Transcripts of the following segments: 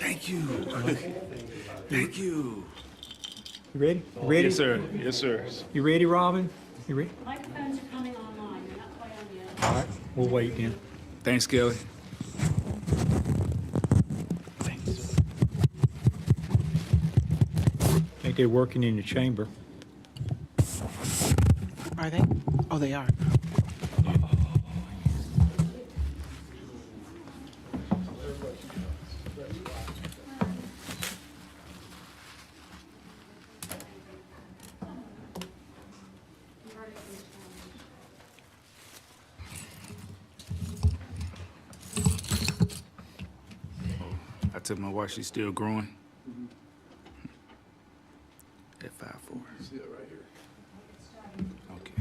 Thank you. Thank you. You ready? You ready? Yes, sir. Yes, sir. You ready, Robin? You ready? Microphones are coming online. They're not quite on yet. All right. We'll wait then. Thanks, Kelly. I think they're working in the chamber. Are they? Oh, they are. I took my watch. She's still growing. At 5'4". See it right here. Okay.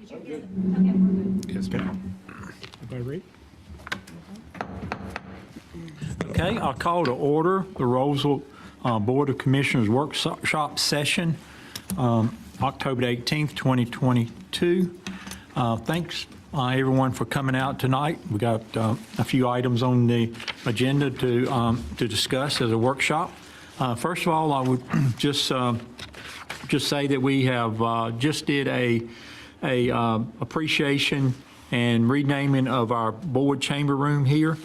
Did you hear them? Okay, we're good. Yes, ma'am. Everybody ready? Okay, I'll call to order the Rolesville Board of Commissioners Workshop Session, October 18th, 2022. Thanks, everyone, for coming out tonight. We got a few items on the agenda to discuss as a workshop. First of all, I would just say that we have just did a appreciation and renaming of our board chamber room here.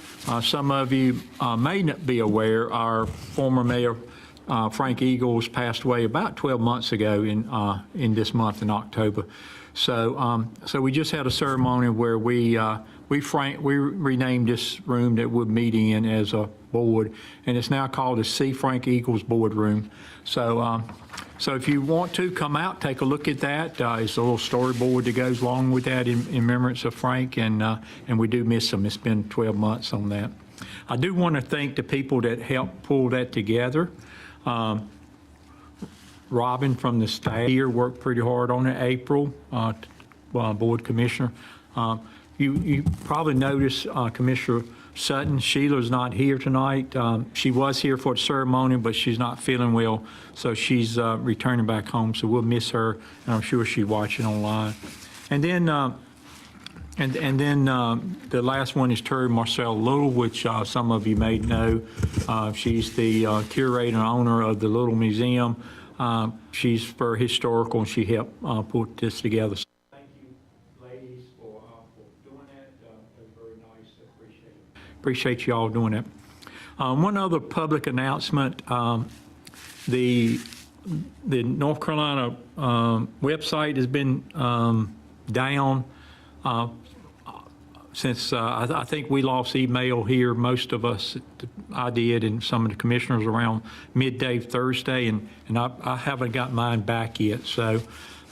Some of you may not be aware, our former mayor, Frank Eagles, passed away about 12 months ago in this month in October. So we just had a ceremony where we renamed this room that we're meeting in as a board, and it's now called the C. Frank Eagles Boardroom. So if you want to come out, take a look at that. It's a little storyboard that goes along with that in remembrance of Frank, and we do miss him. It's been 12 months on that. I do want to thank the people that helped pull that together. Robin from the staff here worked pretty hard on it. April, board commissioner. You probably noticed Commissioner Sutton. Sheila's not here tonight. She was here for the ceremony, but she's not feeling well, so she's returning back home. So we'll miss her, and I'm sure she's watching online. And then, the last one is Terry Marcel Little, which some of you may know. She's the curator and owner of the Little Museum. She's for historical, and she helped put this together. Thank you, ladies, for doing that. That's very nice. Appreciate it. Appreciate you all doing that. One other public announcement: the North Carolina website has been down since I think we lost email here. Most of us, I did, and some of the commissioners around midday Thursday, and I haven't got mine back yet. So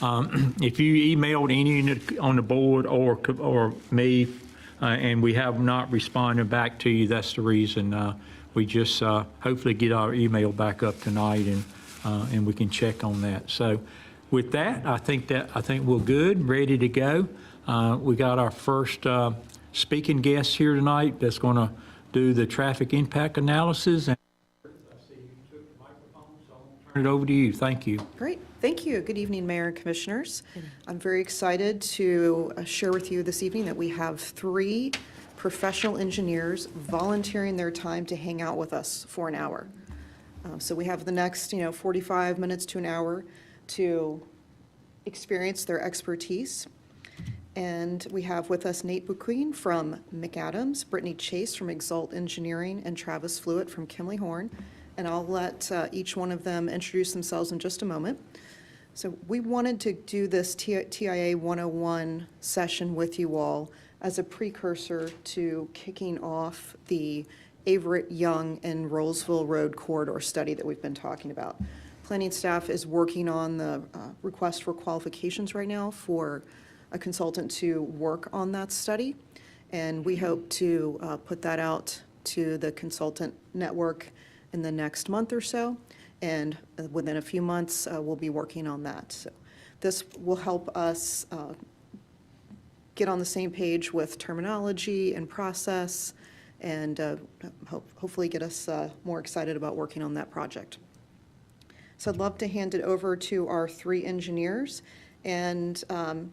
if you emailed any on the board or me, and we have not responded back to you, that's the reason. We just hopefully get our email back up tonight, and we can check on that. So with that, I think we're good, ready to go. We got our first speaking guest here tonight that's going to do the traffic impact analysis. And I see you took the microphone, so I'll turn it over to you. Thank you. Great. Thank you. Good evening, Mayor and Commissioners. I'm very excited to share with you this evening that we have 3 professional engineers volunteering their time to hang out with us for an hour. So we have the next 45 minutes to an hour to experience their expertise. And we have with us Nate Buqueen from McAdams, Brittany Chase from Exalt Engineering, and Travis Flewitt from Kimley Horn. And I'll let each one of them introduce themselves in just a moment. So we wanted to do this TIA 101 session with you all as a precursor to kicking off the Averett, Young, and Rolesville Road corridor study that we've been talking about. Planning staff is working on the request for qualifications right now for a consultant to work on that study, and we hope to put that out to the consultant network in the next month or so, and within a few months we'll be working on that. So This will help us get on the same page with terminology and process, and hopefully get us more excited about working on that project. So I'd love to hand it over to our 3 engineers. And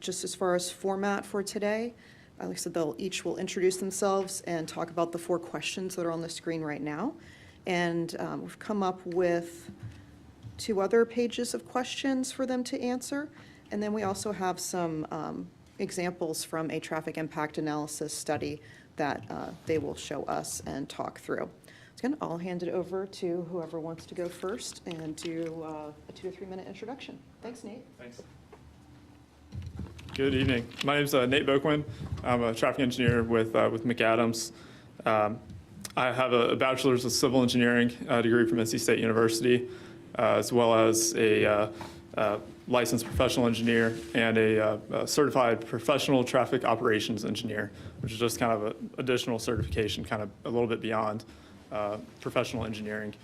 just as far as format for today, like I said, they'll each will introduce themselves and talk about the 4 questions that are on the screen right now. And we've come up with 2 other pages of questions for them to answer. And then we also have some examples from a traffic impact analysis study that they will show us and talk through. I'll hand it over to whoever wants to go first and do a 2 to 3 minute introduction. Thanks, Nate. Thanks. Good evening. My name is Nate Boquin. I'm a traffic engineer with McAdams. I have a bachelor's of civil engineering degree from NC State University, as well as a licensed professional engineer and a certified professional traffic operations engineer, which is just kind of an additional certification, kind of a little bit beyond professional engineering,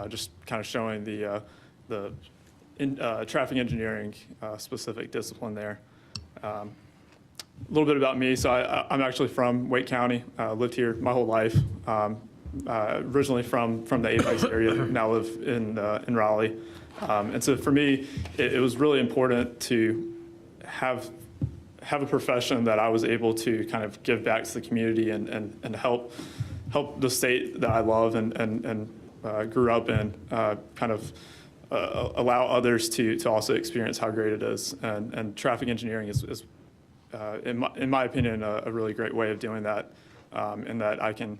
just kind of showing the traffic engineering specific discipline there. A little bit about me. So I'm actually from Wake County. Lived here my whole life. Originally from the Apex area, now live in Raleigh. And so for me, it was really important to have a profession that I was able to kind of give back to the community and help the state that I love and grew up in, kind of allow others to also experience how great it is. And traffic engineering is in my opinion, a really great way of doing that, in that I can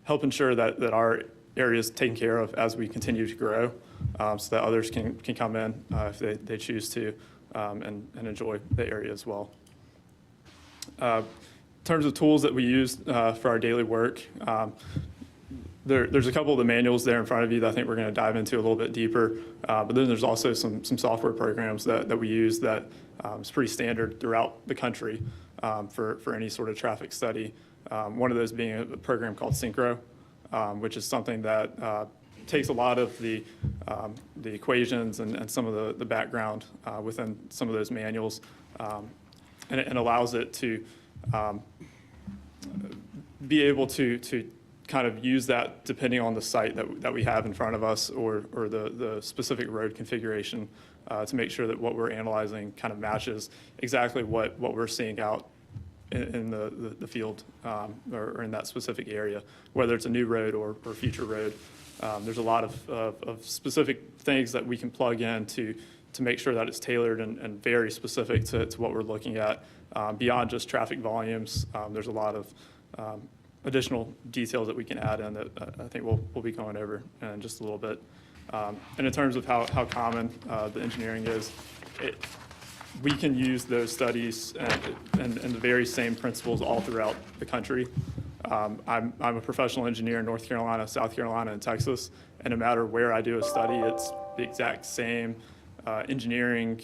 help ensure that our area is taken care of as we continue to grow, so that others can come in if they choose to, and enjoy the area as well. In terms of tools that we use for our daily work, there's a couple of the manuals there in front of you that I think we're going to dive into a little bit deeper. But then there's also some software programs that we use that is pretty standard throughout the country for any sort of traffic study. One of those being a program called Synchro, which is something that takes a lot of the equations and some of the background within some of those manuals, and allows it to be able to kind of use that depending on the site that we have in front of us, or the specific road configuration, to make sure that what we're analyzing kind of matches exactly what we're seeing out in the field, or in that specific area, whether it's a new road or future road. There's a lot of specific things that we can plug in to make sure that it's tailored and very specific to what we're looking at, beyond just traffic volumes. There's a lot of additional details that we can add in that I think we'll be going over in just a little bit. And in terms of how common the engineering is, we can use those studies and the very same principles all throughout the country. I'm a professional engineer in North Carolina, South Carolina, and Texas, and no matter where I do a study, it's the exact same engineering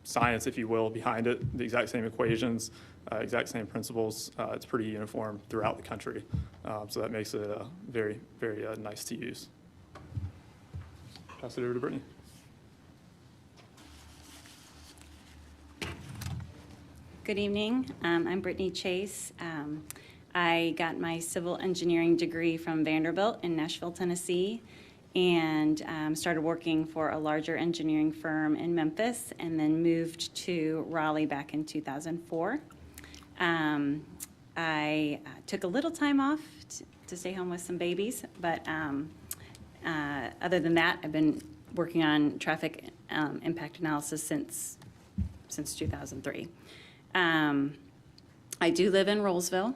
science, if you will, behind it, the exact same equations, exact same principles. It's pretty uniform throughout the country, so that makes it very, very nice to use. Pass it over to Brittany. Good evening. I'm Brittany Chase. I got my civil engineering degree from Vanderbilt in Nashville, Tennessee, and started working for a larger engineering firm in Memphis, and then moved to Raleigh back in 2004. I took a little time off to stay home with some babies, but other than that, I've been working on traffic impact analysis since 2003. I do live in Rolesville,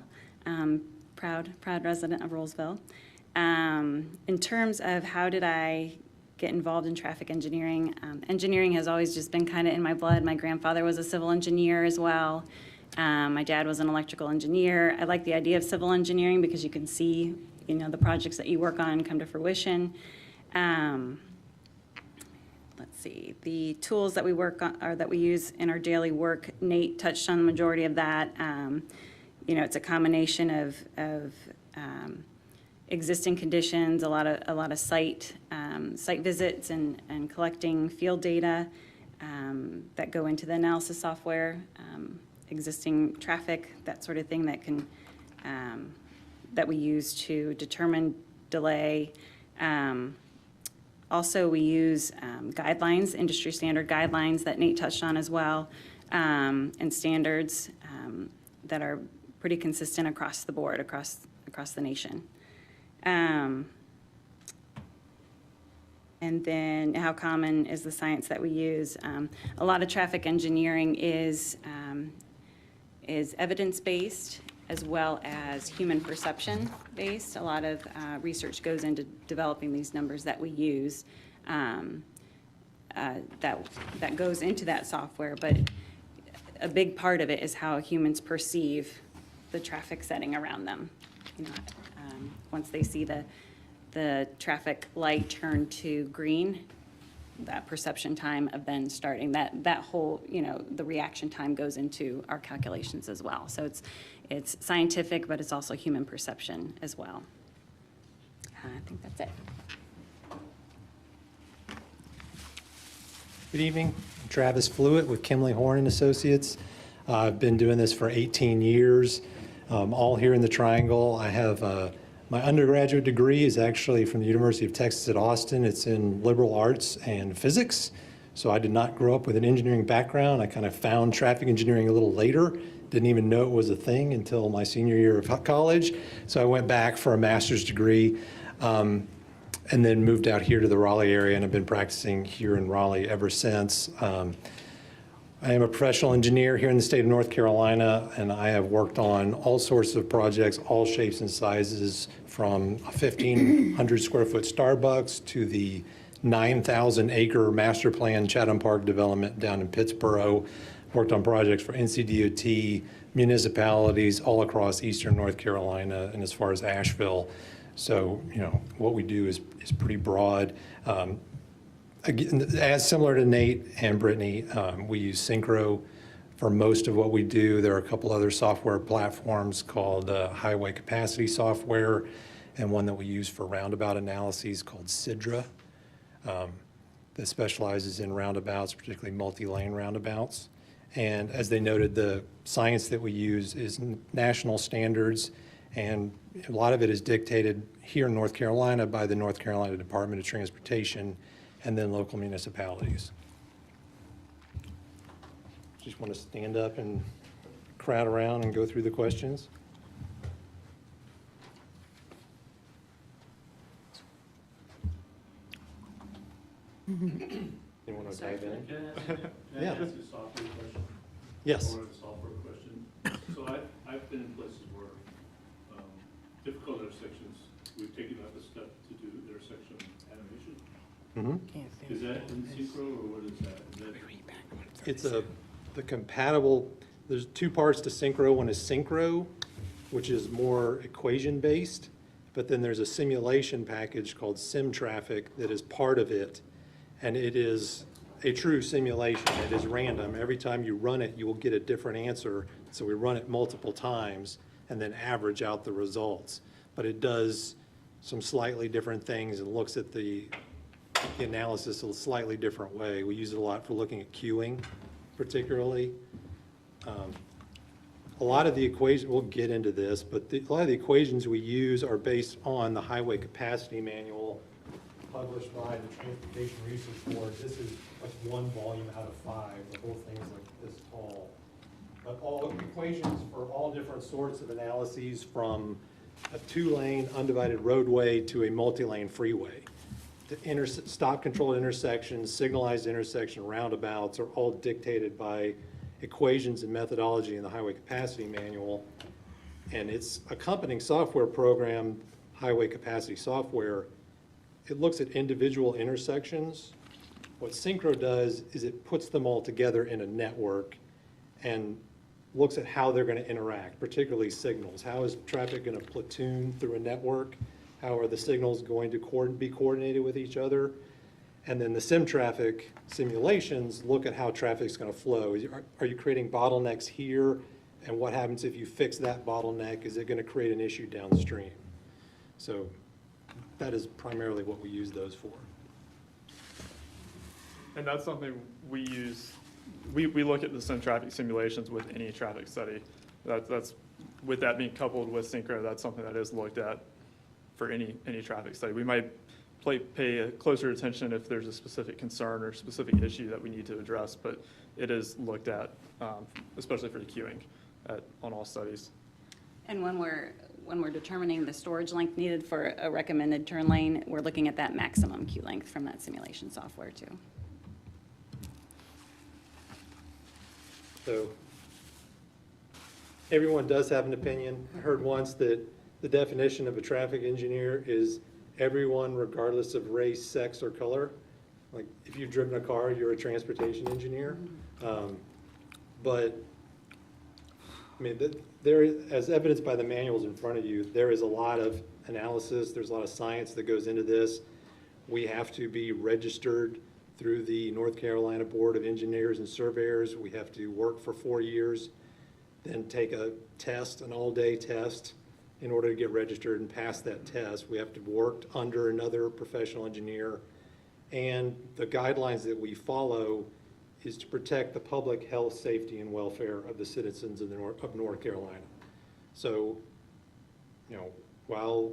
proud resident of Rolesville. In terms of how did I get involved in traffic engineering, engineering has always just been kind of in my blood. My grandfather was a civil engineer as well. My dad was an electrical engineer. I like the idea of civil engineering because you can see, the projects that you work on come to fruition. Let's see, the tools that we work on, or that we use in our daily work, Nate touched on the majority of that. It's a combination of existing conditions, a lot of site visits and collecting field data. that go into the analysis software, existing traffic, that sort of thing that can, that we use to determine delay. Also, we use guidelines, industry standard guidelines that Nate touched on as well, and standards that are pretty consistent across the board, across the nation. And then how common is the science that we use? A lot of traffic engineering is evidence-based as well as human perception-based. A lot of research goes into developing these numbers that we use that goes into that software, but a big part of it is how humans perceive the traffic setting around them. You know, once they see the traffic light turn to green, that perception time of then starting, that whole, you know, the reaction time goes into our calculations as well. So it's scientific, but it's also human perception as well. I think that's it. Good evening. I'm Travis Flewitt with Kimley Horn and Associates. I've been doing this for 18 years, all here in the Triangle. I have my undergraduate degree is actually from the University of Texas at Austin. It's in liberal arts and physics. So I did not grow up with an engineering background. I kind of found traffic engineering a little later. Didn't even know it was a thing until my senior year of college. So I went back for a master's degree and then moved out here to the Raleigh area, and I've been practicing here in Raleigh ever since. I am a professional engineer here in the state of North Carolina, and I have worked on all sorts of projects, all shapes and sizes, from a 1,500 square foot Starbucks to the 9,000 acre master plan Chatham Park development down in Pittsboro. Worked on projects for NCDOT, municipalities all across eastern North Carolina and as far as Asheville. So, you know, what we do is pretty broad. Again, as similar to Nate and Brittany, we use Synchro for most of what we do. There are a couple other software platforms called Highway Capacity Software, and one that we use for roundabout analyses called Sidra, that specializes in roundabouts, particularly multi-lane roundabouts. And as they noted, the science that we use is national standards, and a lot of it is dictated here in North Carolina by the North Carolina Department of Transportation and then local municipalities. Just want to stand up and crowd around and go through the questions. Anyone want to dive in? Yeah. Can I ask a software question? Yes. Or a software question? So I've been in places where difficult intersections, we've taken up a step to do intersection animation. Mm-hmm. Is that in Synchro or what is that? It's the compatible, there's two parts to Synchro. One is Synchro, which is more equation-based, but then there's a simulation package called SimTraffic that is part of it, and it is a true simulation. It is random. Every time you run it, you will get a different answer. So we run it multiple times and then average out the results. But it does some slightly different things and looks at the analysis a slightly different way. We use it a lot for looking at queuing, particularly. A lot of the equations, we'll get into this, but a lot of the equations we use are based on the Highway Capacity Manual published by the Transportation Research Board. This is like one volume out of 5. The whole thing is like this tall. But all equations for all different sorts of analyses, from a 2-lane undivided roadway to a multi-lane freeway. The stop-controlled intersections, signalized intersection, roundabouts are all dictated by equations and methodology in the Highway Capacity Manual. And its accompanying software program, Highway Capacity Software, it looks at individual intersections. What Synchro does is it puts them all together in a network and looks at how they're going to interact, particularly signals. How is traffic going to platoon through a network? How are the signals going to be coordinated with each other? And then the SimTraffic simulations look at how traffic is going to flow. Are you creating bottlenecks here? And what happens if you fix that bottleneck? Is it going to create an issue downstream? So that is primarily what we use those for. And that's something we use, we look at the sim traffic simulations with any traffic study. That's, with that being coupled with Synchro, that's something that is looked at for any traffic study. We might pay a closer attention if there's a specific concern or specific issue that we need to address, but it is looked at, especially for the queuing on all studies. And when we're determining the storage length needed for a recommended turn lane, we're looking at that maximum queue length from that simulation software too. So everyone does have an opinion. I heard once that the definition of a traffic engineer is everyone regardless of race, sex, or color. Like, if you've driven a car, you're a transportation engineer. But, I mean, as evidenced by the manuals in front of you, there is a lot of analysis, there's a lot of science that goes into this. We have to be registered through the North Carolina Board of Engineers and Surveyors. We have to work for 4 years, then take a test, an all-day test, in order to get registered and pass that test. We have to work under another professional engineer. And the guidelines that we follow is to protect the public health, safety, and welfare of the citizens of North Carolina. So, you know, while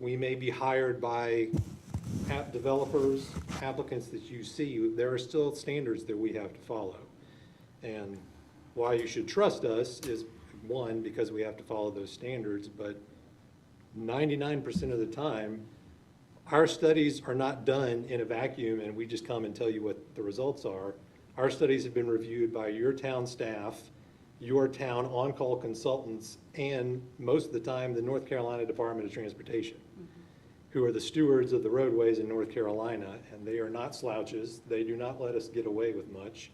we may be hired by app developers, applicants that you see, there are still standards that we have to follow. And why you should trust us is, one, because we have to follow those standards, but 99% of the time, our studies are not done in a vacuum and we just come and tell you what the results are. Our studies have been reviewed by your town staff, your town on-call consultants, and most of the time, the North Carolina Department of Transportation, who are the stewards of the roadways in North Carolina, and they are not slouches. They do not let us get away with much.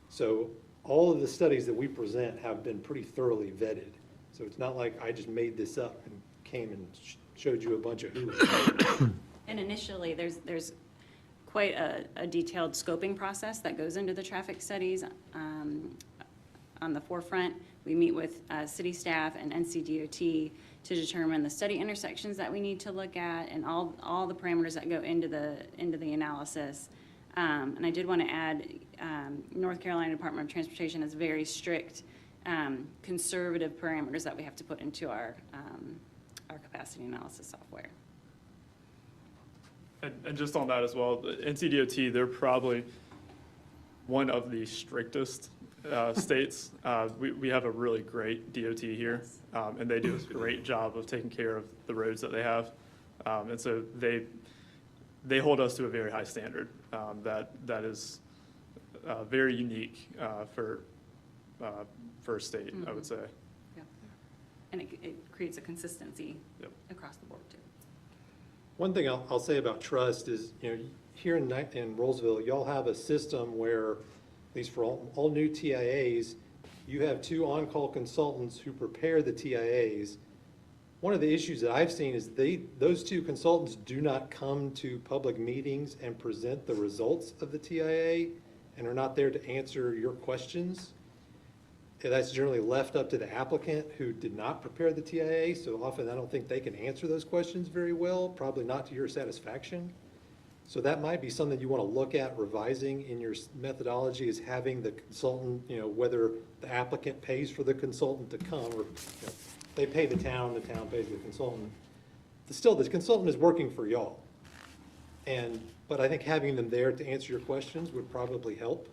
So all of the studies that we present have been pretty thoroughly vetted. So it's not like I just made this up and came and showed you a bunch of hooey. And initially, there's quite a detailed scoping process that goes into the traffic studies. On the forefront, we meet with city staff and NCDOT to determine the study intersections that we need to look at and all the parameters that go into the analysis. And I did want to add, North Carolina Department of Transportation has very strict conservative parameters that we have to put into our capacity analysis software. And just on that as well, the NCDOT, they're probably one of the strictest states. We have a really great DOT here, and they do a great job of taking care of the roads that they have. And so they hold us to a very high standard that is very unique for a state, I would say. Yep. And it creates a consistency Yep. across the board too. One thing I'll say about trust is, you know, here in Rolesville, y'all have a system where, at least for all new TIAs, you have 2 on-call consultants who prepare the TIAs. One of the issues that I've seen is those 2 consultants do not come to public meetings and present the results of the TIA and are not there to answer your questions. And that's generally left up to the applicant who did not prepare the TIA, so often I don't think they can answer those questions very well, probably not to your satisfaction. So that might be something you want to look at revising in your methodology, is having the consultant, you know, whether the applicant pays for the consultant to come, or, you know, they pay the town pays the consultant. Still, the consultant is working for y'all. But I think having them there to answer your questions would probably help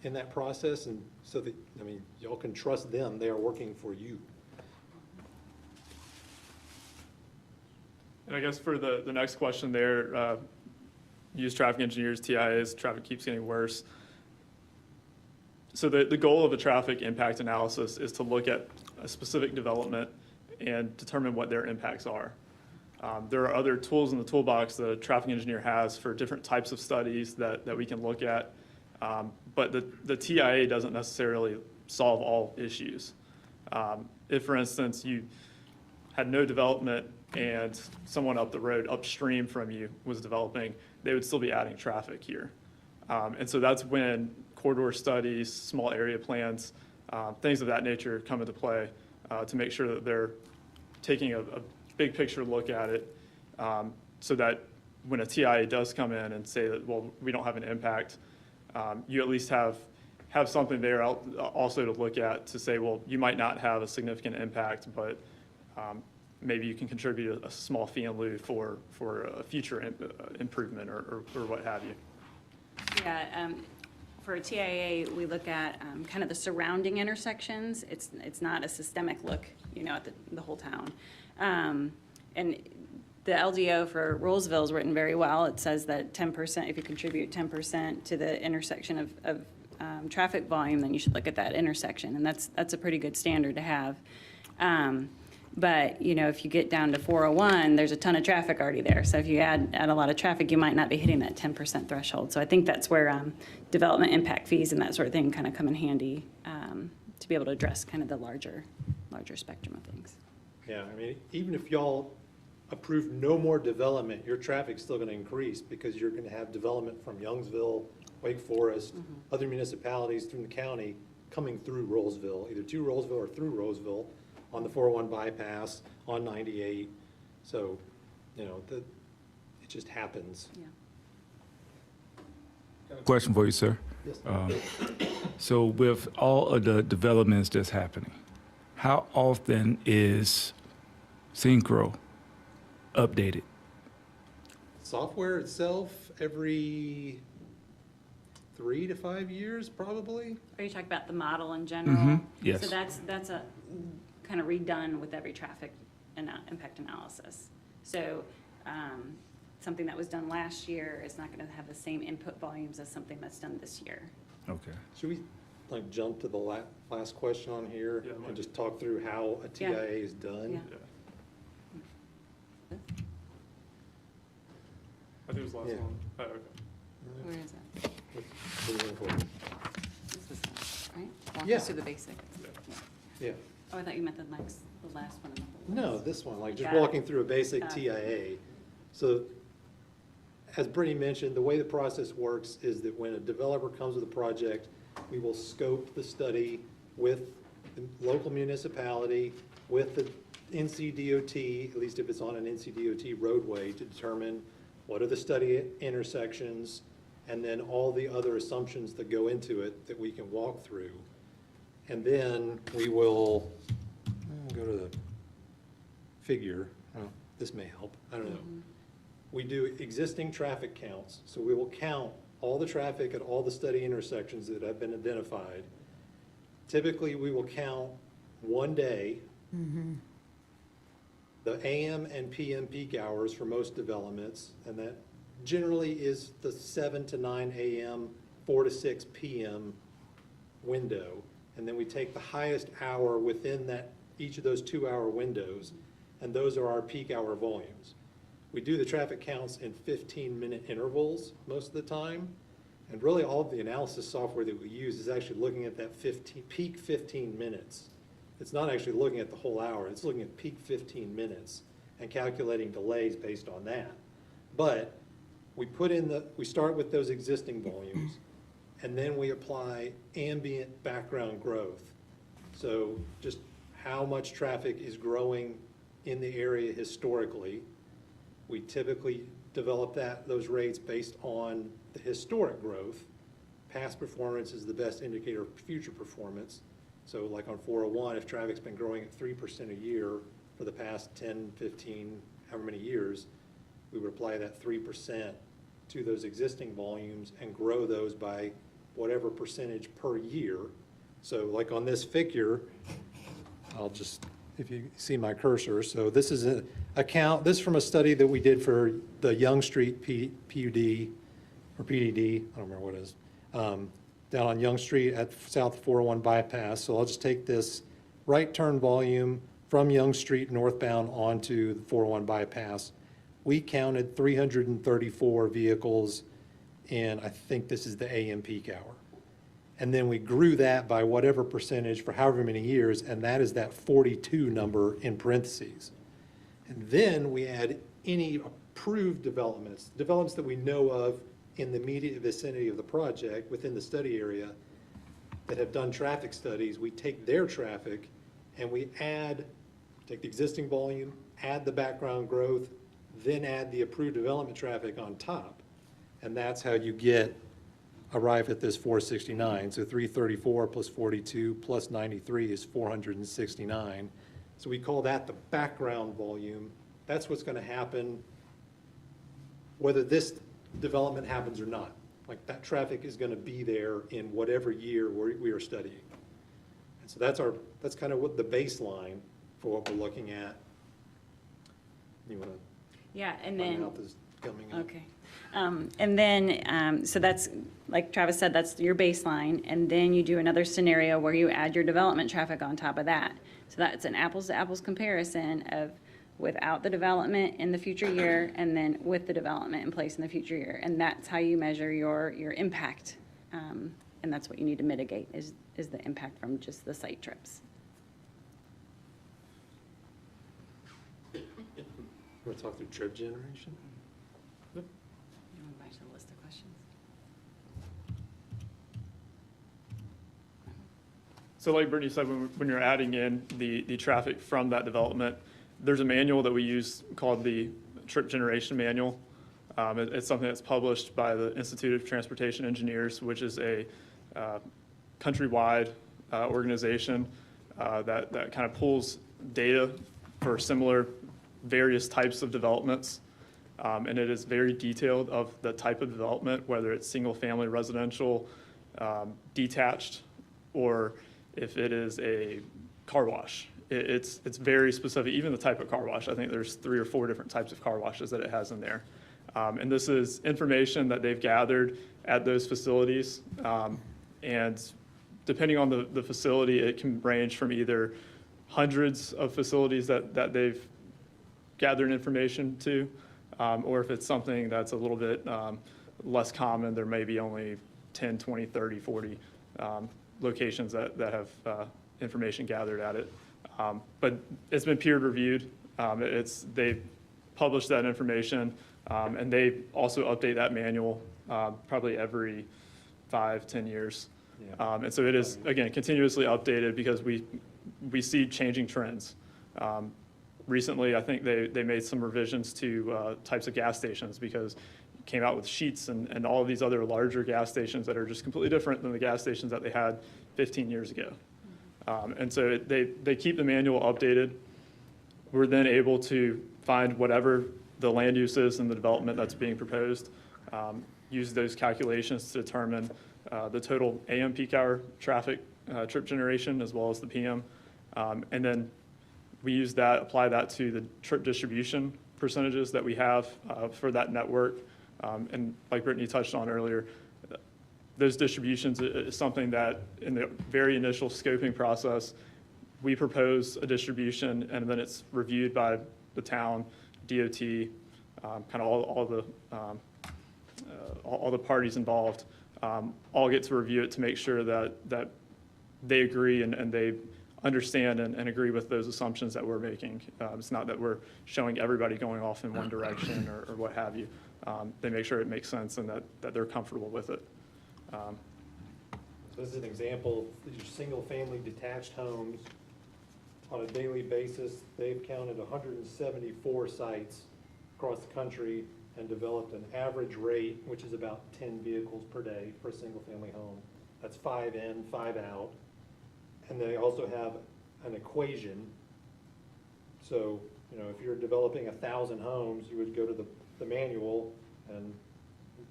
in that process, and so that, I mean, y'all can trust them, they are working for you. And I guess for the next question there, use traffic engineers, TIAs, traffic keeps getting worse. So the goal of a traffic impact analysis is to look at a specific development and determine what their impacts are. There are other tools in the toolbox that a traffic engineer has for different types of studies that we can look at. But the TIA doesn't necessarily solve all issues. If, for instance, you had no development and someone up the road upstream from you was developing, they would still be adding traffic here. And so that's when corridor studies, small area plans, things of that nature come into play to make sure that they're taking a big picture look at it so that when a TIA does come in and say that, well, we don't have an impact, you at least have something there also to look at to say, well, you might not have a significant impact, but maybe you can contribute a small fee in lieu for a future improvement or what have you. Yeah, for a TIA, we look at kind of the surrounding intersections. It's not a systemic look, at the whole town. And the LDO for Rolesville is written very well. It says that 10%, if you contribute 10% to the intersection of traffic volume, then you should look at that intersection, and that's a pretty good standard to have. But, if you get down to 401, there's a ton of traffic already there. So if you add a lot of traffic, you might not be hitting that 10% threshold. So I think that's where development impact fees and that sort of thing kind of come in handy to be able to address kind of the larger spectrum of things. Yeah, I mean, even if y'all approve no more development, your traffic's still gonna increase because you're gonna have development from Youngsville, Wake Forest, other municipalities through the county coming through Rolesville, either to Rolesville or through Rolesville, on the 401 bypass, on 98. So, it just happens. Yeah. Question for you, sir. Yes. So with all of the developments that's happening, how often is Synchro updated? Software itself, every 3 to 5 years, probably. Are you talking about the model in general? Yes. So that's a kind of redone with every traffic impact analysis. So something that was done last year is not going to have the same input volumes as something that's done this year. Okay. Should we jump to the last question on here Yeah, and just talk through how a TIA is done? Yeah. I think it was the last Yeah. one. Oh, okay. Where is that? What are you looking for? This is one, right? Walk Yeah. us through the basic. Yeah. Oh, I thought you meant the last one. in the whole No, list. this one, just Got it. walking through a basic Got it. TIA. So, as Brittany mentioned, the way the process works is that when a developer comes with a project, we will scope the study with the local municipality, with the NCDOT, at least if it's on an NCDOT roadway, to determine what are the study intersections, and then all the other assumptions that go into it that we can walk through. And then we will go to the figure. Oh, this may help. I don't know. We do existing traffic counts. So we will count all the traffic at all the study intersections that have been identified. Typically, we will count one day, the AM and PM peak hours for most developments, and that generally is the 7 to 9 AM, 4 to 6 PM window. And then we take the highest hour within each of those 2-hour windows, and those are our peak hour volumes. We do the traffic counts in 15-minute intervals most of the time, and really all of the analysis software that we use is actually looking at that peak 15 minutes. It's not actually looking at the whole hour, it's looking at peak 15 minutes and calculating delays based on that. But we start with those existing volumes, and then we apply ambient background growth. So just how much traffic is growing in the area historically. We typically develop those rates based on the historic growth. Past performance is the best indicator of future performance. So like on 401, if traffic's been growing at 3% a year for the past 10, 15, however many years, we would apply that 3% to those existing volumes and grow those by whatever percentage per year. So like on this figure, if you see my cursor, so this is this is from a study that we did for the Young Street PUD, or PDD, I don't remember what it is, down on Young Street at South 401 bypass. So I'll just take this right turn volume from Young Street northbound onto the 401 bypass. We counted 334 vehicles in, I think this is the AM peak hour. And then we grew that by whatever percentage for however many years, and that is that 42 number in parentheses. And then we add any approved developments that we know of in the immediate vicinity of the project within the study area that have done traffic studies. We take their traffic and we take the existing volume, add the background growth, then add the approved development traffic on top, and that's how you arrive at this 469. So 334 plus 42 plus 93 is 469. So we call that the background volume. That's what's going to happen whether this development happens or not. Like, that traffic is going to be there in whatever year we are studying. And so that's kind of what the baseline for what we're looking at. You want to Yeah, and find then. out this coming up? Okay. And then, so that's, like Travis said, that's your baseline, and then you do another scenario where you add your development traffic on top of that. So that's an apples-to-apples comparison of without the development in the future year, and then with the development in place in the future year. And that's how you measure your impact. And that's what you need to mitigate, is the impact from just the site trips. You want to talk through trip generation? You want back to the list of questions? So like Brittany said, when you're adding in the traffic from that development, there's a manual that we use called the Trip Generation Manual. It's something that's published by the Institute of Transportation Engineers, which is a countrywide organization that kind of pulls data for similar various types of developments. And it is very detailed of the type of development, whether it's single-family residential, detached, or if it is a car wash. It's very specific, even the type of car wash. I think there's 3 or 4 different types of car washes that it has in there. And this is information that they've gathered at those facilities. And depending on the facility, it can range from either hundreds of facilities that they've gathered information to, or if it's something that's a little bit less common, there may be only 10, 20, 30, 40 locations that have information gathered at it. But it's been peer reviewed. They publish that information, and they also update that manual probably every 5-10 years. Yeah. And so it is, again, continuously updated because we see changing trends. Recently, I think they made some revisions to types of gas stations because it came out with sheets and all of these other larger gas stations that are just completely different than the gas stations that they had 15 years ago. And so they keep the manual updated. We're then able to find whatever the land use is and the development that's being proposed, use those calculations to determine the total AM peak hour traffic trip generation as well as the PM. And then we use that, apply that to the trip distribution percentages that we have for that network. And like Brittany touched on earlier, those distributions is something that in the very initial scoping process, we propose a distribution and then it's reviewed by the town, DOT, kind of all the parties involved, all get to review it to make sure that they agree and they understand and agree with those assumptions that we're making. It's not that we're showing everybody going off in one direction or what have you. They make sure it makes sense and that they're comfortable with it. So this is an example, these are single-family detached homes. On a daily basis, they've counted 174 sites across the country and developed an average rate, which is about 10 vehicles per day for a single-family home. That's 5 in, 5 out. And they also have an equation. So, if you're developing 1,000 homes, you would go to the manual and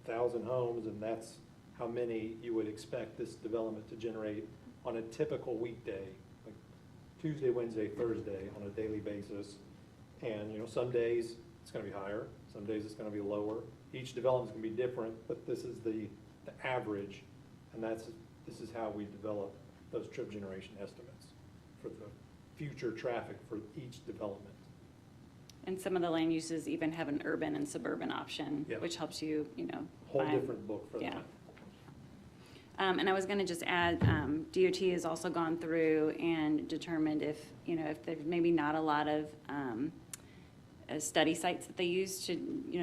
1,000 homes, and that's how many you would expect this development to generate on a typical weekday, like Tuesday, Wednesday, Thursday on a daily basis. And, some days it's gonna be higher, some days it's gonna be lower. Each development's gonna be different, but this is the average, and this is how we develop those trip generation estimates for the future traffic for each development. And some of the land uses even have an urban and suburban option, Yep. which helps you, Whole find- different book for yeah. that. And I was gonna just add, DOT has also gone through and determined if there's maybe not a lot of, study sites that they use to,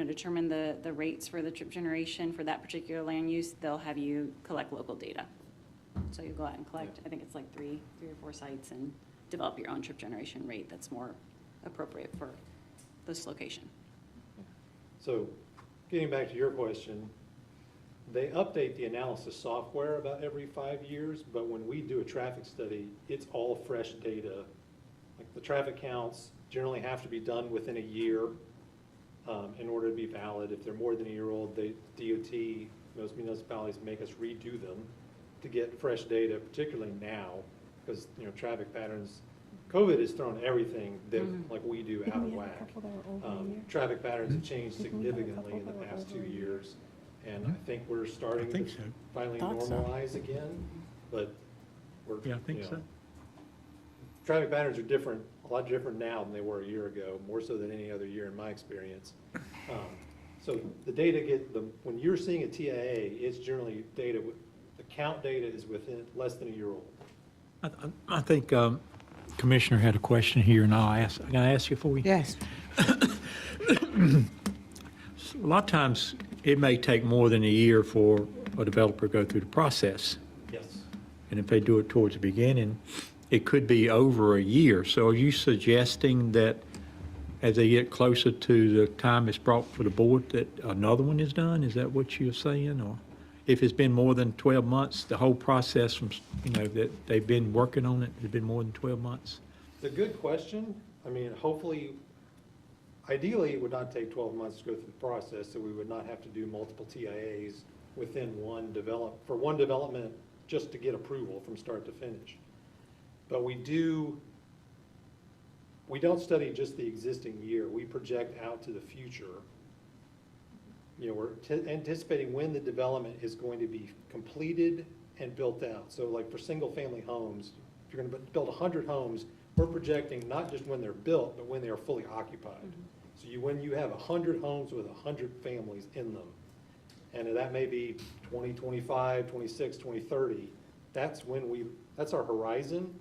determine the rates for the trip generation for that particular land use, they'll have you collect local data. So you go out and collect, I think it's like three or four sites and develop your own trip generation rate that's more appropriate for this location. So getting back to your question, they update the analysis software about every 5 years, but when we do a traffic study, it's all fresh data. Like the traffic counts generally have to be done within a year in order to be valid. If they're more than a year old, DOT, most municipalities make us redo them to get fresh data, particularly now, because, you know, traffic patterns, COVID has thrown everything that, like we do, out of whack. Traffic patterns have changed significantly in the past 2 years, and I think we're starting to finally normalize again, but we're, Yeah, I think you know, so. Traffic patterns are different, a lot different now than they were a year ago, more so than any other year in my experience. So the data when you're seeing a TIA, it's generally data, the count data is within less than a year old. I think Commissioner had a question here, and can I ask you before we? Yes. A lot of times, it may take more than a year for a developer to go through the process. Yes. And if they do it towards the beginning, it could be over a year. So are you suggesting that as they get closer to the time it's brought for the board, that another one is done? Is that what you're saying? Or if it's been more than 12 months, the whole process from, you know, that they've been working on it, has been more than 12 months? It's a good question. I mean, hopefully, ideally, it would not take 12 months to go through the process, so we would not have to do multiple TIAs within one development just to get approval from start to finish. But we don't study just the existing year. We project out to the future. You know, we're anticipating when the development is going to be completed and built out. So like for single-family homes, if you're going to build 100 homes, we're projecting not just when they're built, but when they are fully occupied. So when you have 100 homes with 100 families in them, and that may be 2025, 26, 2030, that's our horizon.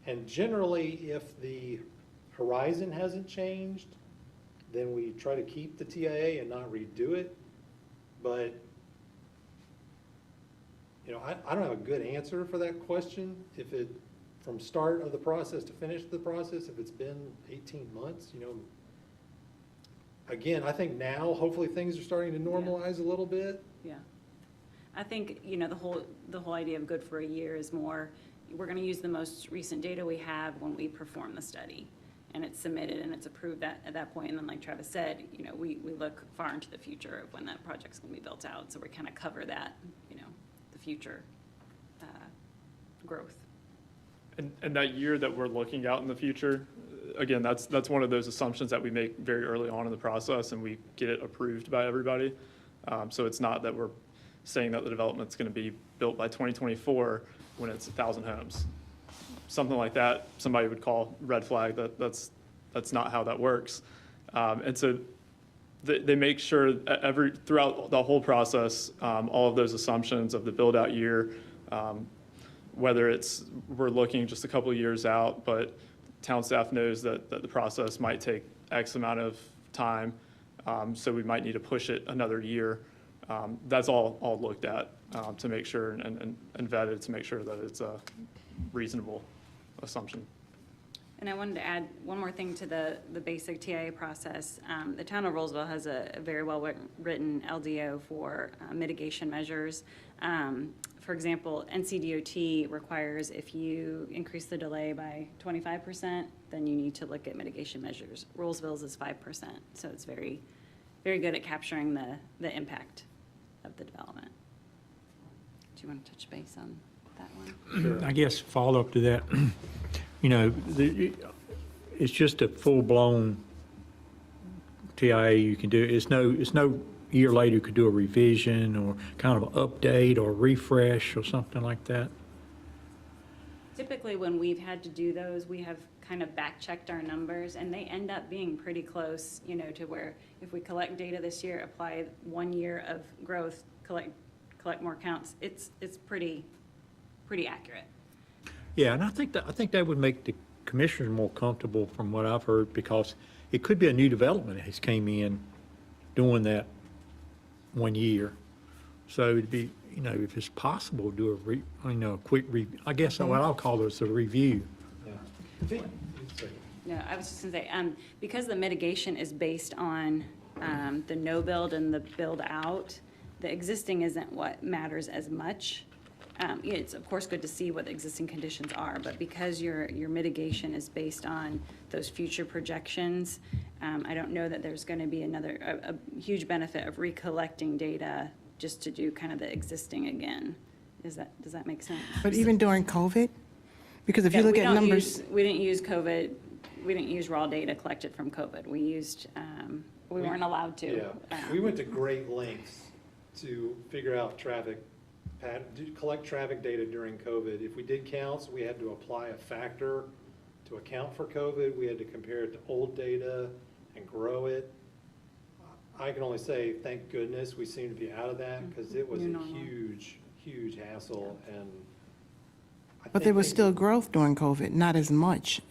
And generally, if the horizon hasn't changed, then we try to keep the TIA and not redo it. But, you know, I don't have a good answer for that question. If it, from start of the process to finish the process, if it's been 18 months, you know, again, I think now, hopefully things are starting to normalize a little bit. Yeah. I think, you know, the whole idea of good for a year is more, we're going to use the most recent data we have when we perform the study. And it's submitted and it's approved at that point. And then like Travis said, you know, we look far into the future of when that project's going to be built out. So we kind of cover that, you know, the future growth. And that year that we're looking out in the future, again, that's one of those assumptions that we make very early on in the process, and we get it approved by everybody. So it's not that we're saying that the development's going to be built by 2024 when it's 1,000 homes. Something like that, somebody would call red flag. That's not how that works. And so they make sure throughout the whole process, all of those assumptions of the build out year, whether we're looking just a couple of years out, but town staff knows that the process might take X amount of time, so we might need to push it another year. That's all looked at to make sure and vetted to make sure that it's a reasonable assumption. And I wanted to add one more thing to the basic TIA process. The town of Rolesville has a very well-written LDO for mitigation measures. For example, NCDOT requires if you increase the delay by 25%, then you need to look at mitigation measures. Rolesville's is 5%, so it's very, very good at capturing the impact of the development. Do you want to touch base on that one? Sure. I guess follow-up to that, you know, it's just a full-blown TIA you can do. It's no year later you could do a revision or kind of an update or refresh or something like that. Typically, when we've had to do those, we have kind of back-checked our numbers, and they end up being pretty close, you know, to where if we collect data this year, apply 1 year of growth, collect more counts, it's pretty accurate. Yeah, and I think that would make the commissioners more comfortable from what I've heard, because it could be a new development that has came in doing that 1 year. So it'd be, you know, if it's possible, do a quick I guess what I'll call this a review. Yeah. No, I was just gonna say, because the mitigation is based on The no build and the build out, the existing isn't what matters as much. It's of course good to see what the existing conditions are, but because your mitigation is based on those future projections, I don't know that there's going to be a huge benefit of recollecting data just to do kind of the existing again. Does that make sense? But even during COVID, because if you Yeah, look we at don't numbers, we didn't use COVID, we didn't use raw data collected from COVID. We used, we weren't allowed to. Yeah, we went to great lengths to figure out collect traffic data during COVID. If we did counts, we had to apply a factor to account for COVID. We had to compare it to old data and grow it. I can only say, thank goodness, we seem to be out of that, because it was New a normal. huge hassle, and I but think there was they- still growth during COVID, not as much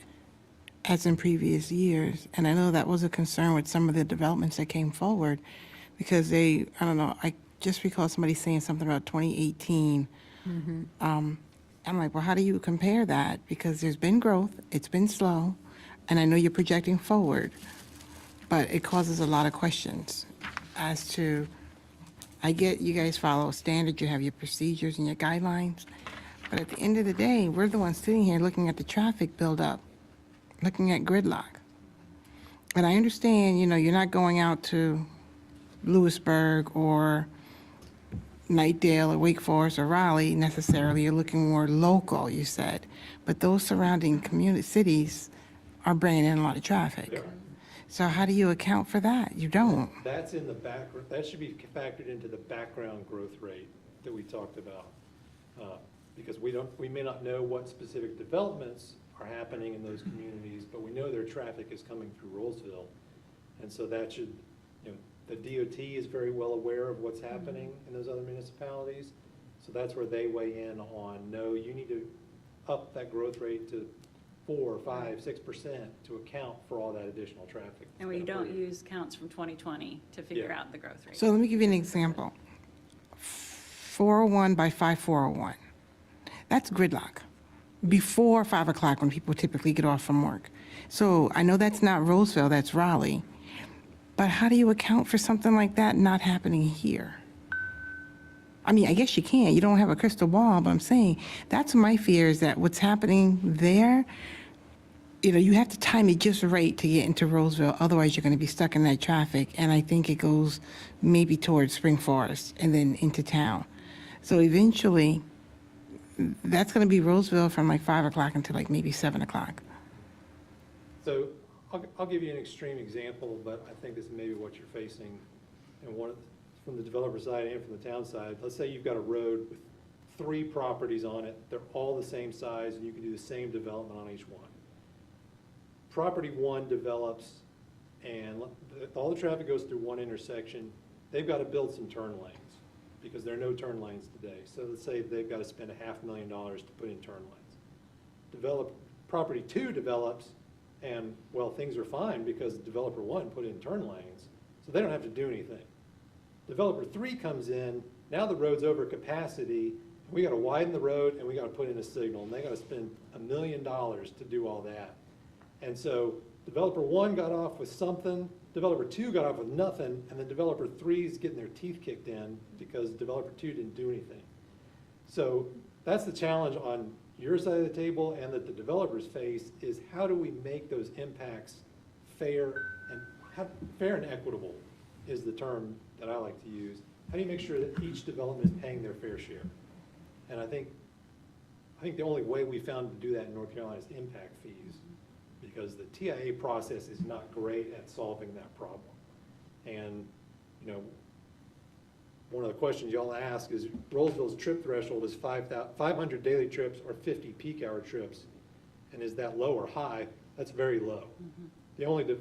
as in previous years. And I know that was a concern with some of the developments that came forward, because I don't know, I just recall somebody saying something about 2018. I'm like, well, how do you compare that? Because there's been growth, it's been slow, and I know you're projecting forward, but it causes a lot of questions as to, I get you guys follow a standard, you have your procedures and your guidelines, but at the end of the day, we're the ones sitting here looking at the traffic buildup, looking at gridlock. And I understand, you're not going out to Lewisburg or Knightdale or Wake Forest or Raleigh necessarily. You're looking more local, you said. But those surrounding cities are bringing in a lot of traffic. Yeah. So how do you account for that? You don't. That's in the that should be factored into the background growth rate that we talked about. Because we may not know what specific developments are happening in those communities, but we know their traffic is coming through Rolesville. And so that should, the DOT is very well aware of what's happening in those other municipalities. So that's where they weigh in on, no, you need to up that growth rate to 4, 5, 6% to account for all that additional traffic. And we don't use counts from 2020 to figure Yeah. out the growth rate. So let me give you an example. 401 by 5401. That's gridlock. Before 5 o'clock when people typically get off from work. So I know that's not Rolesville, that's Raleigh. But how do you account for something like that not happening here? I mean, I guess you can. You don't have a crystal ball, but I'm saying that's my fear, is that what's happening there, you have to time it just right to get into Roseville. Otherwise, you're going to be stuck in that traffic. And I think it goes maybe towards Spring Forest and then into town. So eventually, that's going to be Roseville from like 5 o'clock until like maybe 7 o'clock. So I'll give you an extreme example, but I think this is maybe what you're facing. And from the developer side and from the town side, let's say you've got a road with 3 properties on it. They're all the same size, and you can do the same development on each one. Property 1 develops, and all the traffic goes through one intersection. They've got to build some turn lanes, because there are no turn lanes today. So let's say they've got to spend $500,000 to put in turn lanes. Property 2 develops, and, well, things are fine because developer 1 put in turn lanes, so they don't have to do anything. Developer 3 comes in, now the road's over capacity, we gotta widen the road and we gotta put in a signal, and they gotta spend $1 million to do all that. And so developer 1 got off with something, developer 2 got off with nothing, and then developer 3 is getting their teeth kicked in because developer 2 didn't do anything. So that's the challenge on your side of the table and that the developers face, is how do we make those impacts fair and equitable is the term that I like to use. How do you make sure that each development is paying their fair share? And I think the only way we found to do that in North Carolina is impact fees, because the TIA process is not great at solving that problem. And, one of the questions y'all ask is, Rolesville's trip threshold is 500 daily trips or 50 peak hour trips. And is that low or high? That's very low. The only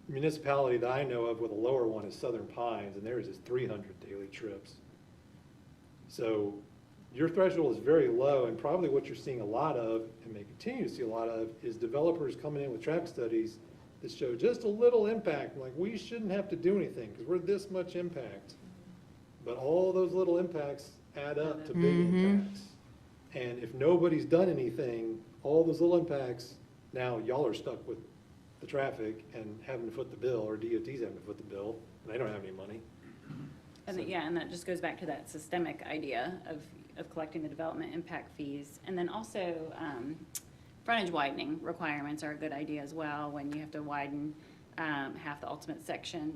municipality that I know of with a lower one is Southern Pines, and theirs is 300 daily trips. So your threshold is very low, and probably what you're seeing a lot of, and may continue to see a lot of, is developers coming in with traffic studies that show just a little impact, like we shouldn't have to do anything because we're this much impact. But all those little impacts add up to big impacts. And if nobody's done anything, all those little impacts, now y'all are stuck with the traffic and having to foot the bill, or DOT's having to foot the bill, and they don't have any money. And yeah, and that just goes back to that systemic idea of collecting the development impact fees. And then also, frontage widening requirements are a good idea as well, when you have to widen half the ultimate section.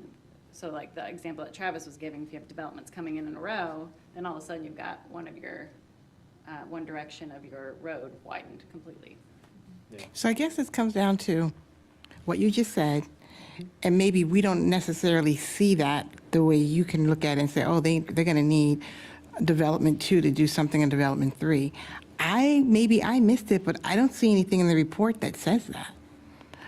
So like the example that Travis was giving, if you have developments coming in a row, then all of a sudden you've got one direction of your road widened completely. So I guess this comes down to what you just said, and maybe we don't necessarily see that the way you can look at it and say, oh, they're going to need development 2 to do something in development 3. Maybe I missed it, but I don't see anything in the report that says that.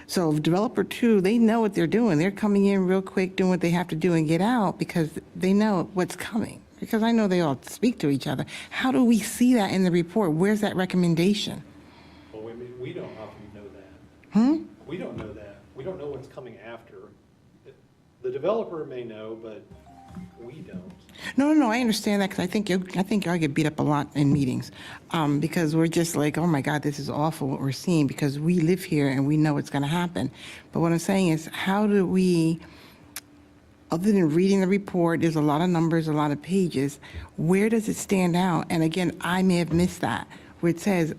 So developer 2, they know what they're doing. They're coming in real quick, doing what they have to do and get out because they know what's coming. Because I know they all speak to each other. How do we see that in the report? Where's that recommendation? Well, we don't often know that. We don't know that. We don't know what's coming after. The developer may know, but we don't. No, I understand that because I think y'all get beat up a lot in meetings because we're just like, oh my God, this is awful what we're seeing because we live here and we know what's going to happen. But what I'm saying is, how do we, other than reading the report, there's a lot of numbers, a lot of pages, where does it stand out? And again, I may have missed that, where it says,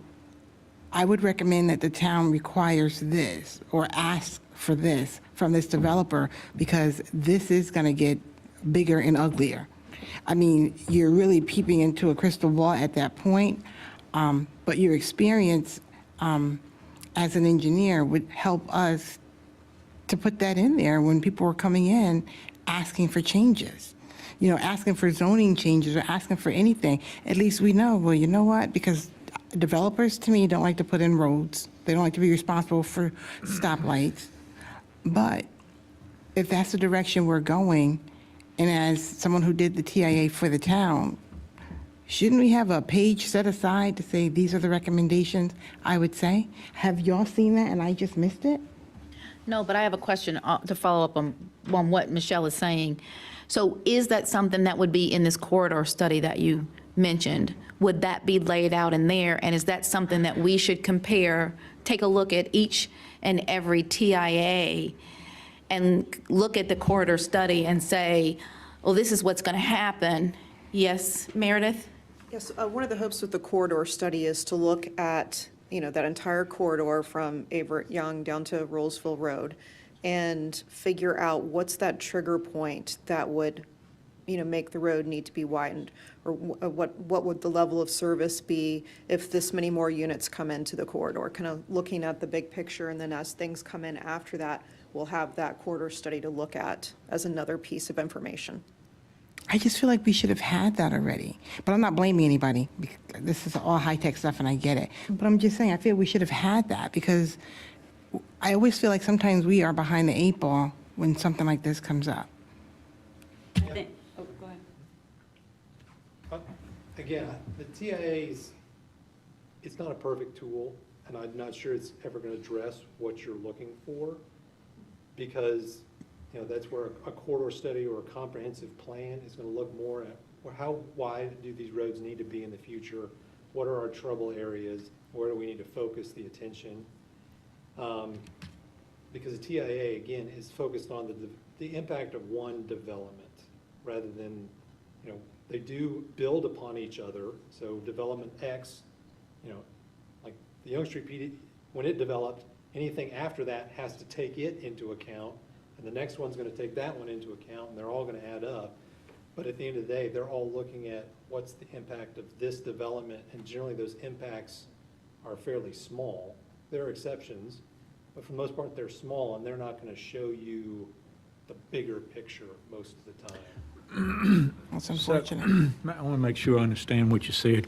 I would recommend that the town requires this or asks for this from this developer because this is going to get bigger and uglier. I mean, you're really peeping into a crystal ball at that point, but your experience as an engineer would help us to put that in there when people were coming in asking for changes, asking for zoning changes or asking for anything. At least we know, well, you know what? Because developers, to me, don't like to put in roads. They don't like to be responsible for stoplights. But if that's the direction we're going, and as someone who did the TIA for the town, shouldn't we have a page set aside to say these are the recommendations, I would say? Have y'all seen that and I just missed it? No, but I have a question to follow up on what Michelle is saying. So is that something that would be in this corridor study that you mentioned? Would that be laid out in there? And is that something that we should compare, take a look at each and every TIA and look at the corridor study and say, well, this is what's going to happen? Yes, Meredith? Yes, one of the hopes with the corridor study is to look at, that entire corridor from Averett Young down to Rolesville Road and figure out what's that trigger point that would, make the road need to be widened, or what would the level of service be if this many more units come into the corridor, kind of looking at the big picture, and then as things come in after that, we'll have that corridor study to look at as another piece of information. I just feel like we should have had that already. But I'm not blaming anybody. This is all high-tech stuff, and I get it. But I'm just saying, I feel we should have had that because I always feel like sometimes we are behind the 8 ball when something like this comes up. Go ahead. Again, the TIAs, it's not a perfect tool, and I'm not sure it's ever going to address what you're looking for, because that's where a corridor study or a comprehensive plan is going to look more at how wide do these roads need to be in the future, what are our trouble areas, where do we need to focus the attention, because the TIA, again, is focused on the impact of one development rather than, they do build upon each other. So development X, like the Young Street PD, when it developed, anything after that has to take it into account, and the next one's going to take that one into account, and they're all going to add up. But at the end of the day, they're all looking at what's the impact of this development, and generally those impacts are fairly small. There are exceptions, but for the most part, they're small, and they're not going to show you the bigger picture most of the time. That's unfortunate. I want to make sure I understand what you said.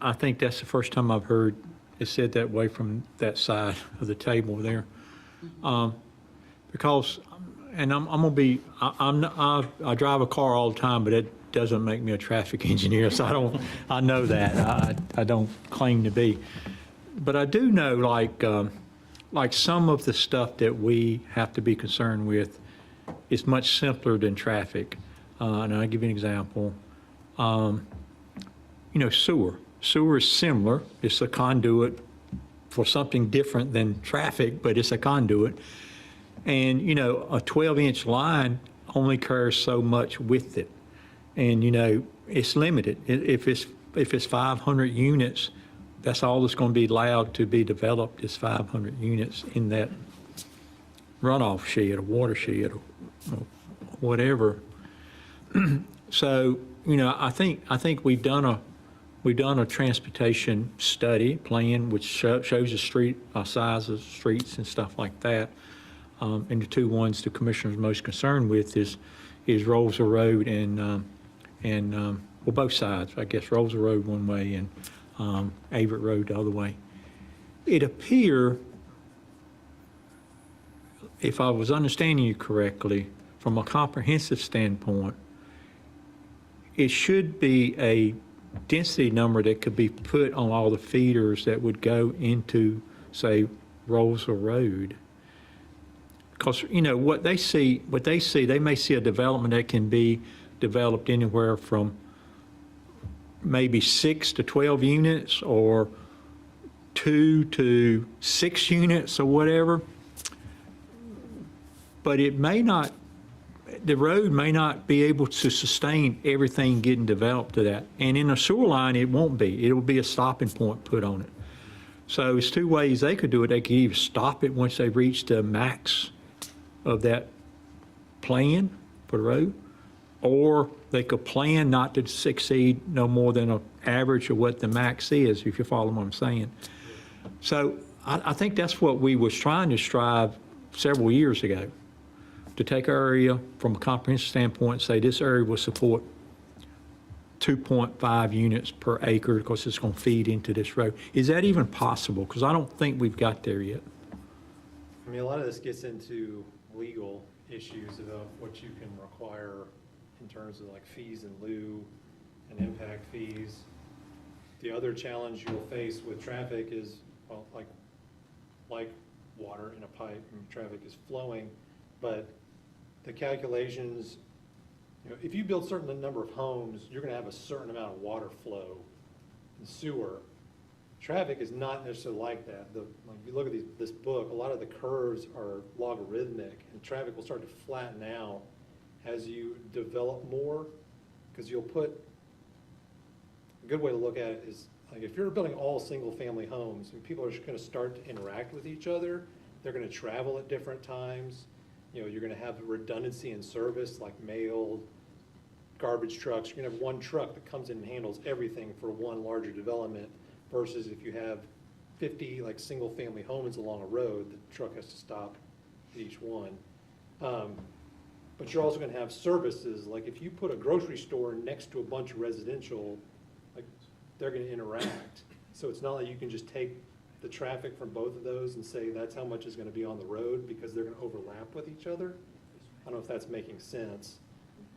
I think that's the first time I've heard it said that way from that side of the table there. Because, and I'm going to be, I drive a car all the time, but it doesn't make me a traffic engineer, so I know that. I don't claim to be. But I do know, like some of the stuff that we have to be concerned with is much simpler than traffic. And I'll give you an example. Sewer. Sewer is similar. It's a conduit for something different than traffic, but it's a conduit. And, you know, a 12-inch line only carries so much with it. And, you know, it's limited. If it's 500 units, that's all that's going to be allowed to be developed is 500 units in that runoff shed or watershed or whatever. So, you know, I think we've done a transportation study plan which shows the street size of streets and stuff like that. And the two ones the commissioner's most concerned with is Rolesville Road and well, both sides, I guess. Rolesville Road one way and Averitt Road the other way. It appear, if I was understanding you correctly, from a comprehensive standpoint, it should be a density number that could be put on all the feeders that would go into, say, Rolesville Road. Because, you know, what they see, they may see a development that can be developed anywhere from maybe 6 to 12 units or 2 to 6 units or whatever. But it may not, the road may not be able to sustain everything getting developed to that. And in a sewer line, it won't be. It will be a stopping point put on it. So it's two ways they could do it. They could either stop it once they reach the max of that plan for the road, or they could plan not to succeed no more than an average of what the max is, if you follow what I'm saying. So I think that's what we was trying to strive several years ago, to take our area from a comprehensive standpoint and say this area will support 2.5 units per acre because it's going to feed into this road. Is that even possible? Because I don't think we've got there yet. I mean, a lot of this gets into legal issues about what you can require in terms of like fees in lieu and impact fees. The other challenge you'll face with traffic is, well, like water in a pipe, and traffic is flowing, but the calculations, you know, if you build a certain number of homes, you're gonna have a certain amount of water flow and sewer. Traffic is not necessarily like that. Like you look at this book, a lot of the curves are logarithmic, and traffic will start to flatten out as you develop more, because you'll put, a good way to look at it is, like if you're building all single-family homes, and people are just gonna start to interact with each other, they're gonna travel at different times, you know, you're gonna have redundancy in service, like mail, garbage trucks. You're gonna have one truck that comes in and handles everything for one larger development, versus if you have 50 like single-family homes along a road, the truck has to stop at each one. But you're also gonna have services, like if you put a grocery store next to a bunch of residential, like they're gonna interact. So it's not like you can just take the traffic from both of those and say that's how much is gonna be on the road, because they're gonna overlap with each other. I don't know if that's making sense.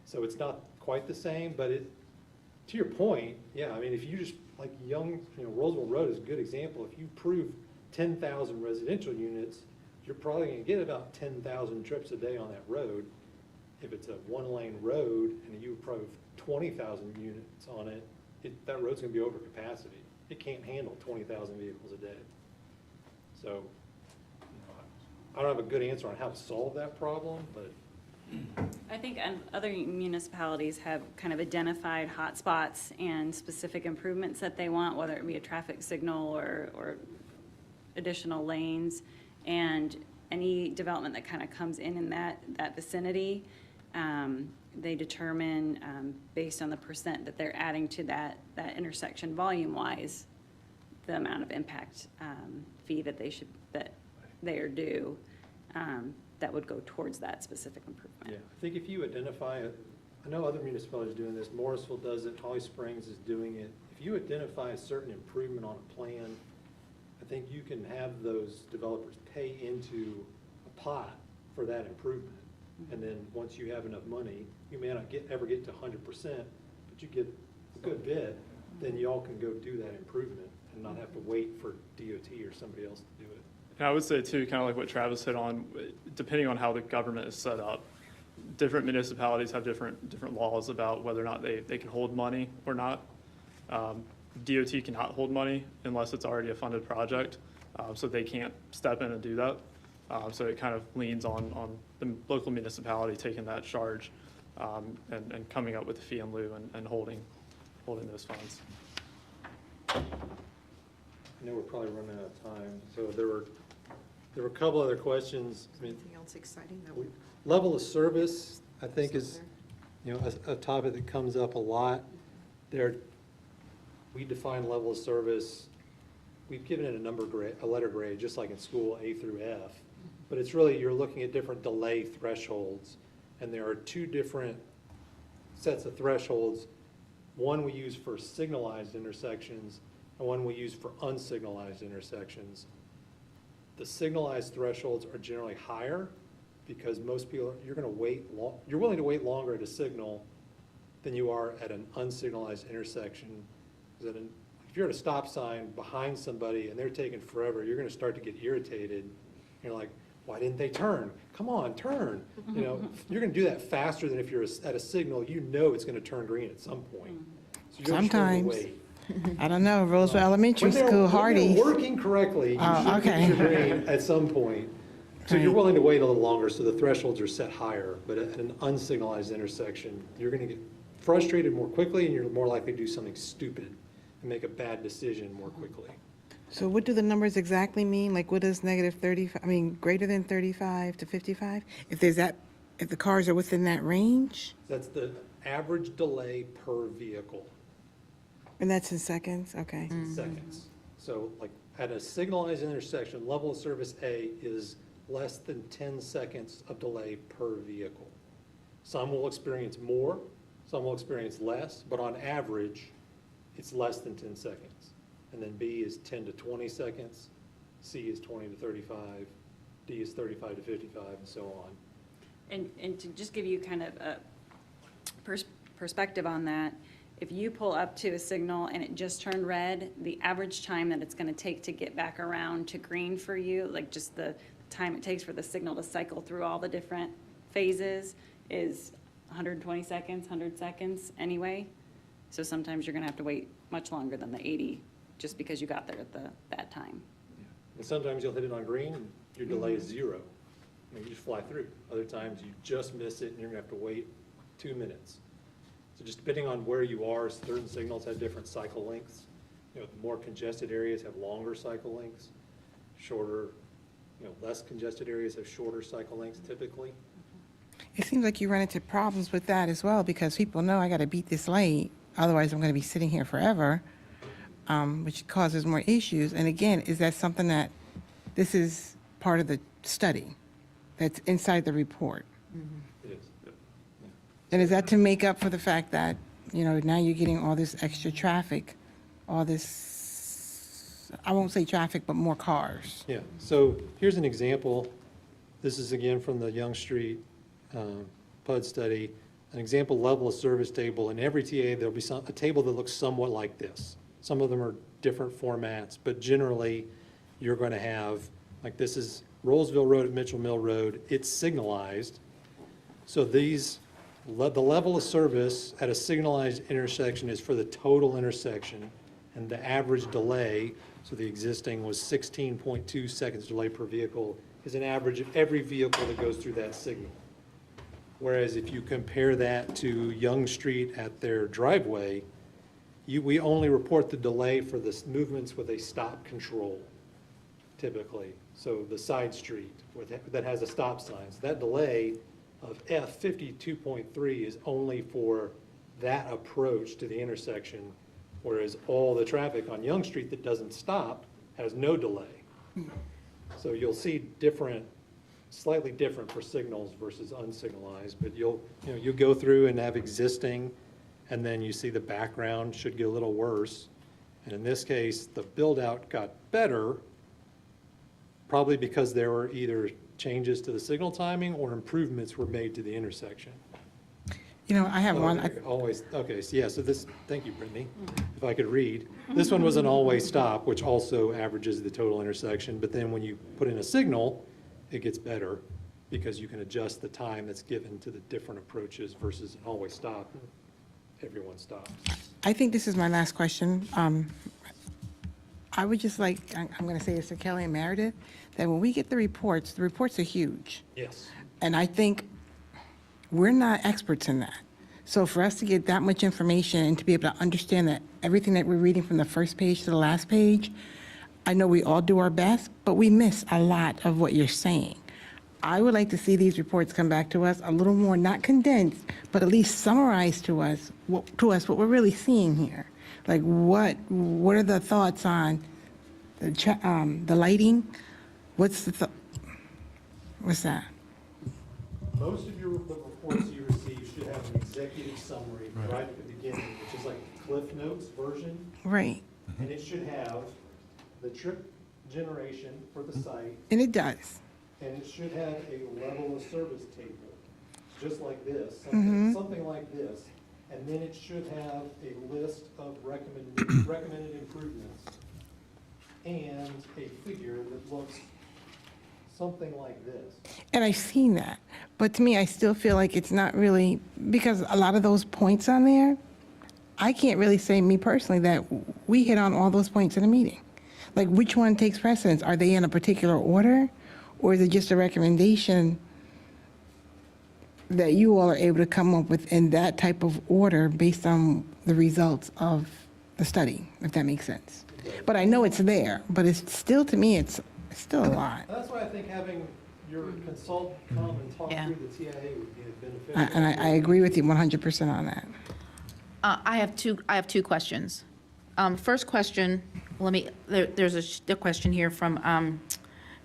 So it's not quite the same, but to your point, yeah, I mean, if you just, like Rolesville Road is a good example. If you approve 10,000 residential units, you're probably gonna get about 10,000 trips a day on that road. If it's a one-lane road and you approve 20,000 units on it, that road's gonna be over capacity. It can't handle 20,000 vehicles a day. So, you know, I don't have a good answer on how to solve that problem, but. I think other municipalities have kind of identified hotspots and specific improvements that they want, whether it be a traffic signal or additional lanes. And any development that kind of comes in that vicinity, they determine based on the percent that they're adding to that intersection volume-wise, the amount of impact fee that they are due. That would go towards that specific improvement. Yeah, I think if you identify it, I know other municipalities are doing this, Morrisville does it, Holly Springs is doing it. If you identify a certain improvement on a plan, I think you can have those developers pay into a pot for that improvement. And then once you have enough money, you may not ever get to 100%, but you get a good bit, then y'all can go do that improvement and not have to wait for DOT or somebody else to do it. And I would say too, kind of like what Travis hit on, depending on how the government is set up, different municipalities have different laws about whether or not they can hold money or not. DOT cannot hold money unless it's already a funded project. so they can't step in and do that. So it kind of leans on the local municipality taking that charge and coming up with a fee in lieu and holding those funds. I know we're probably running out of time, so there were a couple other questions. I mean, Anything else exciting that we? level of service, I think, is, you know, a topic that comes up a lot. We define level of service, we've given it a letter grade, just like in school, A through F. But it's really, you're looking at different delay thresholds, and there are two different sets of thresholds. One we use for signalized intersections, and one we use for unsignalized intersections. The signalized thresholds are generally higher because most people, you're willing to wait longer at a signal than you are at an unsignalized intersection. Because if you're at a stop sign behind somebody and they're taking forever, you're gonna start to get irritated. You're like, why didn't they turn? Come on, turn. You know, you're gonna do that faster than if you're at a signal, you know it's gonna turn green at some point. So you're just going to Sometimes. wait. I don't know, Rolesville Elementary When they're- School, when they're Hardee's. working correctly, you Oh, should okay. get your green at some point. So you're Right. willing to wait a little longer, so the thresholds are set higher. But at an unsignalized intersection, you're gonna get frustrated more quickly, and you're more likely to do something stupid and make a bad decision more quickly. So what do the numbers exactly mean? Like, what is negative 35, I mean, greater than 35 to 55? If the cars are within that range? That's the average delay per vehicle. And that's in seconds? Okay. Seconds. So like at a signalized intersection, level of service A is less than 10 seconds of delay per vehicle. Some will experience more, some will experience less, but on average, it's less than 10 seconds. And then B is 10 to 20 seconds, C is 20 to 35, D is 35 to 55, and so on. And to just give you kind of a perspective on that, if you pull up to a signal and it just turned red, the average time that it's gonna take to get back around to green for you, like just the time it takes for the signal to cycle through all the different phases is 120 seconds, 100 seconds anyway. So sometimes you're gonna have to wait much longer than the 80, just because you got there at that time. And sometimes you'll hit it on green and your delay is 0. I mean, you just fly through. Other times you just miss it and you're gonna have to wait 2 minutes. So just depending on where you are, certain signals have different cycle lengths. You know, the more congested areas have longer cycle lengths. Shorter, less congested areas have shorter cycle lengths typically. It seems like you run into problems with that as well, because people know I got to beat this late, otherwise I'm going to be sitting here forever, which causes more issues. And again, is that something that, this is part of the study that's inside the report? It is. And is that to make up for the fact that, now you're getting all this extra traffic, all this, I won't say traffic, but more cars? Yeah, so here's an example. This is again from the Young Street PUD study, an example level of service table. In every TA, there'll be a table that looks somewhat like this. Some of them are different formats, but generally, you're going to have, like this is Rolesville Road at Mitchell Mill Road. It's signalized. So the level of service at a signalized intersection is for the total intersection, and the average delay, so the existing was 16.2 seconds delay per vehicle, is an average of every vehicle that goes through that signal. Whereas if you compare that to Young Street at their driveway, we only report the delay for the movements with a stop control, typically. So the side street that has a stop sign. So that delay of F 52.3 is only for that approach to the intersection, whereas all the traffic on Young Street that doesn't stop has no delay. So you'll see slightly different for signals versus unsignalized, but you'll go through and have existing, and then you see the background should get a little worse. And in this case, the build out got better, probably because there were either changes to the signal timing or improvements were made to the intersection. I have one. Okay, so yeah, so this, thank you, Brittany. If I could read. This one was an always stop, which also averages the total intersection, but then when you put in a signal, it gets better because you can adjust the time that's given to the different approaches versus an always stop. Everyone stops. I think this is my last question. I would just like, I'm going to say this to Kelly and Meredith, that when we get the reports are huge. Yes. And I think we're not experts in that. So for us to get that much information and to be able to understand that everything that we're reading from the first page to the last page, I know we all do our best, but we miss a lot of what you're saying. I would like to see these reports come back to us a little more, not condensed, but at least summarize to us what we're really seeing here. Like what are the thoughts on the lighting? What's that? Most of the reports you receive should have an executive summary right at the beginning, which is like the Cliff Notes version. Right. And it should have the trip generation for the site, And it does. and it should have a level of service table, just like this, something like this. And then it should have a list of recommended improvements and a figure that looks something like this. And I've seen that. But to me, I still feel like it's not really, because a lot of those points on there, I can't really say, me personally, that we hit on all those points in a meeting. Like, which one takes precedence? Are they in a particular order? Or is it just a recommendation that you all are able to come up with in that type of order based on the results of the study, if that makes sense? But I know it's there, but it's still, to me, it's still a lot. That's why I think having your consultant come and talk Yeah. through the TIA would be beneficial. And I agree with you 100% on that. I have two questions. First question, there's a question here from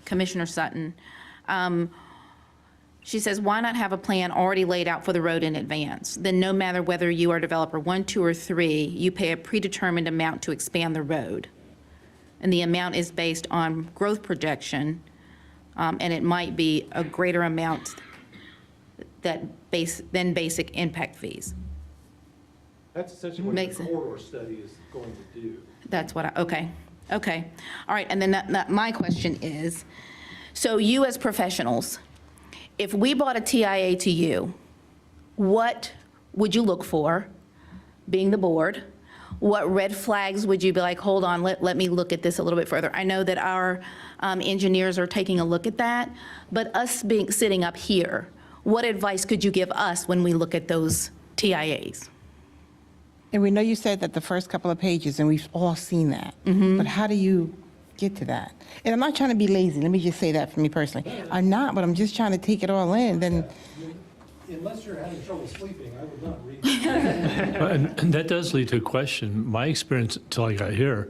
Commissioner Sutton. She says, why not have a plan already laid out for the road in advance? Then no matter whether you are developer 1, 2, or 3, you pay a predetermined amount to expand the road. And the amount is based on growth projection, and it might be a greater amount than basic impact fees. That's essentially what Makes the it- corridor study is going to do. That's what okay. All right, and then my question is, so you as professionals, if we bought a TIA to you, what would you look for, being the board? What red flags would you be like, hold on, let me look at this a little bit further? I know that our engineers are taking a look at that, but us sitting up here, what advice could you give us when we look at those TIAs? And we know you said that the first couple of pages, and we've all seen that. But how do you get to that? And I'm not trying to be lazy. Let me just say that for me personally. I'm not, but I'm just trying to take it all in. Then, Unless you're having trouble sleeping, I would not read it. And that does lead to a question. My experience until I got here,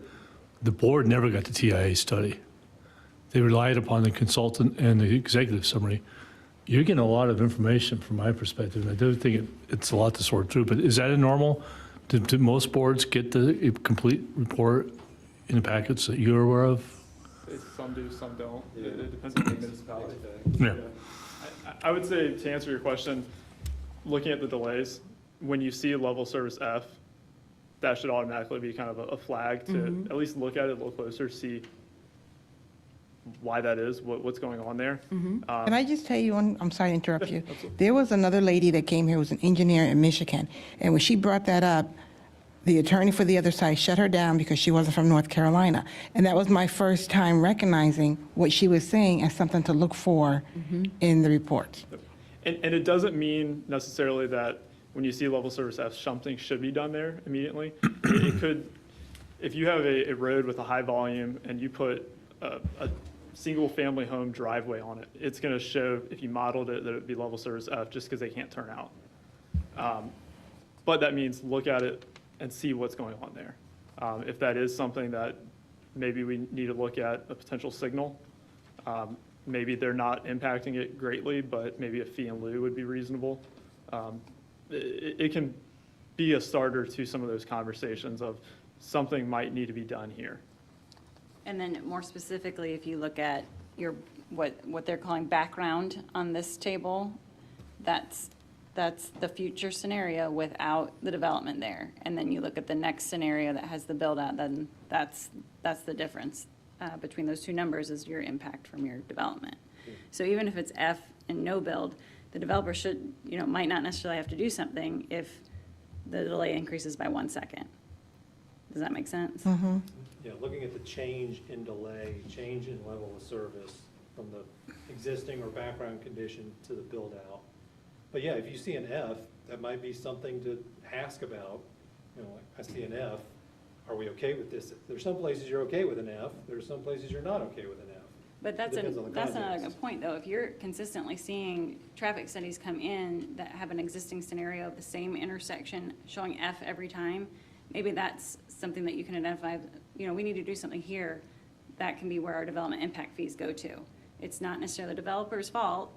the board never got the TIA study. They relied upon the consultant and the executive summary. You're getting a lot of information from my perspective, and I do think it's a lot to sort through. But is that a normal? Do most boards get the complete report in the packets that you're aware of? Some do, some don't. It depends on the municipality. Yeah. I would say, to answer your question, looking at the delays, when you see level service F, that should automatically be kind of a flag to at least look at it a little closer, see why that is, what's going on there. can I just tell you one? I'm sorry to interrupt you. There was another lady that came here, who was an engineer in Michigan. And when she brought that up, the attorney for the other side shut her down because she wasn't from North Carolina. And that was my first time recognizing what she was saying as something to look for in the report. And it doesn't mean necessarily that when you see level service F, something should be done there immediately. It could, if you have a road with a high volume and you put a single-family home driveway on it, it's going to show, if you modeled it, that it would be level service F just because they can't turn out. But that means look at it and see what's going on there. If that is something that maybe we need to look at a potential signal, maybe they're not impacting it greatly, but maybe a fee in lieu would be reasonable. It can be a starter to some of those conversations of something might need to be done here. And then more specifically, if you look at what they're calling background on this table, that's the future scenario without the development there. And then you look at the next scenario that has the build out, then that's the difference between those two numbers is your impact from your development. So even if it's F and no build, the developer might not necessarily have to do something if the delay increases by 1 second. Does that make sense? looking at the change in delay, change in level of service from the existing or background condition to the build out. But yeah, if you see an F, that might be something to ask about. Like I see an F, are we okay with this? There's some places you're okay with an F, there's some places you're not okay with an F. But that's Depends on the another context. good point, though. If you're consistently seeing traffic studies come in that have an existing scenario of the same intersection showing F every time, maybe that's something that you can identify, we need to do something here. That can be where our development impact fees go to. It's not necessarily the developer's fault,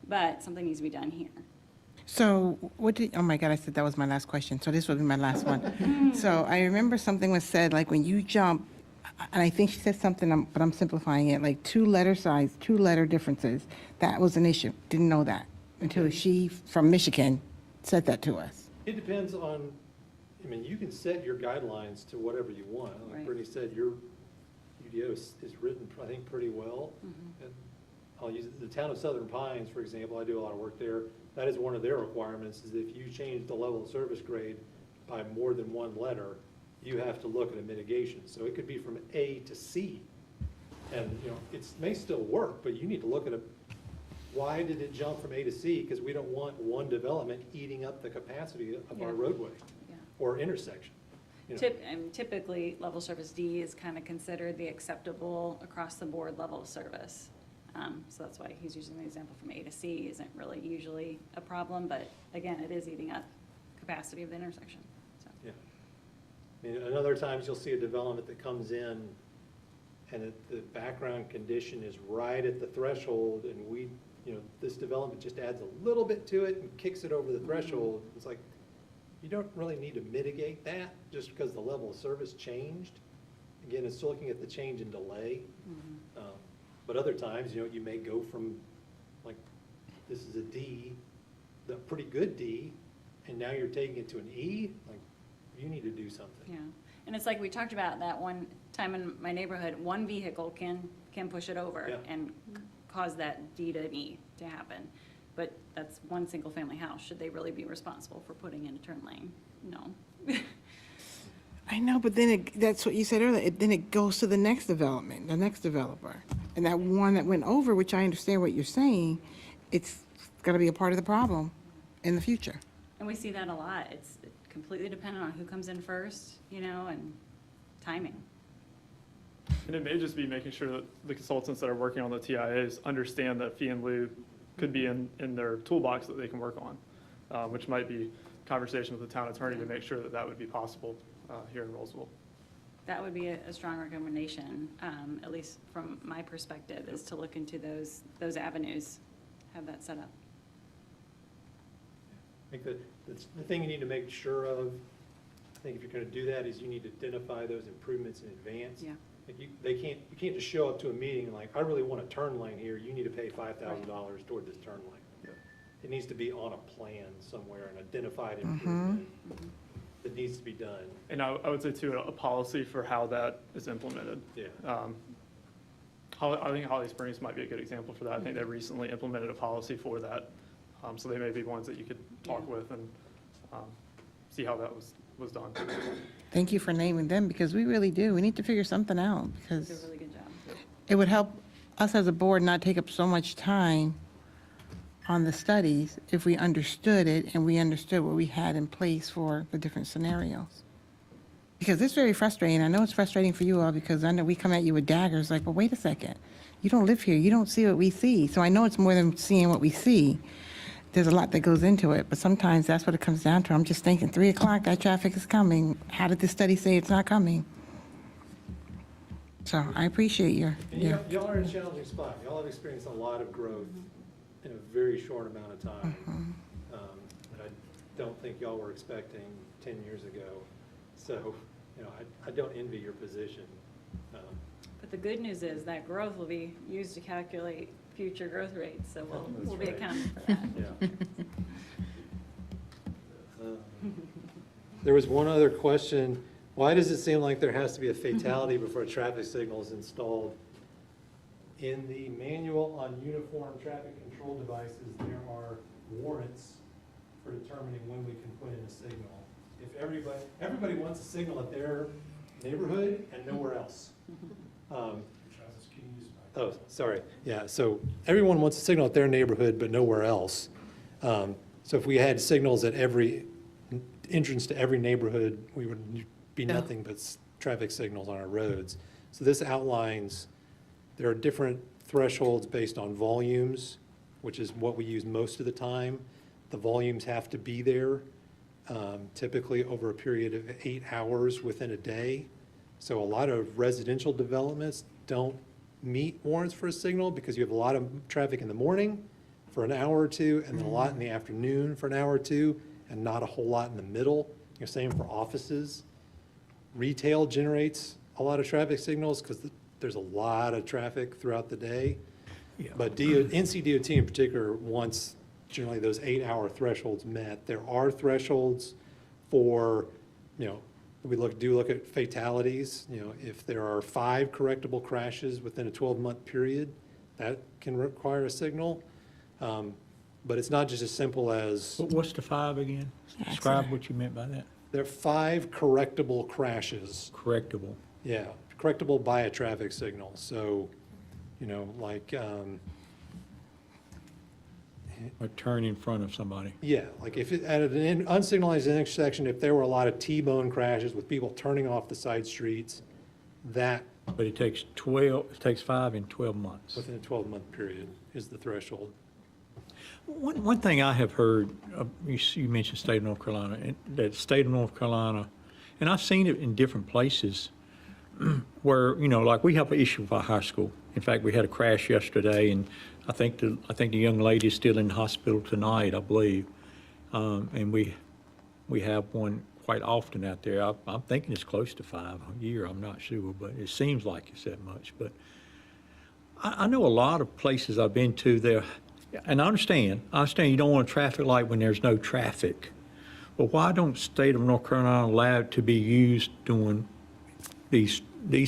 but something needs to be done here. So oh my God, I said that was my last question, so this will be my last one. So I remember something was said, like when you jump, and I think she said something, but I'm simplifying it, like 2-letter differences. That was an issue. Didn't know that until she, from Michigan, said that to us. It depends on, you can set your guidelines to whatever you want. Like Right. Brittany said, your UDO is written, I think, pretty well. And I'll use the town of Southern Pines, for example. I do a lot of work there. That is one of their requirements, is if you change the level of service grade by more than one letter, you have to look at a mitigation. So it could be from A to C. And, it may still work, but you need to look at why did it jump from A to C? Because we don't want one development eating up the capacity of our roadway Yeah. or intersection. Typically, level service D is kind of considered the acceptable across-the-board level of service. So that's why he's using the example from A to C isn't really usually a problem, but again, it is eating up capacity of the intersection, so. Yeah. And other times you'll see a development that comes in and the background condition is right at the threshold and this development just adds a little bit to it and kicks it over the threshold. It's like, you don't really need to mitigate that just because the level of service changed. Again, it's looking at the change in delay. But other times, you may go from, like, this is a D, the pretty good D, and now you're taking it to an E, like, you need to do something. Yeah, and it's like we talked about that one time in my neighborhood, one vehicle can push it over Yeah. and cause that D to an E to happen. But that's one single-family house. Should they really be responsible for putting in a turn lane? No. I know, but then that's what you said earlier, then it goes to the next development, the next developer. And that one that went over, which I understand what you're saying, it's gonna be a part of the problem in the future. And we see that a lot. It's completely dependent on who comes in first, and timing. And it may just be making sure that the consultants that are working on the TIAs understand that fee and lieu could be in their toolbox that they can work on, which might be conversation with the town attorney to make sure that would be possible here in Rolesville. That would be a strong recommendation, at least from my perspective, is to look into those avenues, have that set up. I think that the thing you need to make sure of, I think if you're gonna do that, is you need to identify those improvements in advance. Yeah. Like you can't just show up to a meeting and like, I really want a turn lane here, you need to pay $5,000 toward this turn lane. It needs to be on a plan somewhere, an identified improvement that needs to be done. And I would say too, a policy for how that is implemented. Yeah. I think Holly Springs might be a good example for that. I think they recently implemented a policy for that. So they may be ones that you could talk with and see how that was done. Thank you for naming them, because we really do. We need to figure something out, Do because a really good job. it would help us as a board not take up so much time on the studies if we understood it and we understood what we had in place for the different scenarios. Because it's very frustrating. I know it's frustrating for you all, because I know we come at you with daggers, like, well, wait a second. You don't live here. You don't see what we see. So I know it's more than seeing what we see. There's a lot that goes into it, but sometimes that's what it comes down to. I'm just thinking, 3 o'clock, that traffic is coming. How did the study say it's not coming? So I appreciate your, And y'all are in a challenging spot. Y'all have experienced a lot of growth in a very short amount of time. That I don't think y'all were expecting 10 years ago. So, I don't envy your position. But the good news is that growth will be used to calculate future growth rates, so we'll be right. accounting for that. Yeah. There was one other question. Why does it seem like there has to be a fatality before a traffic signal is installed? In the manual on uniform traffic control devices, there are warrants for determining when we can put in a signal. If everybody wants a signal at their neighborhood and nowhere else. Oh, sorry. Yeah, so everyone wants a signal at their neighborhood, but nowhere else. So if we had signals at every entrance to every neighborhood, we would be nothing but traffic signals on our roads. So this outlines, there are different thresholds based on volumes, which is what we use most of the time. The volumes have to be there, typically over a period of 8 hours within a day. So a lot of residential developments don't meet warrants for a signal because you have a lot of traffic in the morning for an hour or two, and then a lot in the afternoon for an hour or two, and not a whole lot in the middle. You're same for offices. Retail generates a lot of traffic signals because there's a lot of traffic throughout the day. Yeah. But NCDOT in particular wants generally those 8-hour thresholds met. There are thresholds for, we look at fatalities. If there are 5 correctable crashes within a 12-month period, that can require a signal. But it's not just as simple as, What's the 5 again? Describe what you meant by that. there are 5 correctable crashes. Correctable. Yeah, correctable by a traffic signal. So, like, Or turn in front of somebody. yeah, like if at an unsignalized intersection, if there were a lot of T-bone crashes with people turning off the side streets, that But it takes 5 in 12 months. within a 12-month period is the threshold. One thing I have heard, you mentioned state of North Carolina, and that state of North Carolina, and I've seen it in different places where, like we have an issue with our high school. In fact, we had a crash yesterday, and I think the young lady is still in the hospital tonight, I believe. And we have one quite often out there. I'm thinking it's close to 5 a year. I'm not sure, but it seems like it's that much. But I know a lot of places I've been to there, and I understand you don't want a traffic light when there's no traffic. But why don't state of North Carolina allow it to be used during these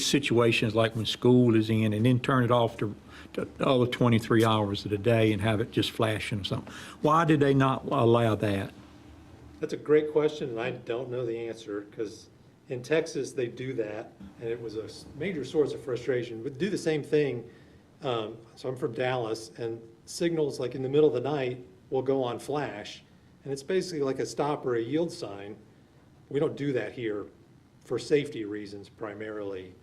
situations, like when school is in, and then turn it off to the other 23 hours of the day and have it just flashing or something? Why did they not allow that? That's a great question, and I don't know the answer, because in Texas, they do that, and it was a major source of frustration. But do the same thing. So I'm from Dallas, and signals like in the middle of the night will go on flash, and it's basically like a stop or a yield sign. We don't do that here for safety reasons primarily.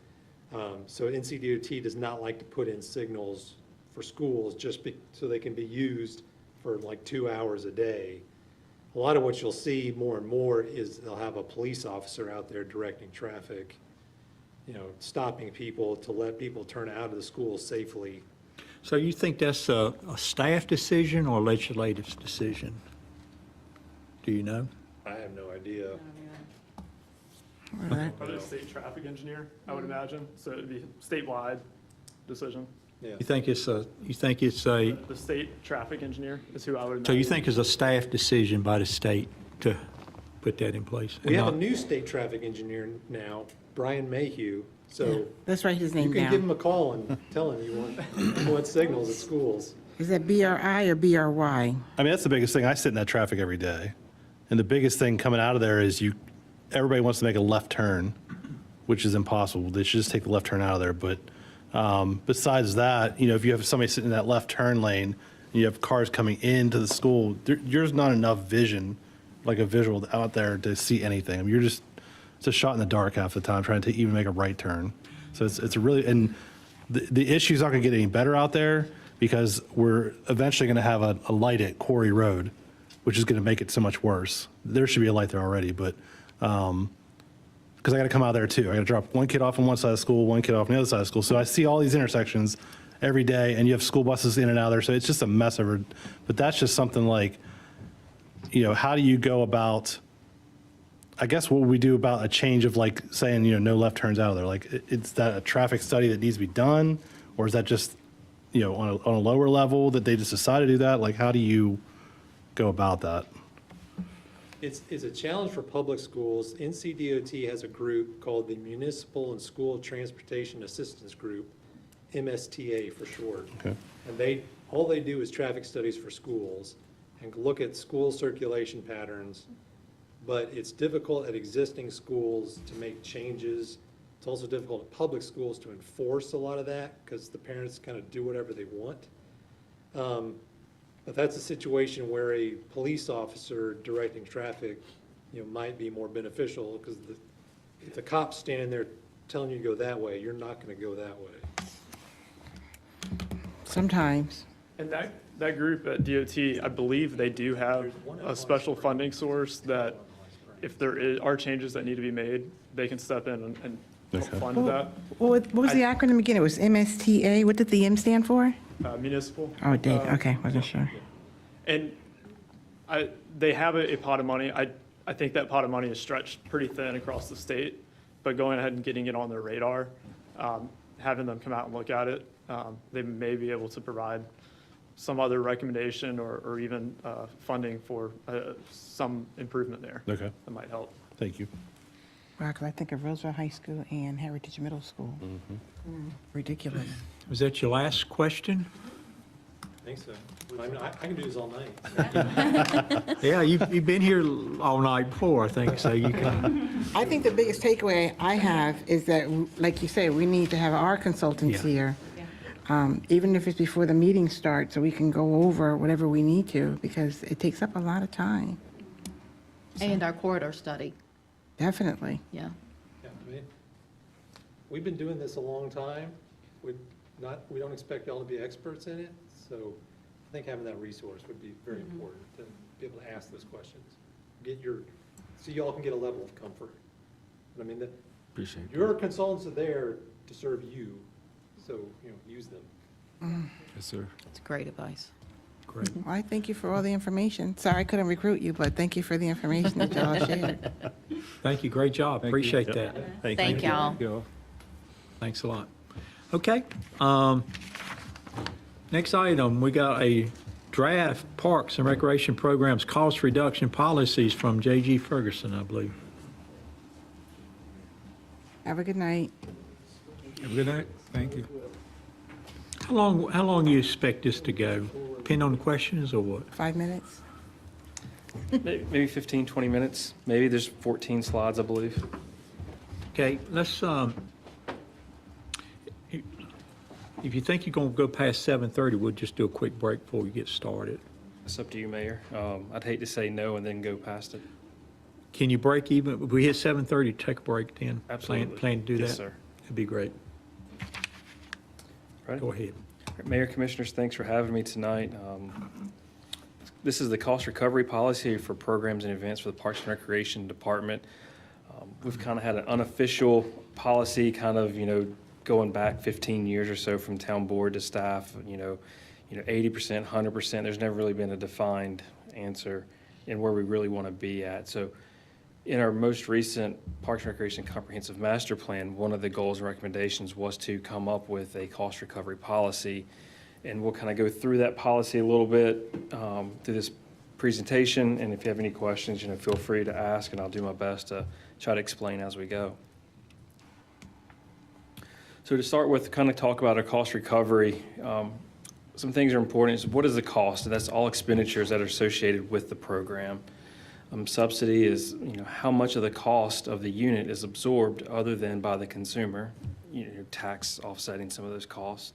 So NCDOT does not like to put in signals for schools just so they can be used for like 2 hours a day. A lot of what you'll see more and more is they'll have a police officer out there directing traffic, stopping people to let people turn out of the school safely. So you think that's a staff decision or a legislative decision? Do you know? I have no idea. All right. Probably a state traffic engineer, I would imagine, so it'd be statewide decision. Yeah. You think it's a, The state traffic engineer is who I would imagine. so you think it's a staff decision by the state to put that in place? We have a and new state traffic engineer now, Brian Mayhew, so Let's write his you name can give down. him a call and tell him you want signals at schools. Is that BRI or BRY? I mean, that's the biggest thing. I sit in that traffic every day. And the biggest thing coming out of there is everybody wants to make a left turn, which is impossible. They should just take the left turn out of there. But besides that, if you have somebody sitting in that left turn lane, and you have cars coming into the school, there's not enough vision, like a visual out there to see anything. I mean, it's a shot in the dark half the time trying to even make a right turn. So it's really, and the issue's not going to get any better out there because we're eventually going to have a light at Quarry Road, which is going to make it so much worse. There should be a light there already, but because I got to come out there too. I got to drop one kid off on one side of school, one kid off on the other side of school. So I see all these intersections every day, and you have school buses in and out of there. So it's just a mess over. But that's just something like, how do you go about? I guess what would we do about a change of like saying, no left turns out of there? Like, is that a traffic study that needs to be done, or is that just, on a lower level that they just decided to do that? Like, how do you go about that? It's a challenge for public schools. NCDOT has a group called the Municipal and School Transportation Assistance Group, MSTA for short. Okay. And all they do is traffic studies for schools and look at school circulation patterns. But it's difficult at existing schools to make changes It's also difficult at public schools to enforce a lot of that because the parents kind of do whatever they want. But that's a situation where a police officer directing traffic, might be more beneficial because if the cop's standing there telling you to go that way, you're not going to go that way. Sometimes. And that group at DOT, I believe they do have a special funding source that if there are changes that need to be made, they can step in and help fund that. What was the acronym again? It was MSTA. What did the M stand for? Municipal. Oh, it did. Okay, wasn't sure. And they have a pot of money. I think that pot of money is stretched pretty thin across the state, but going ahead and getting it on their radar, having them come out and look at it, they may be able to provide some other recommendation or even funding for some improvement there. Okay, That might help. thank you. Wow, because I think of Rolesville High School and Heritage Middle School. Ridiculous. Was that your last question? I think so. I mean, I can do this all night. Yeah, you've been here all night before, I think, so you can. I think the biggest takeaway I have is that, like you say, we need to have our consultants Yeah. here. Even if it's before the meeting starts, so we can go over whatever we need to, because it takes up a lot of time. And our corridor study, Definitely. yeah. Yeah, I mean, we've been doing this a long time. We don't expect y'all to be experts in it, so I think having that resource would be very important to be able to ask those questions. So y'all can get a level of comfort. I mean, Appreciate it. your consultants are there to serve you, so, use them. Yes, sir. That's great advice. Great. Well, I thank you for all the information. Sorry I couldn't recruit you, but thank you for the information that y'all shared. Thank you, great job, appreciate that. Thank y'all. Go. Thanks a lot. Okay, next item, we got a draft Parks and Recreation Programs cost reduction policies from J.G. Ferguson, I believe. Have a good night. Have a good night. Thank you. How long do you expect this to go? Depend on the questions or what? 5 minutes? Maybe 15, 20 minutes. Maybe there's 14 slides, I believe. Okay, let's, if you think you're going to go past 7:30, we'll just do a quick break before we get started. It's up to you, Mayor. I'd hate to say no and then go past it. Can you break even, if we hit 7:30, take a break then? Absolutely. Plan to do that? Yes, sir. That'd be great. Ready? Go ahead. Mayor, Commissioners, thanks for having me tonight. This is the cost recovery policy for programs and events for the Parks and Recreation Department. We've kind of had an unofficial policy, kind of, going back 15 years or so from town board to staff, 80%, 100%. There's never really been a defined answer in where we really want to be at. So in our most recent Parks and Recreation Comprehensive Master Plan, one of the goals and recommendations was to come up with a cost recovery policy. And we'll kind of go through that policy a little bit through this presentation. And if you have any questions, feel free to ask, and I'll do my best to try to explain as we go. So to start with, kind of talk about our cost recovery, some things are important. Is what is the cost? And that's all expenditures that are associated with the program. Subsidy is, how much of the cost of the unit is absorbed other than by the consumer, tax offsetting some of those costs.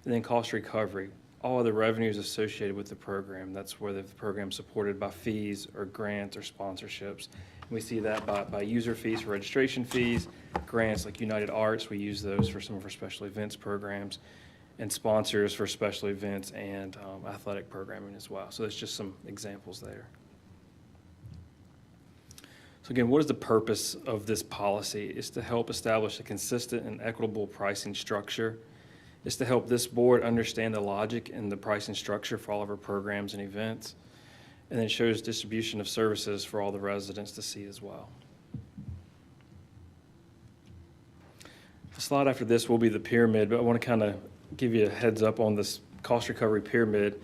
And then cost recovery, all of the revenues associated with the program. That's whether the program's supported by fees or grants or sponsorships. And we see that by user fees for registration fees, grants like United Arts, we use those for some of our special events programs, and sponsors for special events and athletic programming as well. So that's just some examples there. So again, what is the purpose of this policy? It's to help establish a consistent and equitable pricing structure. It's to help this board understand the logic and the pricing structure for all of our programs and events. And then shows distribution of services for all the residents to see as well. The slide after this will be the pyramid, but I want to kind of give you a heads up on this cost recovery pyramid.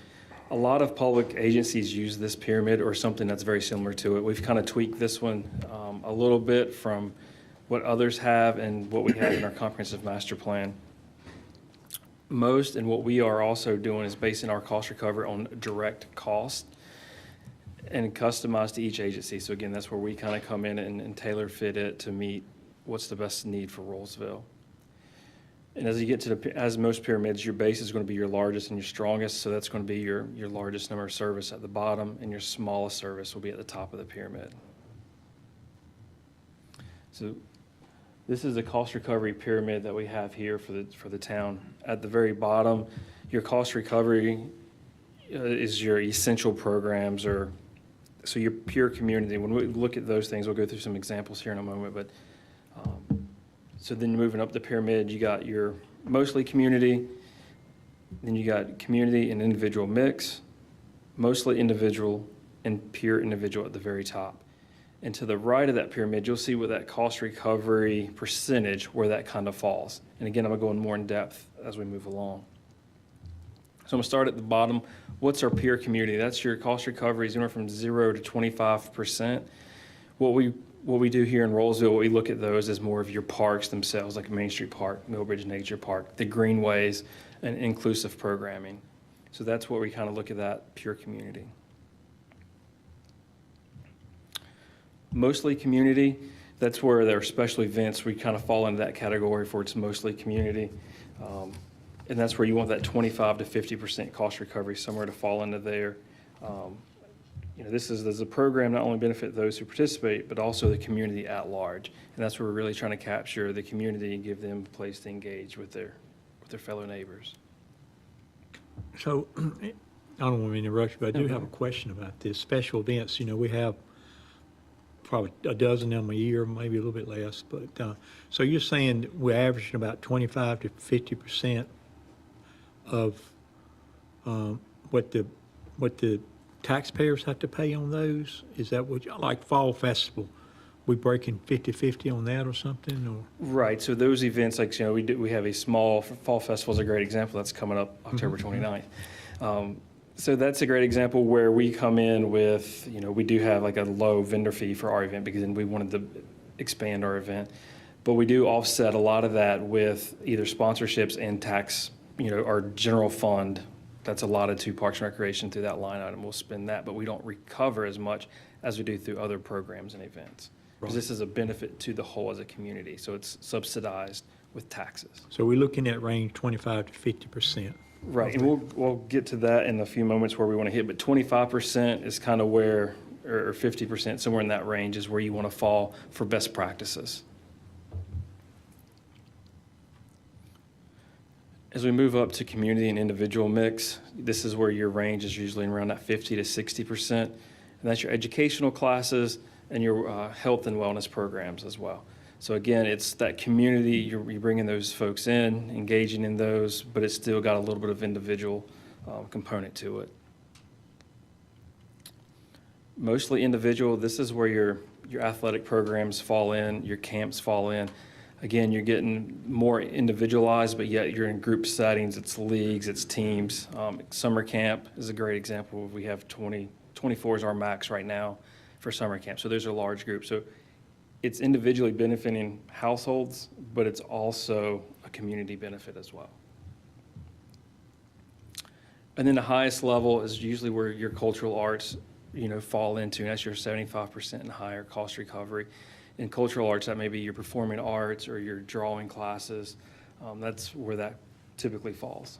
A lot of public agencies use this pyramid or something that's very similar to it. We've kind of tweaked this one a little bit from what others have and what we have in our comprehensive master plan. Most and what we are also doing is basing our cost recovery on direct cost and customized to each agency. So again, that's where we kind of come in and tailor fit it to meet what's the best need for Rolesville. And as you get to as most pyramids, your base is going to be your largest and your strongest, so that's going to be your largest number of service at the bottom, and your smallest service will be at the top of the pyramid. So this is a cost recovery pyramid that we have here for the town. At the very bottom, your cost recovery is your essential programs, or so your pure community. When we look at those things, we'll go through some examples here in a moment, but so then moving up the pyramid, you got your mostly community, then you got community and individual mix, mostly individual, and pure individual at the very top. And to the right of that pyramid, you'll see with that cost recovery percentage where that kind of falls. And again, I'm going to go in more in depth as we move along. So I'm going to start at the bottom. What's our peer community? That's your cost recovery is anywhere from 0 to 25%. What we do here in Rolesville, we look at those as more of your parks themselves, like Main Street Park, Millbridge Nature Park, the greenways, and inclusive programming. So that's where we kind of look at that pure community. Mostly community, that's where there are special events. We kind of fall into that category for it's mostly community. And that's where you want that 25 to 50% cost recovery, somewhere to fall into there. This is a program not only benefit those who participate, but also the community at large. And that's where we're really trying to capture the community and give them a place to engage with their fellow neighbors. So, I don't want to interrupt you, but I do have a question about this. Special events, we have probably a dozen of them a year, maybe a little bit less. But so you're saying we're averaging about 25 to 50% of what the taxpayers have to pay on those? Is that what, like Fall Festival, we breaking 50-50 on that or something? Or? Right. So those events, like we have a small Fall Festival is a great example. That's coming up October 29th. So that's a great example where we come in with, we do have like a low vendor fee for our event because then we wanted to expand our event. But we do offset a lot of that with either sponsorships and tax, our general fund that's allotted to Parks and Recreation through that line item. We'll spend that, but we don't recover as much as we do through other programs and events. Because this is a benefit to the whole as a community, so it's subsidized with taxes. So we're looking at range 25 to 50%. Right, and we'll get to that in a few moments where we want to hit, but 25% is kind of where, or 50%, somewhere in that range is where you want to fall for best practices. As we move up to community and individual mix, this is where your range is usually around that 50 to 60%. And that's your educational classes and your health and wellness programs as well. So again, it's that community, you're bringing those folks in, engaging in those, but it's still got a little bit of individual component to it. Mostly individual, this is where your athletic programs fall in, your camps fall in. Again, you're getting more individualized, but yet you're in group settings, it's leagues, it's teams. Summer camp is a great example. We have 24 is our max right now for summer camp. So those are large groups. So it's individually benefiting households, but it's also a community benefit as well. And then the highest level is usually where your cultural arts, fall into, and that's your 75% and higher cost recovery. In cultural arts, that may be your performing arts or your drawing classes. That's where that typically falls.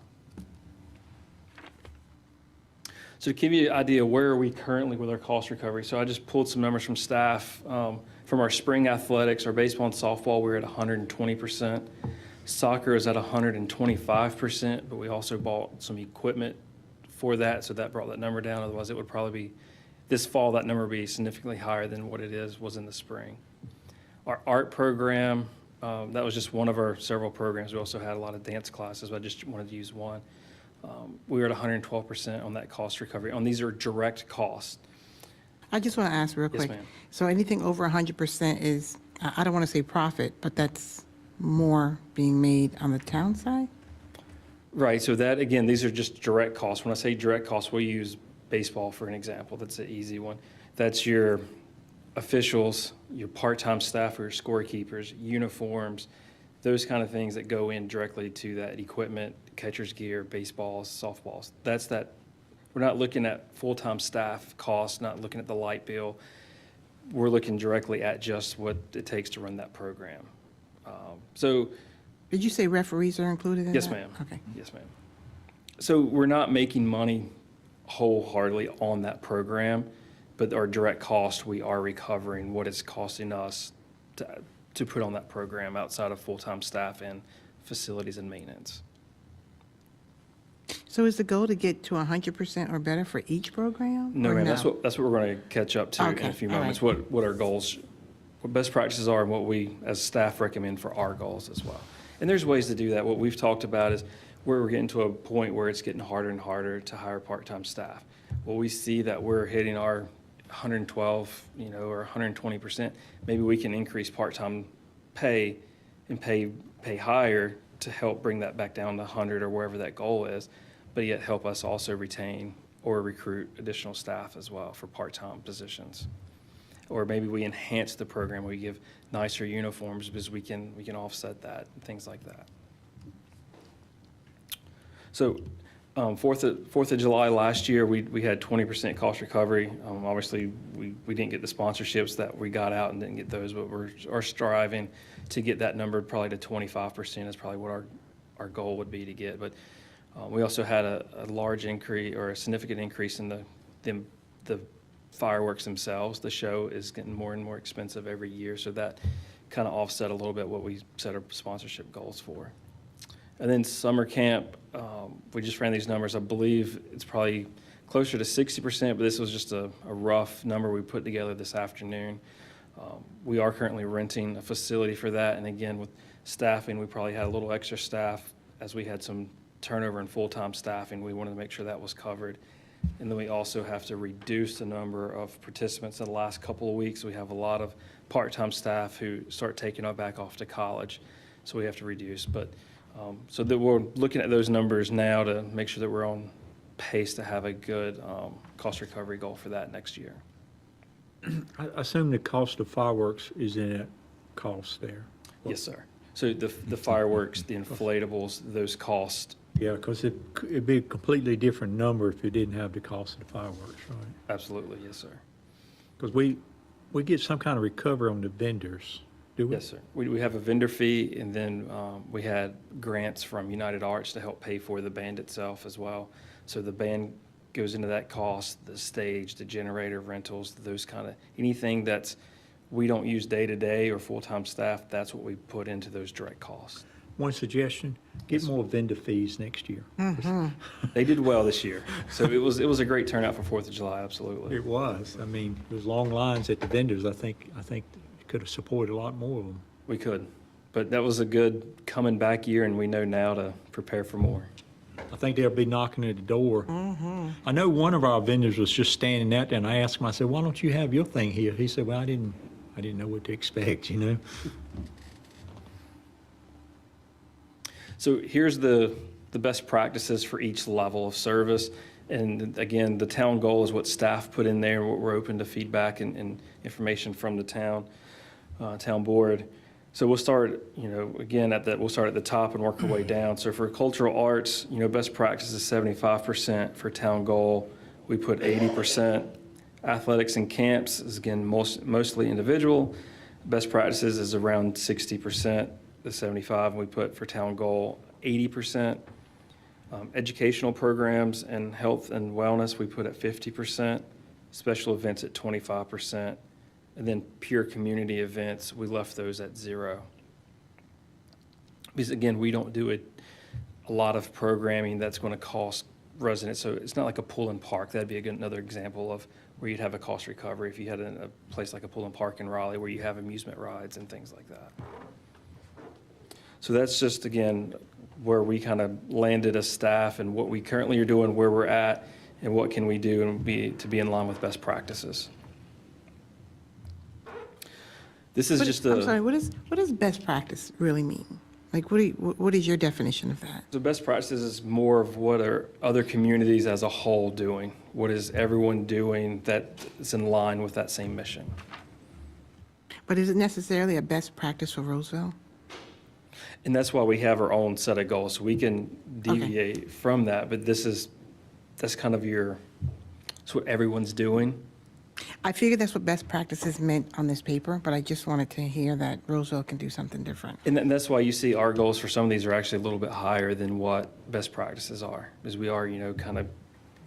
So to give you an idea, where are we currently with our cost recovery? So I just pulled some numbers from staff. From our spring athletics, our baseball and softball, we're at 120%. Soccer is at 125%, but we also bought some equipment for that, so that brought that number down. Otherwise, it would probably be, this fall, that number would be significantly higher than what it was in the spring. Our art program, that was just one of our several programs. We also had a lot of dance classes, but I just wanted to use one. We were at 112% on that cost recovery. These are direct costs. I just want to ask real Yes, quick. ma'am. So anything over 100% is, I don't want to say profit, but that's more being made on the town side? Right, so that, again, these are just direct costs. When I say direct costs, we'll use baseball for an example. That's an easy one. That's your officials, your part-time staff or your scorekeepers, uniforms, those kind of things that go in directly to that equipment, catcher's gear, baseballs, softballs. That's that. We're not looking at full-time staff costs, not looking at the light bill. We're looking directly at just what it takes to run that program. So, Did you say referees are included in that? yes, ma'am. Okay. Yes, ma'am. So we're not making money wholeheartedly on that program, but our direct cost, we are recovering what it's costing us to put on that program outside of full-time staff and facilities and maintenance. So is the goal to get to 100% or better for each program? No, or ma'am, that's what we're going to catch up to in Okay, a few all moments, right. what our goals, what best practices are and what we as staff recommend for our goals as well. And there's ways to do that. What we've talked about is where we're getting to a point where it's getting harder and harder to hire part-time staff. Well, we see that we're hitting our 112, or 120%. Maybe we can increase part-time pay and pay higher to help bring that back down to 100 or wherever that goal is, but yet help us also retain or recruit additional staff as well for part-time positions. Or maybe we enhance the program, we give nicer uniforms because we can offset that, and things like that. So, 4th of July last year, we had 20% cost recovery. Obviously, we didn't get the sponsorships that we got out and didn't get those, but we're striving to get that number probably to 25% is probably what our goal would be to get. But we also had a large increase or a significant increase in the fireworks themselves. The show is getting more and more expensive every year, so that kind of offset a little bit what we set our sponsorship goals for. And then summer camp, we just ran these numbers. I believe it's probably closer to 60%, but this was just a rough number we put together this afternoon. We are currently renting a facility for that, and again, with staffing, we probably had a little extra staff as we had some turnover in full-time staffing. We wanted to make sure that was covered. And then we also have to reduce the number of participants in the last couple of weeks. We have a lot of part-time staff who start taking our back off to college, so we have to reduce. But so that we're looking at those numbers now to make sure that we're on pace to have a good cost recovery goal for that next year. I assume the cost of fireworks is in that cost there. Yes, sir. So the fireworks, the inflatables, those costs. Yeah, because it'd be a completely different number if you didn't have the cost of the fireworks, right? Absolutely, yes, sir. Because we get some kind of recovery on the vendors, do we? Yes, sir. We have a vendor fee, and then we had grants from United Arts to help pay for the band itself as well. So the band goes into that cost, the stage, the generator rentals, those kind of, anything that's we don't use day-to-day or full-time staff, that's what we put into those direct costs. One suggestion, get more vendor fees next year. They did well this year. So it was a great turnout for 4th of July, absolutely. It was. I mean, there was long lines at the vendors. I think could have supported a lot more of them. We could. But that was a good coming back year, and we know now to prepare for more. I think they'll be knocking at the door. I know one of our vendors was just standing out there, and I asked him, I said, why don't you have your thing here? He said, well, I didn't know what to expect, So here's the best practices for each level of service. And again, the town goal is what staff put in there, what we're open to feedback and information from the town board. So we'll start, again, we'll start at the top and work our way down. So for cultural arts, best practice is 75% for town goal. We put 80%. Athletics and camps is, again, mostly individual. Best practices is around 60%. The 75 we put for town goal 80%. Educational programs and health and wellness we put at 50%. Special events at 25%. And then pure community events, we left those at 0. Because again, we don't do a lot of programming that's going to cost residents. So it's not like a pool and park. That'd be another example of where you'd have a cost recovery if you had a place like a pool and park in Raleigh where you have amusement rides and things like that. So that's just, again, where we kind of landed as staff and what we currently are doing, where we're at, and what can we do to be in line with best practices. This is just I'm sorry, what does best practice really mean? Like, what is your definition of that? So best practices is more of what are other communities as a whole doing? What is everyone doing that is in line with that same mission? But is it necessarily a best practice for Rolesville? And that's why we have our own set of goals. So we can deviate from that, but that's kind of it's what everyone's doing. I figured that's what best practices meant on this paper, but I just wanted to hear that Roseville can do something different. And that's why you see our goals for some of these are actually a little bit higher than what best practices are, because we are, kind of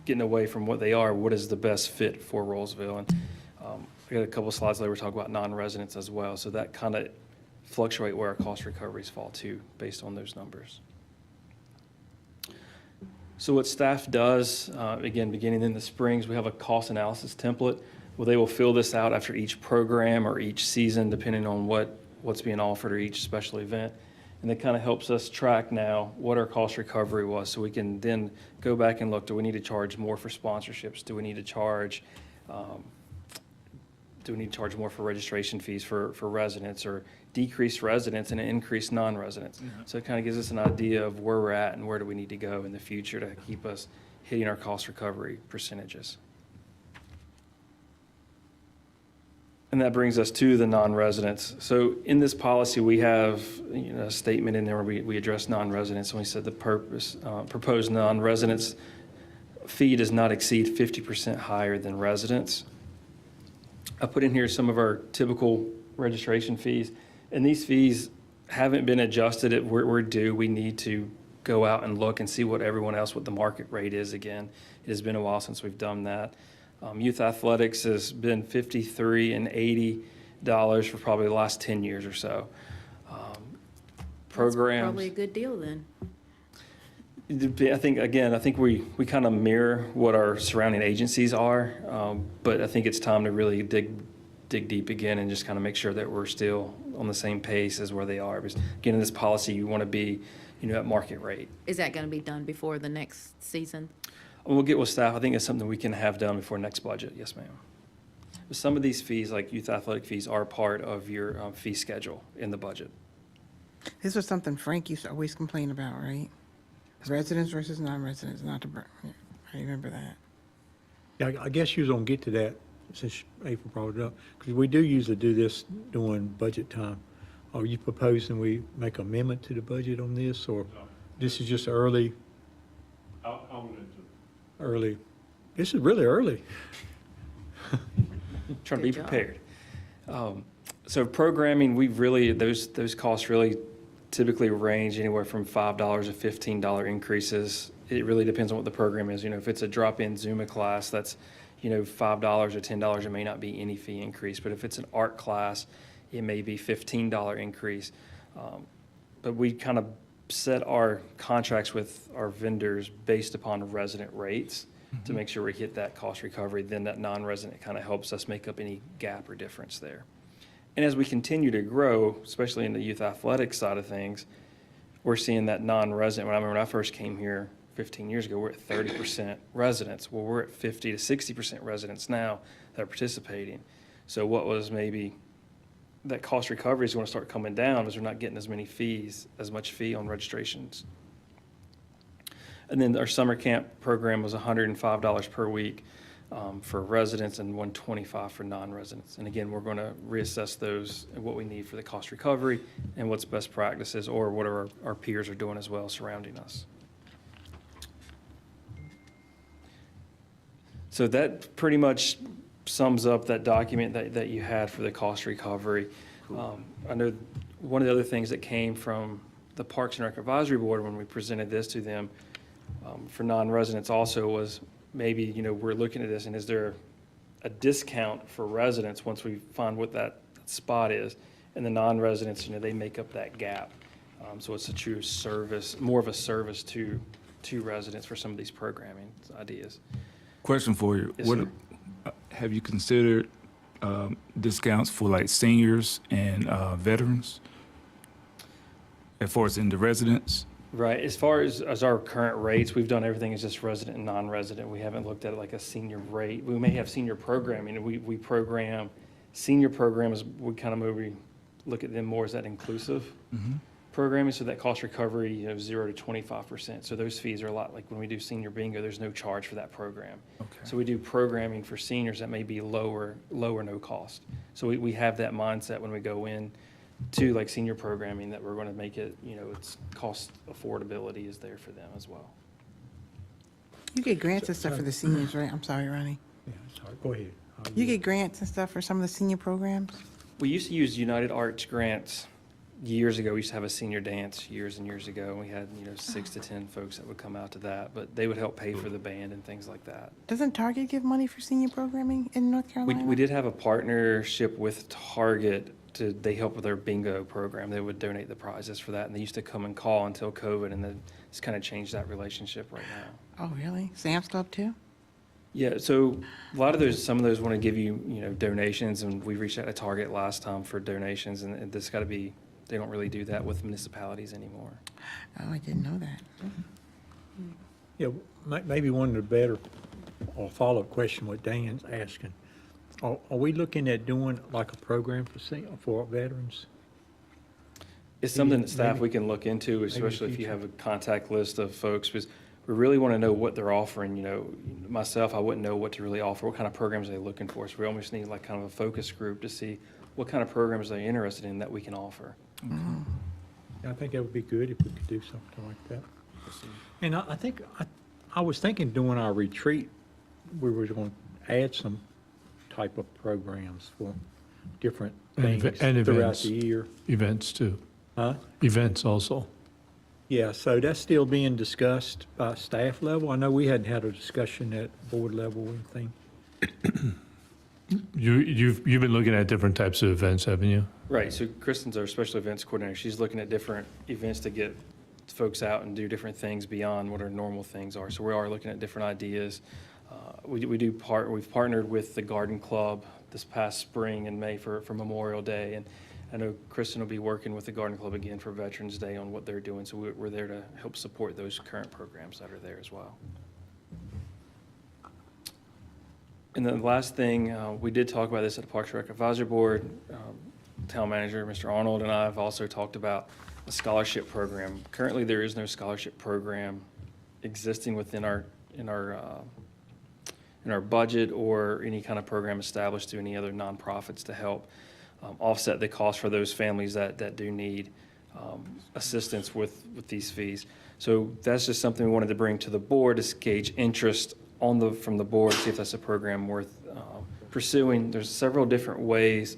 getting away from what they are. What is the best fit for Rolesville? And I got a couple of slides later, we're talking about non-residents as well. So that kind of fluctuate where our cost recoveries fall to based on those numbers. So what staff does, again, beginning in the springs, we have a cost analysis template. Well, they will fill this out after each program or each season, depending on what's being offered or each special event. And that kind of helps us track now what our cost recovery was, so we can then go back and look, do we need to charge more for sponsorships? Do we need to charge more for registration fees for residents, or decrease residents and increase non-residents? So it kind of gives us an idea of where we're at and where do we need to go in the future to keep us hitting our cost recovery percentages. And that brings us to the non-residents. So in this policy, we have a statement in there where we address non-residents, and we said the proposed non-residents fee does not exceed 50% higher than residents. I put in here some of our typical registration fees, and these fees haven't been adjusted. We're due. We need to go out and look and see what the market rate is again. It has been a while since we've done that. Youth athletics has been $53 and $80 for probably the last 10 years or so. Programs. Probably a good deal then. I think we kind of mirror what our surrounding agencies are, but I think it's time to really dig deep again and just kind of make sure that we're still on the same pace as where they are. Because again, in this policy, you want to be, at market rate. Is that going to be done before the next season? We'll get with staff. I think it's something we can have done before next budget. Yes, ma'am. But some of these fees, like youth athletic fees, are part of your fee schedule in the budget. This was something Frank used to always complain about, right? Residents versus non-residents, not to burn. I remember that. Yeah, I guess you was gonna get to that since April brought it up, because we do usually do this during budget time. Are you proposing we make amendment to the budget on this, or this is just early? Early. This is really early. Trying to be Good job. prepared. So programming, those costs really typically range anywhere from $5 to $15 increases. It really depends on what the program is. If it's a drop-in Zuma class, that's, $5 or $10, it may not be any fee increase. But if it's an art class, it may be $15 increase. But we kind of set our contracts with our vendors based upon resident rates to make sure we hit that cost recovery. Then that non-resident kind of helps us make up any gap or difference there. And as we continue to grow, especially in the youth athletics side of things, we're seeing that non-resident. I remember when I first came here 15 years ago, we're at 30% residents. Well, we're at 50 to 60% residents now that are participating. So what was maybe that cost recovery is going to start coming down as we're not getting as much fee on registrations. And then our summer camp program was $105 per week for residents and $125 for non-residents. And again, we're going to reassess those and what we need for the cost recovery and what's best practices or what our peers are doing as well surrounding us. So that pretty much sums up that document that you had for the cost recovery. I know one of the other things that came from the Parks and Rec Advisory Board when we presented this to them for non-residents also was maybe, we're looking at this and is there a discount for residents once we find what that spot is? And the non-residents, they make up that gap. So it's a true service, more of a service to residents for some of these programming ideas. Question for you. Yes, sir. Have you considered discounts for like seniors and veterans as far as in the residents? Right. As far as our current rates, we've done everything as just resident and non-resident. We haven't looked at it like a senior rate. We may have senior programming. We program senior programs. We kind of maybe look at them more as that inclusive programming. So that cost recovery, 0 to 25%. So those fees are a lot like when we do senior bingo, there's no charge for that program. Okay. So we do programming for seniors that may be lower no cost. So we have that mindset when we go in to like senior programming that we're going to make it, it's cost affordability is there for them as well. You get grants and stuff for the seniors, right? I'm sorry, Ronnie. Yeah, sorry, go ahead. You get grants and stuff for some of the senior programs? We used to use United Arts grants years ago. We used to have a senior dance years and years ago. And we had, 6 to 10 folks that would come out to that, but they would help pay for the band and things like that. Doesn't Target give money for senior programming in North We, Carolina? we did have a partnership with Target they help with their bingo program. They would donate the prizes for that, and they used to come and call until COVID, and then it's kind of changed that relationship right now. Oh, really? Sam's Club too? Yeah, so a lot of those, some of those want to give you, donations, and we reached out to Target last time for donations, and this got to be, they don't really do that with municipalities anymore. Oh, I didn't know that. Yeah, maybe one of the better, or follow-up question what Dan's asking. Are we looking at doing like a program for veterans? It's something that staff Maybe- we can look into, especially if you future. have a contact list of folks, because we really want to know what they're offering. Myself, I wouldn't know what to really offer, what kind of programs are they looking for. So we almost need like kind of a focus group to see what kind of programs they're interested in that we can offer. I think that would be good if we could do something like that. And I think, I was thinking during our retreat, we were going to add some type of programs for different And things and throughout events. the year. Events too. Huh? Events also. Yeah, so that's still being discussed by staff level. I know we hadn't had a discussion at board level or anything. You've been looking at different types of events, haven't you? Right, so Kristen's our special events coordinator. She's looking at different events to get folks out and do different things beyond what our normal things are. So we are looking at different ideas. We've partnered with the Garden Club this past spring and May for Memorial Day. And I know Kristen will be working with the Garden Club again for Veterans Day on what they're doing. So we're there to help support those current programs that are there as well. And then the last thing, we did talk about this at the Parks and Rec Advisory Board. Town manager, Mr. Arnold, and I have also talked about a scholarship program. Currently, there is no scholarship program existing within our budget or any kind of program established through any other nonprofits to help offset the cost for those families that do need assistance with these fees. So that's just something we wanted to bring to the board to gauge interest from the board, see if that's a program worth pursuing. There's several different ways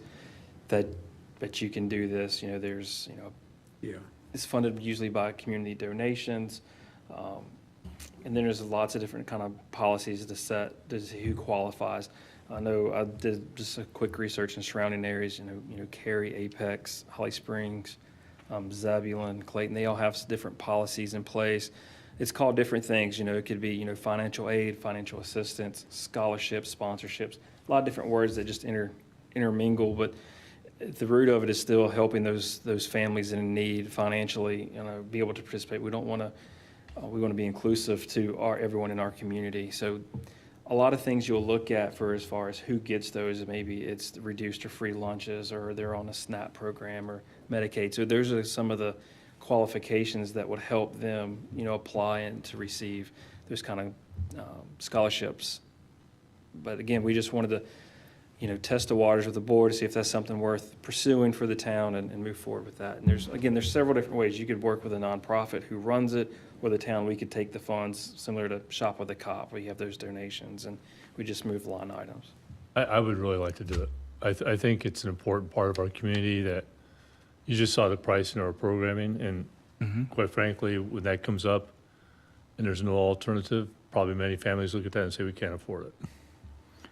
that you can do this. There's, Yeah. it's funded usually by community donations. And then there's lots of different kind of policies to set to see who qualifies. I know I did just a quick research in surrounding areas, Cary, Apex, Holly Springs, Zebulon, Clayton, they all have different policies in place. It's called different things, it could be, financial aid, financial assistance, scholarships, sponsorships, a lot of different words that just intermingle, but the root of it is still helping those families in need financially, be able to participate. We don't want to, we want to be inclusive to everyone in our community. So a lot of things you'll look at for as far as who gets those, maybe it's reduced or free lunches, or they're on a SNAP program or Medicaid. So those are some of the qualifications that would help them, apply and to receive those kind of scholarships. But again, we just wanted to, test the waters with the board to see if that's something worth pursuing for the town and move forward with that. And there's several different ways. You could work with a nonprofit who runs it, or the town, we could take the funds similar to Shop with a Cop, where you have those donations and we just move line items. I would really like to do it. I think it's an important part of our community that you just saw the price in our programming, and quite frankly, when that comes up and there's no alternative, probably many families look at that and say, we can't afford it.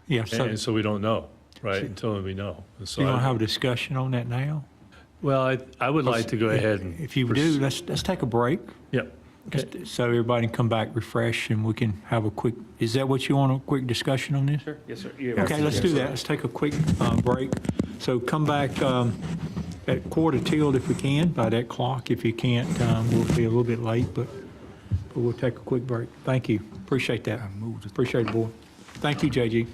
Yeah, so And so we don't know, right, until we know. And so you want to I- have a discussion on that now? Well, I would like to go ahead and. If you do, let's take a break. Yep. Just so everybody can come back refreshed and we can have a quick, is that what you want, a quick discussion on this? Sure, yes, sir. Yeah, Okay, let's do that. Let's take a quick break. So come back at 1:45 if we can, by that clock. If you can't, we'll be a little bit late, but we'll take a quick break. Thank you. Appreciate that. Appreciate it, board. Thank you, JG.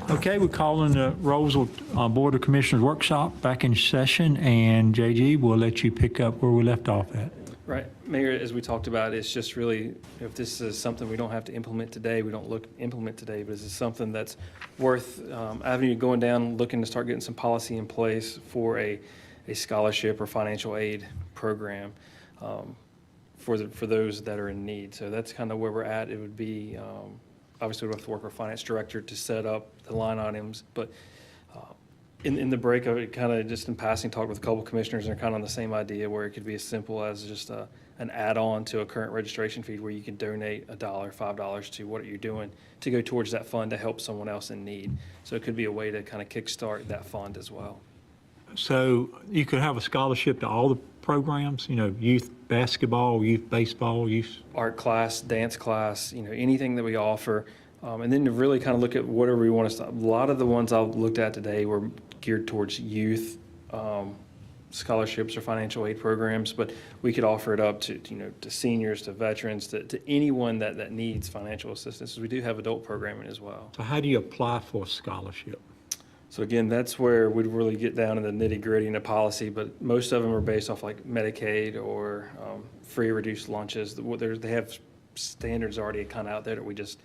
Okay, we're calling the Rolesville Board of Commissioners Workshop back in session, and JG, we'll let you pick up where we left off at. Right, Mayor, as we talked about, it's just really, if this is something we don't have to implement today, we don't implement today, but this is something that's worth avenue going down, looking to start getting some policy in place for a scholarship or financial aid program for those that are in need. So that's kind of where we're at. It would be, obviously, we'll have to work with our finance director to set up the line items, but in the break, I kind of just in passing talked with a couple commissioners, and they're kind of on the same idea where it could be as simple as just an add-on to a current registration fee where you can donate $1, $5 to what you're doing to go towards that fund to help someone else in need. So it could be a way to kind of kickstart that fund as well. So you could have a scholarship to all the programs, youth basketball, youth baseball, youth. Art class, dance class, anything that we offer. And then to really kind of look at whatever we want to stop. A lot of the ones I looked at today were geared towards youth scholarships or financial aid programs, but we could offer it up to seniors, to veterans, to anyone that needs financial assistance. We do have adult programming as well. So how do you apply for a scholarship? So again, that's where we'd really get down in the nitty gritty in the policy, but most of them are based off like Medicaid or free reduced lunches. They have standards already kind of out there that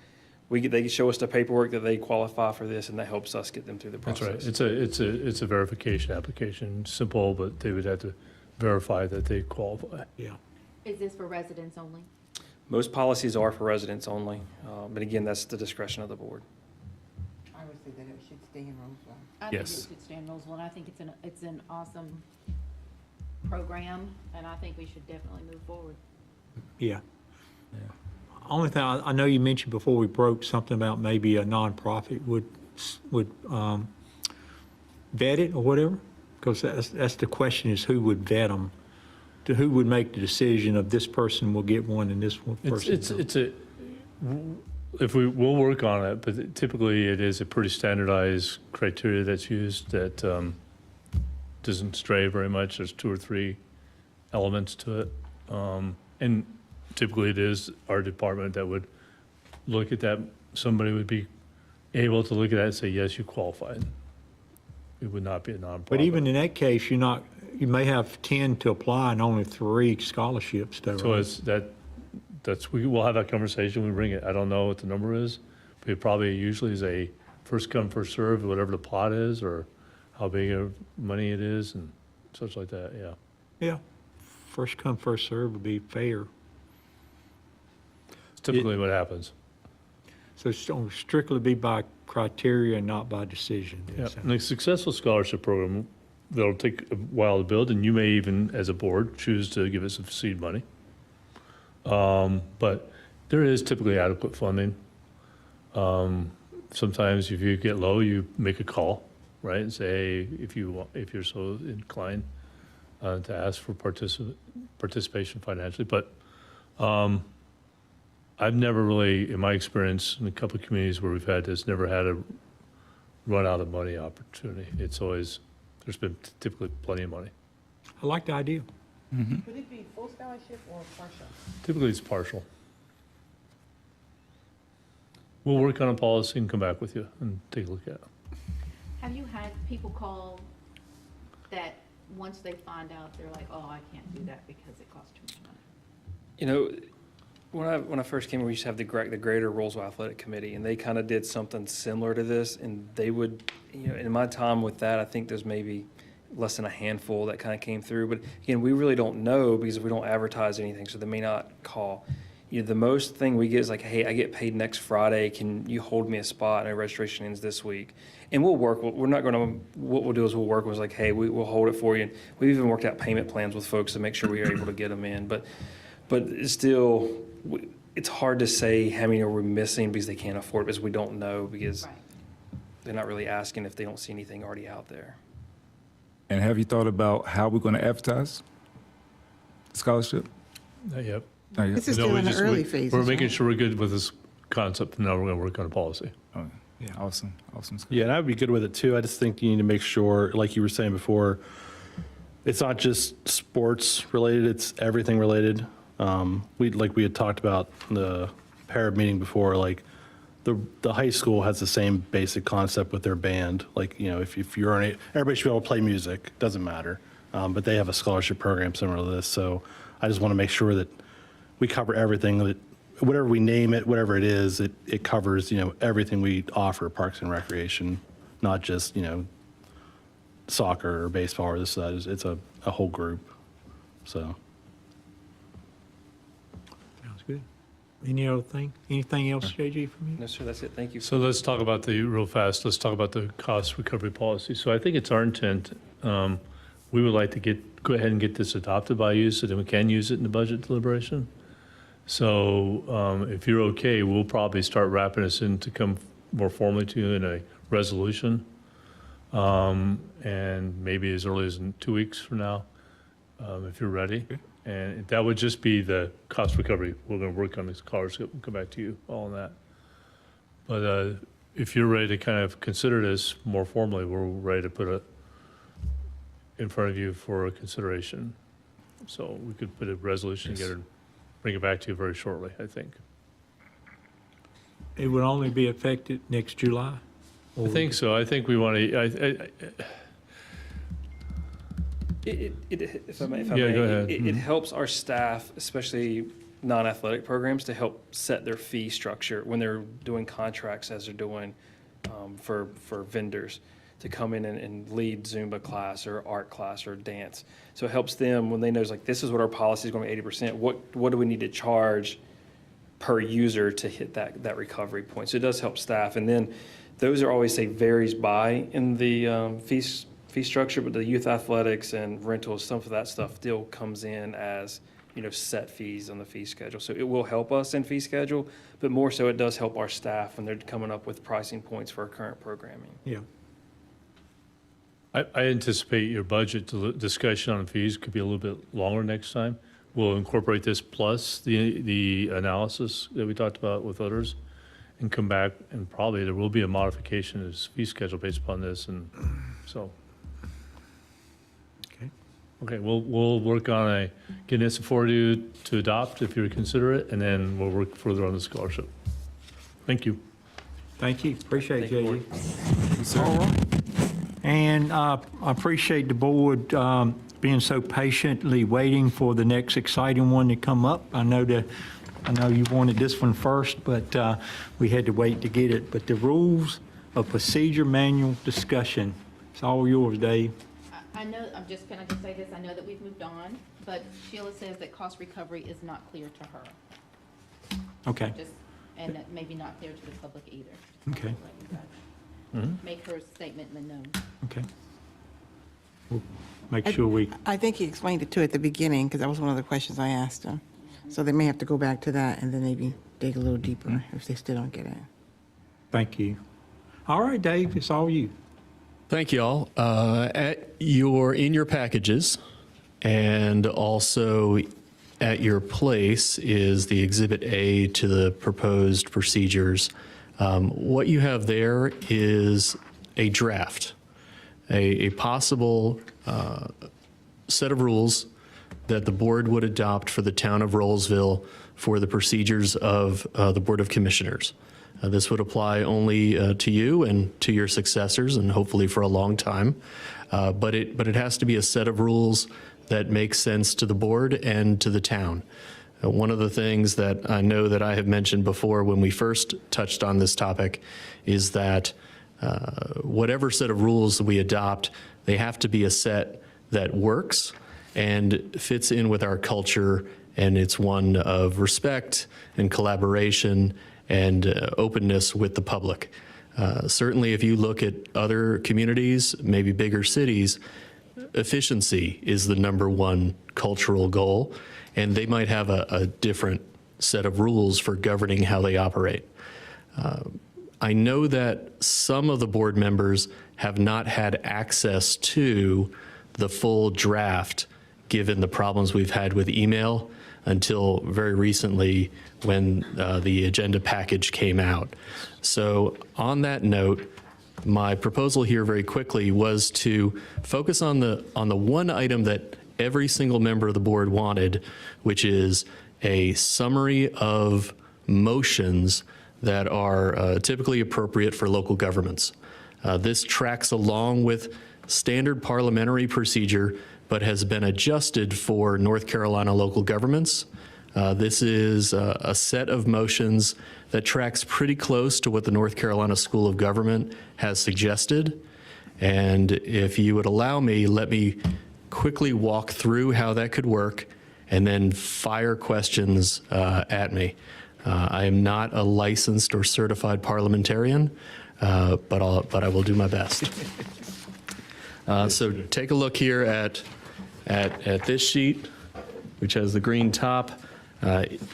they show us the paperwork that they qualify for this, and that helps us get them through the process. That's right. It's a verification application, simple, but they would have to verify that they qualify. Yeah. Is this for residents only? Most policies are for residents only, but again, that's the discretion of the board. I would say that it should stay in Roseville. I think Yes. it should stay in Roseville, and I think it's an awesome program, and I think we should definitely move forward. Yeah. Only thing, I know you mentioned before we broke something about maybe a nonprofit would vet it or whatever, because that's the question, is who would vet them? Who would make the decision of this person will get one and this one person? We'll work on it, but typically it is a pretty standardized criteria that's used that doesn't stray very much. There's 2 or 3 elements to it. And typically it is our department that would look at that. Somebody would be able to look at that and say, yes, you qualify. It would not be a nonprofit. But even in that case, you may have 10 to apply and only 3 scholarships to. So we'll have that conversation, we bring it. I don't know what the number is, but it probably usually is a first come, first served, whatever the pot is, or how big of money it is and such like that, yeah. Yeah. First come, first served would be fair. It's typically what happens. So it's going to strictly be by criteria and not by decision. Yeah, and a successful scholarship program, that'll take a while to build, and you may even, as a board, choose to give it some seed money. But there is typically adequate funding. Sometimes if you get low, you make a call, right, and say, hey, if you're so inclined to ask for participation financially. But I've never really, in my experience, in a couple of communities where we've had this, never had a run out of money opportunity. It's always, there's been typically plenty of money. I like the idea. Would it be full scholarship or partial? Typically, it's partial. We'll work on a policy and come back with you and take a look at it. Have you had people call that once they find out, they're like, oh, I can't do that because it costs too much money? When I first came, we used to have the Greater Rolesville Athletic Committee, and they kind of did something similar to this, and they would, in my time with that, I think there's maybe less than a handful that kind of came through. But again, we really don't know because we don't advertise anything, so they may not call. The most thing we get is like, hey, I get paid next Friday. Can you hold me a spot? And our registration ends this week. And we'll work. We're not going to, what we'll do is we'll work with like, hey, we'll hold it for you. And we've even worked out payment plans with folks to make sure we are able to get them in. But it's still, it's hard to say how many are we missing because they can't afford it, because we don't know, because they're not really asking if they don't see anything already out there. And have you thought about how we're going to advertise the scholarship? Not yet. Not yet. This is No, still we in the just- early we- phases, We're making right? sure we're good with this concept, and now we're going to work on a policy. Oh, yeah, awesome. Yeah, and I'd be good with it too. I just think you need to make sure, like you were saying before, it's not just sports related, it's everything related. We had talked about in the PARB meeting before, like, the high school has the same basic concept with their band. Like, you know, if you're on it, everybody should be able to play music, doesn't matter. But they have a scholarship program similar to this. So I just want to make sure that we cover everything, that whatever we name it, whatever it is, it covers, you know, everything we offer Parks and Recreation, not just, you know, soccer or baseball or this, that. It's a whole group. So. Sounds good. Anything else, JG, from you? No, sir, that's it. Thank you. So let's talk about real fast, let's talk about the cost recovery policy. So I think it's our intent, we would like to go ahead and get this adopted by you so that we can use it in the budget deliberation. So if you're okay, we'll probably start wrapping this in to come more formally to you in a resolution. And maybe as early as in 2 weeks from now, if you're ready. And that would just be the cost recovery. We're going to work on these cars, we'll come back to you all on that. But if you're ready to kind of consider this more formally, we're ready to put it in front of you for a consideration. So we could put a resolution together and bring it back to you very shortly, I think. It would only be effective next July? I think so. I think we want to, If I may, Yeah, go ahead. it helps our staff, especially non-athletic programs, to help set their fee structure when they're doing contracts, as they're doing for vendors, to come in and lead Zumba class or art class or dance. So it helps them when they know, like, this is what our policy is going to be 80%. What do we need to charge per user to hit that recovery point? So it does help staff. And then those are always, say, varies by in the fee structure, but the youth athletics and rentals, some of that stuff still comes in as, you know, set fees on the fee schedule. So it will help us in fee schedule, but more so it does help our staff when they're coming up with pricing points for our current programming. Yeah. I anticipate your budget discussion on fees could be a little bit longer next time. We'll incorporate this plus the analysis that we talked about with others and come back, and probably there will be a modification of the fee schedule based upon this, and so. Okay, we'll work on getting this for you to adopt if you consider it, and then we'll work further on the scholarship. Thank you. Thank you. Appreciate Thank you, it, JG. Board. All right. And I appreciate the board being so patiently waiting for the next exciting one to come up. I know you wanted this one first, but we had to wait to get it. But the rules of procedure manual discussion, it's all yours, Dave. I know, can I just say this? I know that we've moved on, but Sheila says that cost recovery is not clear to her. Okay. And that maybe not clear to the public either. Okay. Make her statement in the known. Okay. We'll make sure we, I think he explained it too at the beginning, because that was one of the questions I asked him. So they may have to go back to that and then maybe dig a little deeper if they still don't get it. thank you. All right, Dave, it's all you. Thank you all. In your packages and also at your place is the Exhibit A to the proposed procedures. What you have there is a draft, a possible set of rules that the board would adopt for the town of Rolesville for the procedures of the Board of Commissioners. This would apply only to you and to your successors, and hopefully for a long time. But it has to be a set of rules that make sense to the board and to the town. One of the things that I know that I have mentioned before when we first touched on this topic is that whatever set of rules we adopt, they have to be a set that works and fits in with our culture, and it's one of respect and collaboration and openness with the public. Certainly, if you look at other communities, maybe bigger cities, efficiency is the #1 cultural goal, and they might have a different set of rules for governing how they operate. I know that some of the board members have not had access to the full draft, given the problems we've had with email until very recently when the agenda package came out. So on that note, my proposal here very quickly was to focus on the one item that every single member of the board wanted, which is a summary of motions that are typically appropriate for local governments. This tracks along with standard parliamentary procedure, but has been adjusted for North Carolina local governments. This is a set of motions that tracks pretty close to what the North Carolina School of Government has suggested. And if you would allow me, let me quickly walk through how that could work and then fire questions at me. I am not a licensed or certified parliamentarian, but I will do my best. So take a look here at this sheet, which has the green top.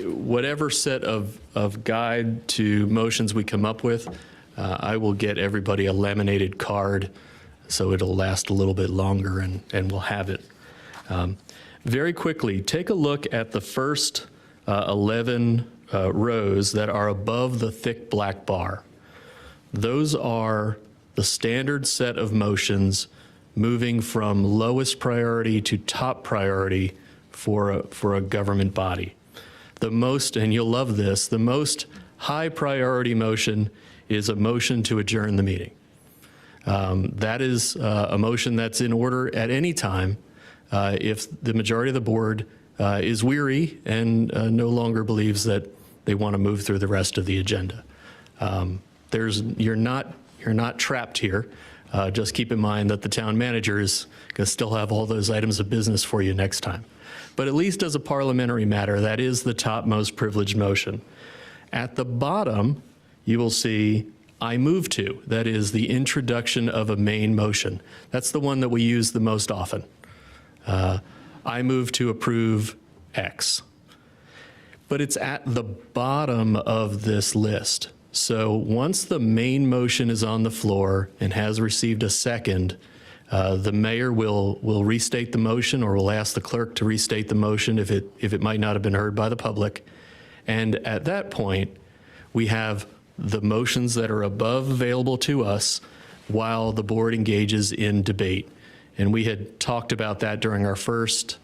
Whatever set of guide to motions we come up with, I will get everybody a laminated card so it'll last a little bit longer and we'll have it. Very quickly, take a look at the first 11 rows that are above the thick black bar. Those are the standard set of motions moving from lowest priority to top priority for a government body. The most, and you'll love this, the most high priority motion is a motion to adjourn the meeting. That is a motion that's in order at any time if the majority of the board is weary and no longer believes that they want to move through the rest of the agenda. You're not trapped here. Just keep in mind that the town manager is going to still have all those items of business for you next time. But at least as a parliamentary matter, that is the top most privileged motion. At the bottom, you will see I move to. That is the introduction of a main motion. That's the one that we use the most often. I move to approve X. But it's at the bottom of this list. So once the main motion is on the floor and has received a second, the mayor will restate the motion or will ask the clerk to restate the motion if it might not have been heard by the public. And at that point, we have the motions that are above available to us while the board engages in debate. And we had talked about that during our first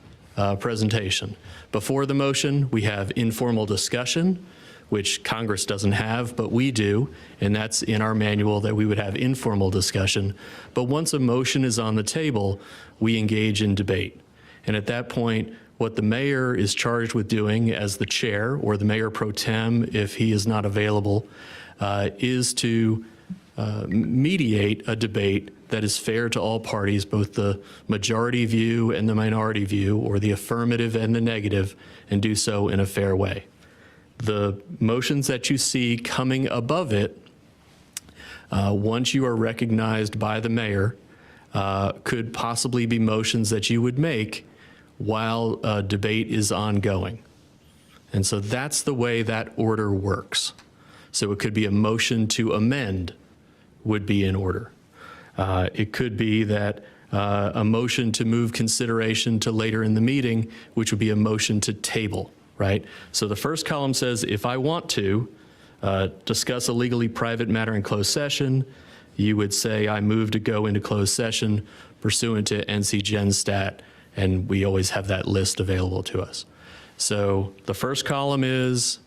presentation. Before the motion, we have informal discussion, which Congress doesn't have, but we do, and that's in our manual that we would have informal discussion. But once a motion is on the table, we engage in debate. And at that point, what the mayor is charged with doing as the chair, or the mayor pro tem if he is not available, is to mediate a debate that is fair to all parties, both the majority view and the minority view, or the affirmative and the negative, and do so in a fair way. The motions that you see coming above it, once you are recognized by the mayor, could possibly be motions that you would make while debate is ongoing. And so that's the way that order works. So it could be a motion to amend would be in order. It could be that a motion to move consideration to later in the meeting, which would be a motion to table, right? So the first column says, if I want to discuss a legally private matter in closed session, you would say, I move to go into closed session pursuant to NC Gen Stat, and we always have that list available to us. So the first column is,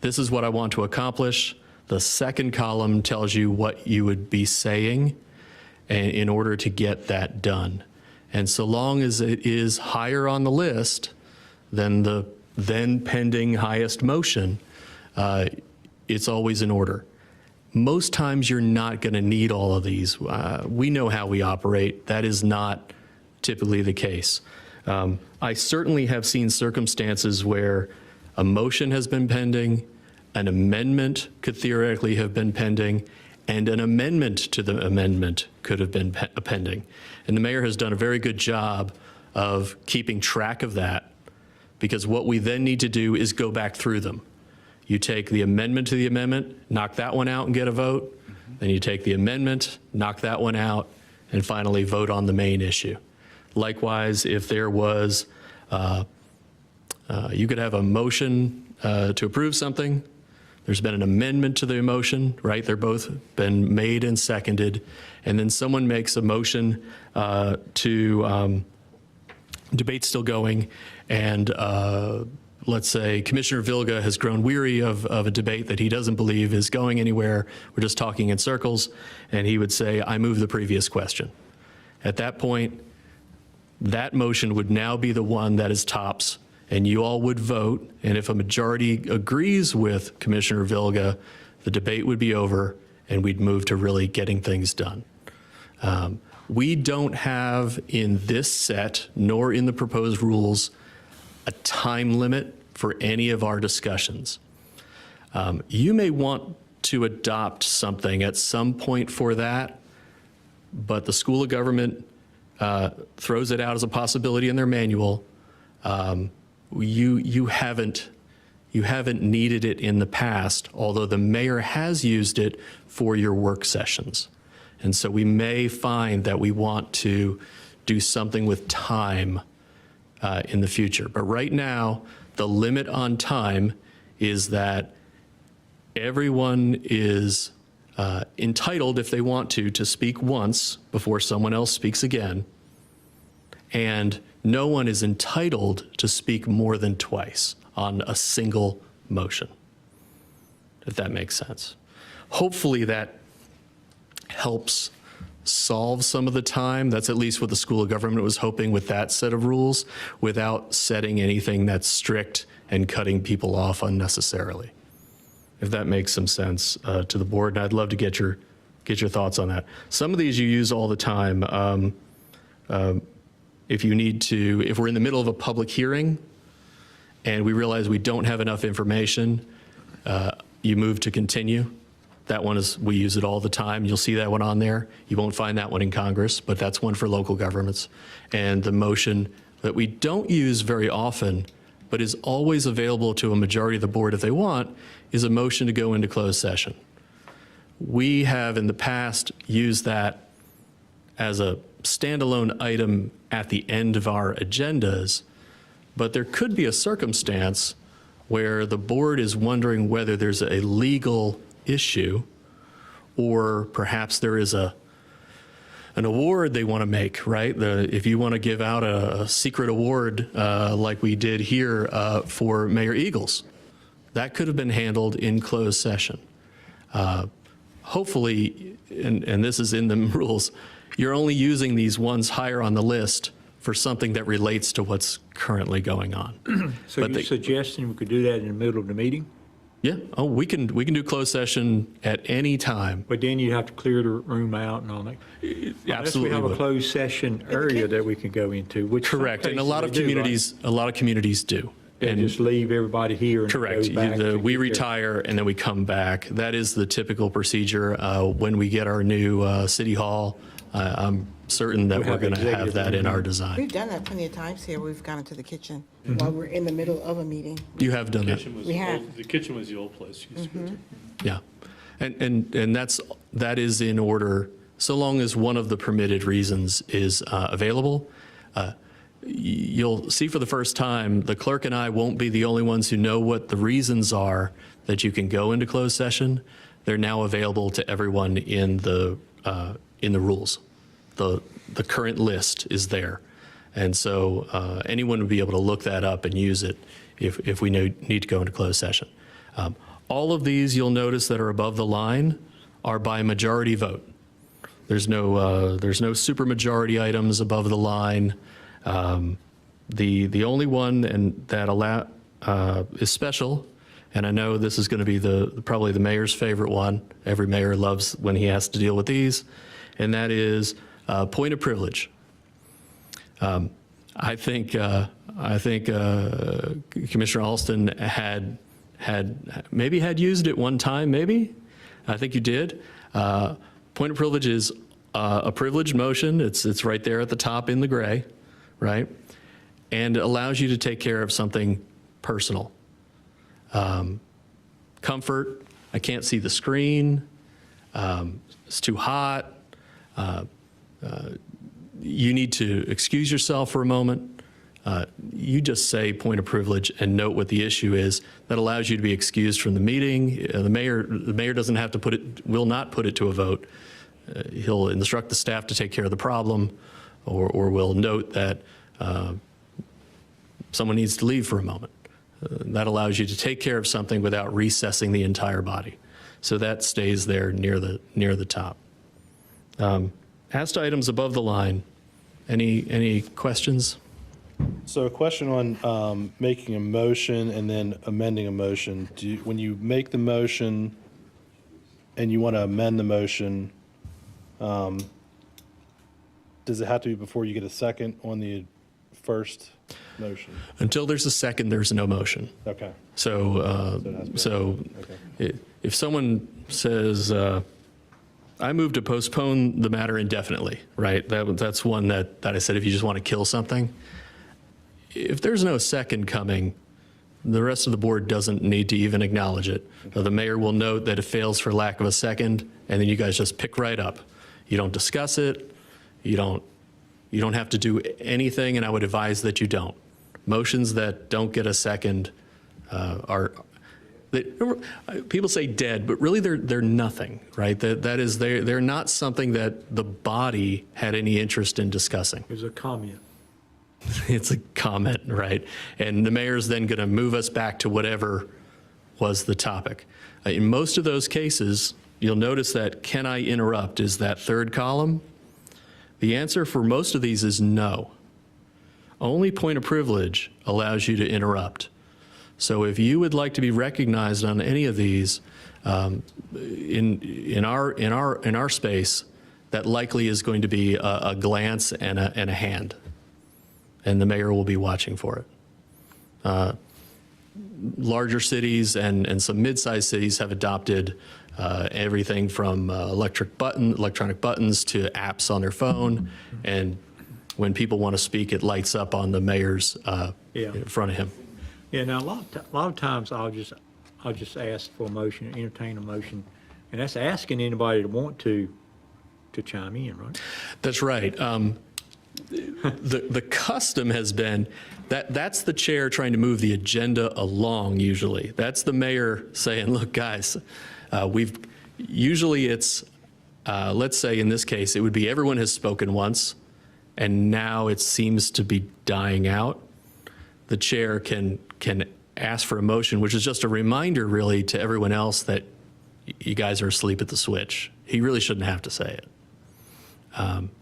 this is what I want to accomplish. The second column tells you what you would be saying in order to get that done. And so long as it is higher on the list than the then pending highest motion, it's always in order. Most times you're not going to need all of these. We know how we operate. That is not typically the case. I certainly have seen circumstances where a motion has been pending, an amendment could theoretically have been pending, and an amendment to the amendment could have been pending. And the mayor has done a very good job of keeping track of that, because what we then need to do is go back through them. You take the amendment to the amendment, knock that one out and get a vote. Then you take the amendment, knock that one out, and finally vote on the main issue. Likewise, if there was, you could have a motion to approve something. There's been an amendment to the motion, right? They're both been made and seconded. And then someone makes a motion to, debate's still going, and let's say Commissioner Vilga has grown weary of a debate that he doesn't believe is going anywhere, we're just talking in circles, and he would say, I move the previous question. At that point, that motion would now be the one that is tops, and you all would vote, and if a majority agrees with Commissioner Vilga, the debate would be over, and we'd move to really getting things done. We don't have in this set, nor in the proposed rules, a time limit for any of our discussions. You may want to adopt something at some point for that, but the School of Government throws it out as a possibility in their manual. You haven't needed it in the past, although the mayor has used it for your work sessions. And so we may find that we want to do something with time in the future. But right now, the limit on time is that everyone is entitled, if they want to speak once before someone else speaks again. And no one is entitled to speak more than twice on a single motion, if that makes sense. Hopefully that helps solve some of the time. That's at least what the School of Government was hoping with that set of rules, without setting anything that's strict and cutting people off unnecessarily. If that makes some sense to the board, and I'd love to get your thoughts on that. Some of these you use all the time. If we're in the middle of a public hearing and we realize we don't have enough information, you move to continue. That one we use it all the time. You'll see that one on there. You won't find that one in Congress, but that's one for local governments. And the motion that we don't use very often, but is always available to a majority of the board if they want, is a motion to go into closed session. We have in the past used that as a standalone item at the end of our agendas, but there could be a circumstance where the board is wondering whether there's a legal issue, or perhaps there is an award they want to make, right? If you want to give out a secret award like we did here for Mayor Eagles, that could have been handled in closed session. Hopefully, and this is in the rules, you're only using these ones higher on the list for something that relates to what's currently going on. So you're suggesting we could do that in the middle of the meeting? Yeah, we can do closed session at any time. But then you have to clear the room out and all that. Absolutely. Unless we have a closed session area that we can go into, which some Correct, and a cases lot of they do, right? communities do. And just leave everybody here and Correct. go back to We get their- retire and then we come back. That is the typical procedure. When we get our new city hall, I'm certain that We we're have going to have executive that in our room. design. We've done that plenty of times here. We've gone into the kitchen while we're in the middle of a meeting. You have done that. We have. The kitchen was the old place. You used to go to. Yeah. And that is in order, so long as one of the permitted reasons is available. You'll see for the first time, the clerk and I won't be the only ones who know what the reasons are that you can go into closed session. They're now available to everyone in the rules. The current list is there. And so anyone would be able to look that up and use it if we need to go into closed session. All of these, you'll notice, that are above the line are by majority vote. There's no supermajority items above the line. The only one that is special, and I know this is going to be probably the mayor's favorite one. Every mayor loves when he has to deal with these, and that is point of privilege. I think Commissioner Alston had used it one time, maybe. I think you did. Point of privilege is a privileged motion. It's right there at the top in the gray, right? And it allows you to take care of something personal. Comfort, I can't see the screen, it's too hot, you need to excuse yourself for a moment. You just say point of privilege and note what the issue is. That allows you to be excused from the meeting. The mayor doesn't have to will not put it to a vote. He'll instruct the staff to take care of the problem, or will note that someone needs to leave for a moment. That allows you to take care of something without recessing the entire body. So that stays there near the top. As to items above the line, any questions? So a question on making a motion and then amending a motion. When you make the motion and you want to amend the motion, does it have to be before you get a second on the first motion? Until there's a second, there's no motion. Okay. So, if someone says, I move to postpone the matter indefinitely, right? That's one that I said, if you just want to kill something. If there's no second coming, the rest of the board doesn't need to even acknowledge it. The mayor will note that it fails for lack of a second, and then you guys just pick right up. You don't discuss it. You don't have to do anything, and I would advise that you don't. Motions that don't get a second people say dead, but really they're nothing, right? That is, they're not something that the body had any interest in discussing. There's a comment. It's a comment, right? And the mayor's then going to move us back to whatever was the topic. In most of those cases, you'll notice that "can I interrupt" is that third column. The answer for most of these is no. Only point of privilege allows you to interrupt. So if you would like to be recognized on any of these, in our space, that likely is going to be a glance and a hand, and the mayor will be watching for it. Larger cities and some mid-sized cities have adopted everything from electronic buttons to apps on their phone, and when people want to speak, it lights up on the mayor's in front of him. Yeah, now, a lot of times I'll just ask for a motion, entertain a motion, and that's asking anybody to want to chime in, right? That's right. The custom has been that's the chair trying to move the agenda along usually. That's the mayor saying, look, guys, usually it's, let's say in this case, it would be everyone has spoken once, and now it seems to be dying out. The chair can ask for a motion, which is just a reminder really to everyone else that you guys are asleep at the switch. He really shouldn't have to say it.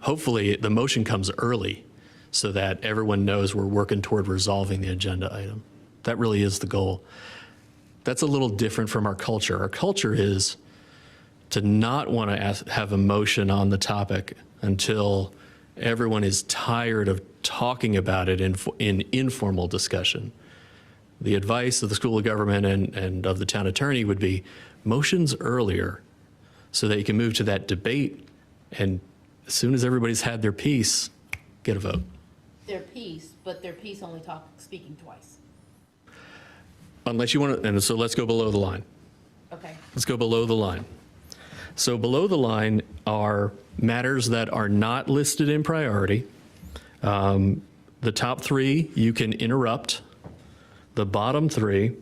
Hopefully the motion comes early so that everyone knows we're working toward resolving the agenda item. That really is the goal. That's a little different from our culture. Our culture is to not want to have a motion on the topic until everyone is tired of talking about it in informal discussion. The advice of the School of Government and of the town attorney would be motions earlier so that you can move to that debate, and as soon as everybody's had their piece, get a vote. Their piece, but their piece only speaking twice. Unless you want to, and so let's go below the line. Okay. Let's go below the line. So below the line are matters that are not listed in priority. The top three you can interrupt. The bottom three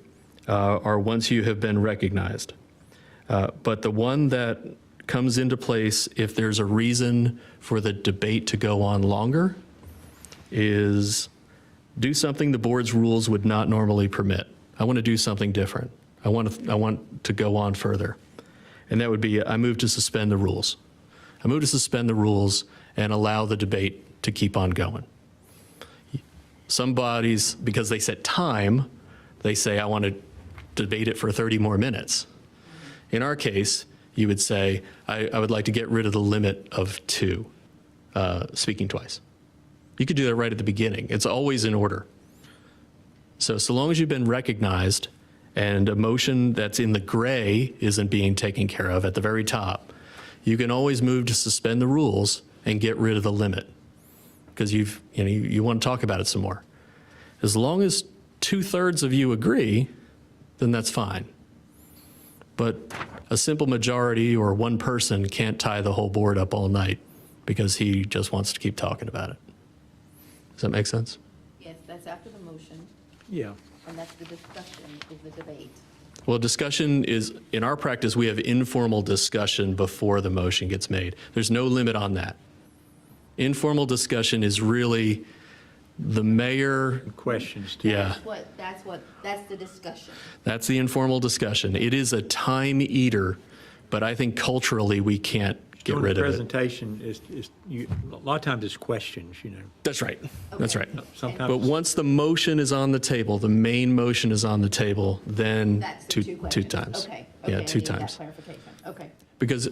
are once you have been recognized. But the one that comes into place if there's a reason for the debate to go on longer is do something the board's rules would not normally permit. I want to do something different. I want to go on further. And that would be, I move to suspend the rules. I move to suspend the rules and allow the debate to keep on going. Some bodies, because they set time, they say, I want to debate it for 30 more minutes. In our case, you would say, I would like to get rid of the limit of 2 speaking twice. You could do that right at the beginning. It's always in order. So long as you've been recognized and a motion that's in the gray isn't being taken care of at the very top, you can always move to suspend the rules and get rid of the limit because you want to talk about it some more. As long as 2/3 of you agree, then that's fine. But a simple majority or one person can't tie the whole board up all night because he just wants to keep talking about it. Does that make sense? Yes, that's after the motion, Yeah. and that's the discussion, is the debate. Well, discussion is, in our practice, we have informal discussion before the motion gets made. There's no limit on that. Informal discussion is really The mayor, Questions. too. yeah, That's the discussion. that's the informal discussion. It is a time eater, but I think culturally we can't get During rid the of it. presentation, a lot of times it's questions, That's right. That's right. Sometimes. But once the motion is on the table, the main motion is on the table, then That's the two two two questions. times. Okay. Yeah, Okay, I two need that times. clarification. Okay. Because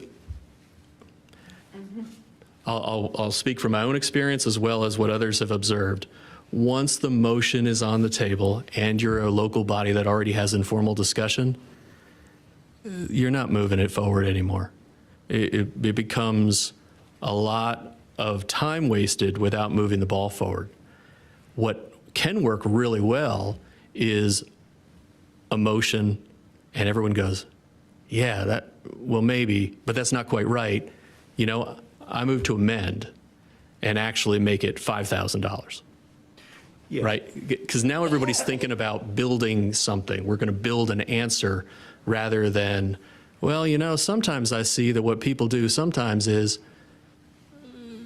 I'll speak from my own experience as well as what others have observed. Once the motion is on the table and you're a local body that already has informal discussion, you're not moving it forward anymore. It becomes a lot of time wasted without moving the ball forward. What can work really well is a motion and everyone goes, yeah, well, maybe, but that's not quite right. I move to amend and actually make it $5,000, Yeah. right? Because now everybody's thinking about building something. We're going to build an answer rather than, well, sometimes I see that what people do sometimes is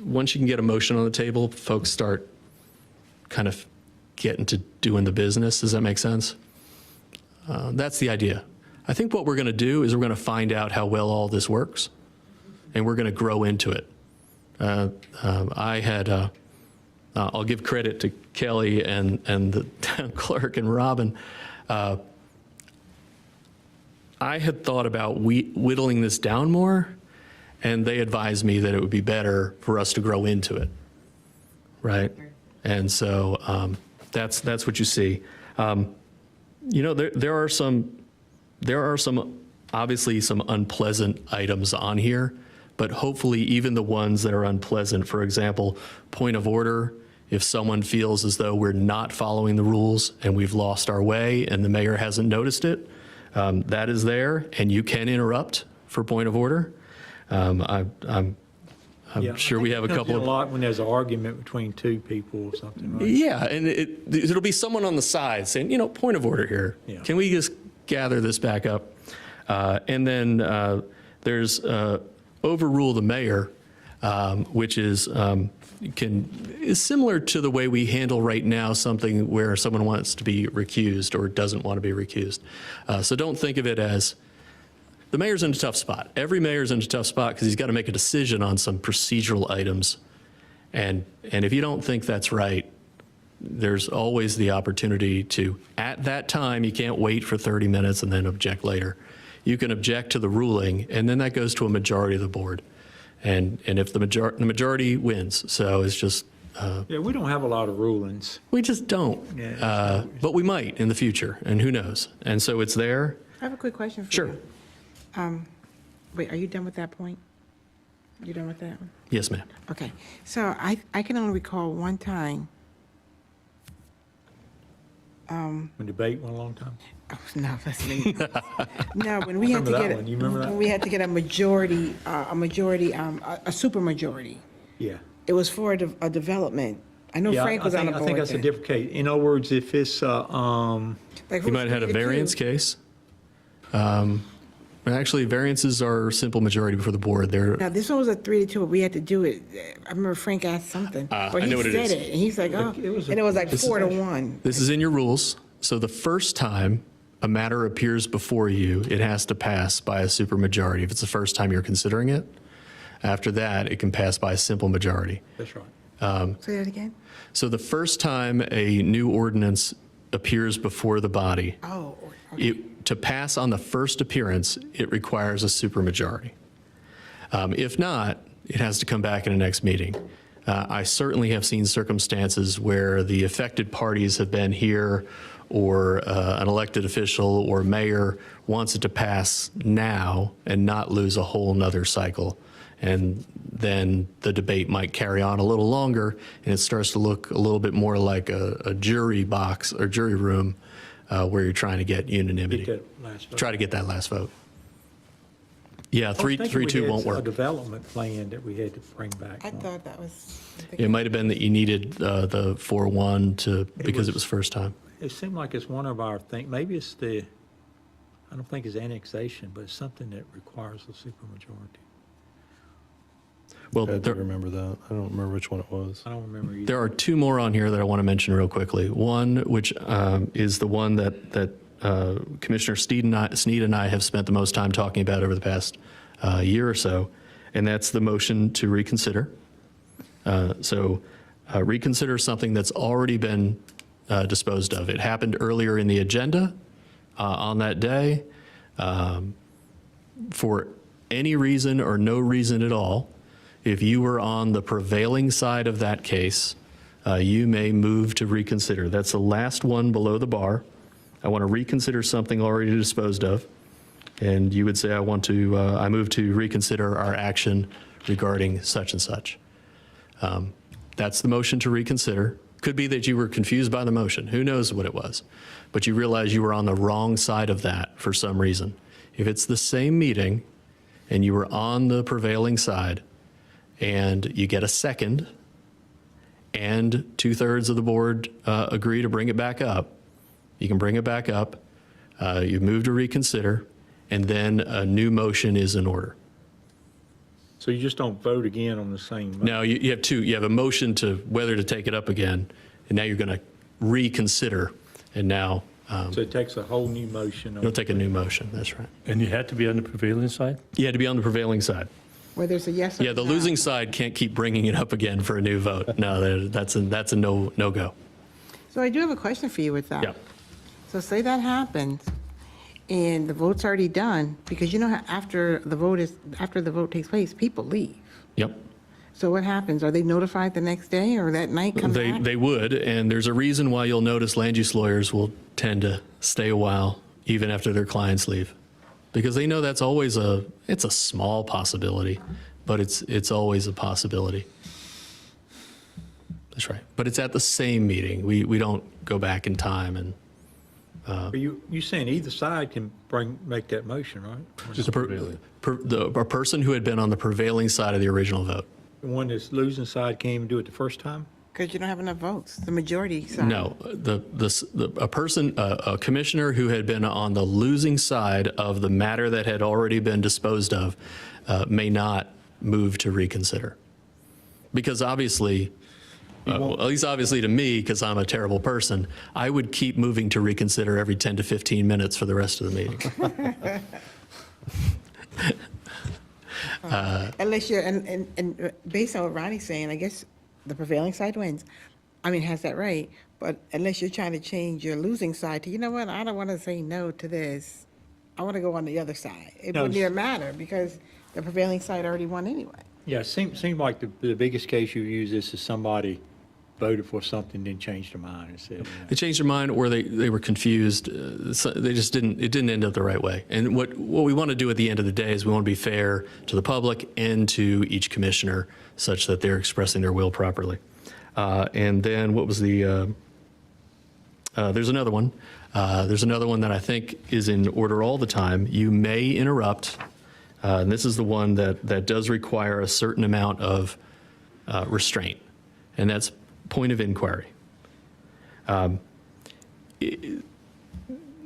once you can get a motion on the table, folks start kind of getting to doing the business. Does that make sense? That's the idea. I think what we're going to do is we're going to find out how well all this works, and we're going to grow into it. I'll give credit to Kelly and the town clerk and Robin. I had thought about whittling this down more, and they advised me that it would be better for us to grow into it, right? And so that's what you see. There are some obviously some unpleasant items on here, but hopefully even the ones that are unpleasant, for example, point of order, if someone feels as though we're not following the rules and we've lost our way and the mayor hasn't noticed it, that is there, and you can interrupt for point of order. I'm sure we have a couple A of. lot when there's an argument between two people or something, right? Yeah, and it'll be someone on the side saying, point of order here. Yeah. Can we just gather this back up? And then there's overrule the mayor, which is similar to the way we handle right now something where someone wants to be recused or doesn't want to be recused. So don't think of it as the mayor's in a tough spot. Every mayor's in a tough spot because he's got to make a decision on some procedural items. And if you don't think that's right, there's always the opportunity to, at that time, you can't wait for 30 minutes and then object later. You can object to the ruling, and then that goes to a majority of the board. And if the majority wins, so it's just. Yeah, we don't have a lot of rulings. We just don't. Yeah. But we might in the future, and who knows? And so it's there. I have a quick question for Sure. you. Wait, are you done with that point? You done with that one? Yes, ma'am. Okay, so I can only recall one time, When debate went a long time. oh, no, that's me. No, when we had to Remember that get, one? You remember that? when we had to get a majority, a super majority. Yeah. It was for a development. I know Yeah, Frank was on the board I think that's a then. different case. In other words, if it's, Like, You might have had a variance case. Actually, variances are simple majority before the board. They're Now, this one was a 3-2, but we had to do it. I remember Frank asked something. I But he know what it said is. And he's like, oh, It was a- and it was like 4-1. This is in your rules. So the first time a matter appears before you, it has to pass by a supermajority if it's the first time you're considering it. After that, it can pass by a simple majority. that's right. Say that again? So the first time a new ordinance appears before the body, Oh, okay. to pass on the first appearance, it requires a supermajority. If not, it has to come back in the next meeting. I certainly have seen circumstances where the affected parties have been here, or an elected official or mayor wants it to pass now and not lose a whole nother cycle. And then the debate might carry on a little longer, and it starts to look a little bit more like a jury box or jury room where you're trying to get unanimity. Get that last vote. Try to get that last vote. Yeah, I was 3-2 thinking we won't had a work. development plan that we had to bring back. I thought that was. It might have been that you needed the 4-1 because it was first time. It seemed like it's one of our maybe it's I don't think it's annexation, but it's something that requires a supermajority. Well, I do remember that. I don't remember which one it was. I don't remember either. there are two more on here that I want to mention real quickly. One, which is the one that Commissioner Sneed and I have spent the most time talking about over the past year or so, and that's the motion to reconsider. Reconsider something that's already been disposed of. It happened earlier in the agenda on that day. For any reason or no reason at all, if you were on the prevailing side of that case, you may move to reconsider. That's the last one below the bar. I want to reconsider something already disposed of. And you would say, I move to reconsider our action regarding such and such. That's the motion to reconsider. Could be that you were confused by the motion. Who knows what it was? But you realize you were on the wrong side of that for some reason. If it's the same meeting and you were on the prevailing side and you get a second and 2/3 of the board agree to bring it back up, you can bring it back up. You move to reconsider, and then a new motion is in order. So you just don't vote again on the same motion? Now, you have two. You have a motion to whether to take it up again, and now you're going to reconsider, and now So it takes a whole new motion? you'll take a new motion. That's right. And you had to be on the prevailing side? You had to be on the prevailing side. Whether it's a yes or Yeah, the no. losing side can't keep bringing it up again for a new vote. No, that's a no-go. So I do have a question for you with that. Yeah. So say that happens, and the vote's already done, because you know how after the vote takes place, people leave. Yep. So what happens? Are they notified the next day or that night come back? They would, and there's a reason why you'll notice land use lawyers will tend to stay a while even after their clients leave. Because they know that's always it's a small possibility, but it's always a possibility. That's right. But it's at the same meeting. We don't go back in time and. But you saying either side can make that motion, right? Just prevailing. A person who had been on the prevailing side of the original vote. The one that's losing side can't even do it the first time? Because you don't have enough votes, the majority side. No, a commissioner who had been on the losing side of the matter that had already been disposed of may not move to reconsider. Because obviously, well, at least obviously to me, because I'm a terrible person, I would keep moving to reconsider every 10 to 15 minutes for the rest of the meeting. Unless you're, and based on what Ronnie's saying, I guess the prevailing side wins. I mean, has that right, but unless you're trying to change your losing side to, you know what, I don't want to say no to this. I want to go on the other side. It No, wouldn't even matter because the prevailing side already won anyway. Yeah, it seemed like the biggest case you use is if somebody voted for something, then changed their mind and said, They changed their mind, or they were confused. So they just didn't. It didn't end up the right way. And what we want to do at the end of the day is we want to be fair to the public and to each commissioner, such that they're expressing their will properly. And then what was the? There's another one. There's another one that I think is in order all the time. You may interrupt. And this is the one that does require a certain amount of restraint, and that's point of inquiry.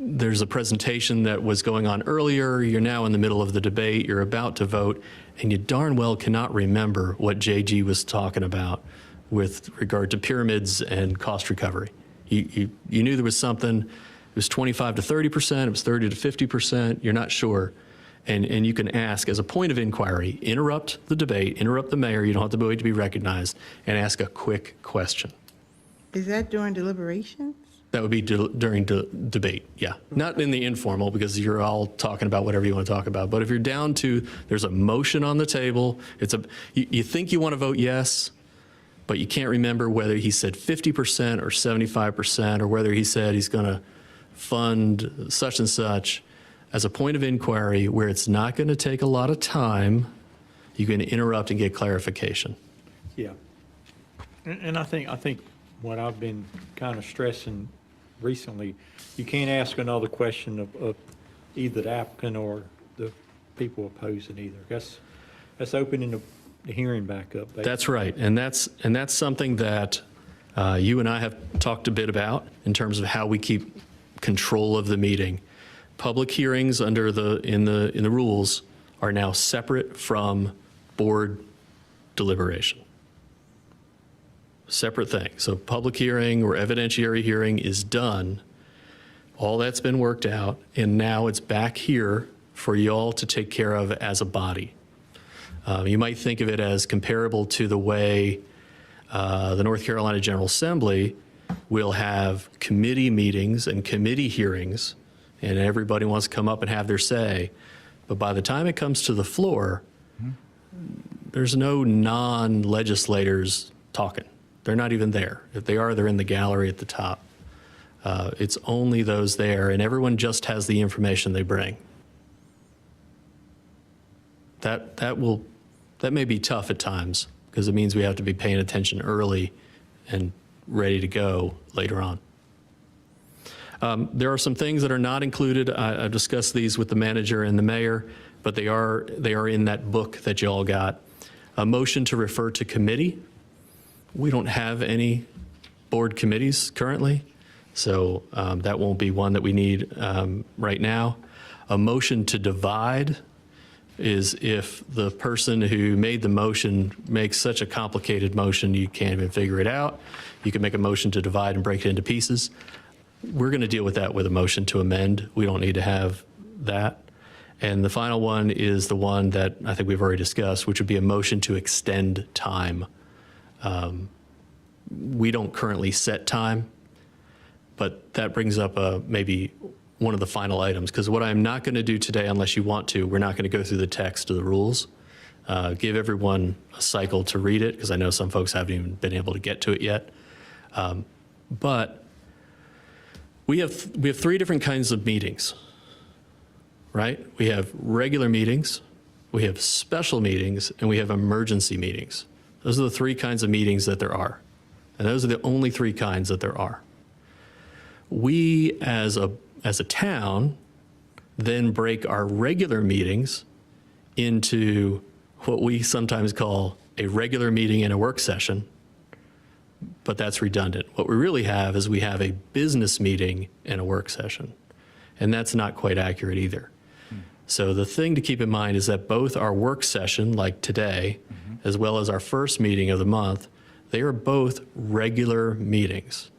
There's a presentation that was going on earlier. You're now in the middle of the debate. You're about to vote, and you darn well cannot remember what JG was talking about with regard to pyramids and cost recovery. You knew there was something. It was 25 to 30%. It was 30 to 50%. You're not sure. And you can ask, as a point of inquiry, interrupt the debate, interrupt the mayor, you don't have to wait to be recognized, and ask a quick question. Is that during deliberations? That would be during debate, yeah. Not in the informal, because you're all talking about whatever you want to talk about. But if you're down to, there's a motion on the table, you think you want to vote yes, but you can't remember whether he said 50% or 75%, or whether he said he's going to fund such and such. As a point of inquiry where it's not going to take a lot of time, you can interrupt and get clarification. yeah. And I think what I've been kind of stressing recently, you can't ask another question of either the applicant or the people opposing either. That's opening the hearing back up. Basically. That's right, and that's something that you and I have talked a bit about in terms of how we keep control of the meeting. Public hearings in the rules are now separate from board deliberation. Separate thing. So public hearing or evidentiary hearing is done. All that's been worked out, and now it's back here for y'all to take care of as a body. You might think of it as comparable to the way the North Carolina General Assembly will have committee meetings and committee hearings, and everybody wants to come up and have their say. But by the time it comes to the floor, there's no non-legislators talking. They're not even there. If they are, they're in the gallery at the top. It's only those there, and everyone just has the information they bring. That may be tough at times, because it means we have to be paying attention early and ready to go later on. There are some things that are not included. I've discussed these with the manager and the mayor, but they are in that book that you all got. A motion to refer to committee. We don't have any board committees currently, so that won't be one that we need right now. A motion to divide is if the person who made the motion makes such a complicated motion you can't even figure it out. You can make a motion to divide and break it into pieces. We're going to deal with that with a motion to amend. We don't need to have that. And the final one is the one that I think we've already discussed, which would be a motion to extend time. We don't currently set time, but that brings up maybe one of the final items, because what I'm not going to do today, unless you want to, we're not going to go through the text of the rules. Give everyone a cycle to read it, because I know some folks haven't even been able to get to it yet. But we have three different kinds of meetings, right? We have regular meetings, we have special meetings, and we have emergency meetings. Those are the three kinds of meetings that there are. And those are the only three kinds that there are. We, as a town, then break our regular meetings into what we sometimes call a regular meeting and a work session, but that's redundant. What we really have is we have a business meeting and a work session, and that's not quite accurate either. So the thing to keep in mind is that both our work session, like today, as well as our first meeting of the month, they are both regular meetings.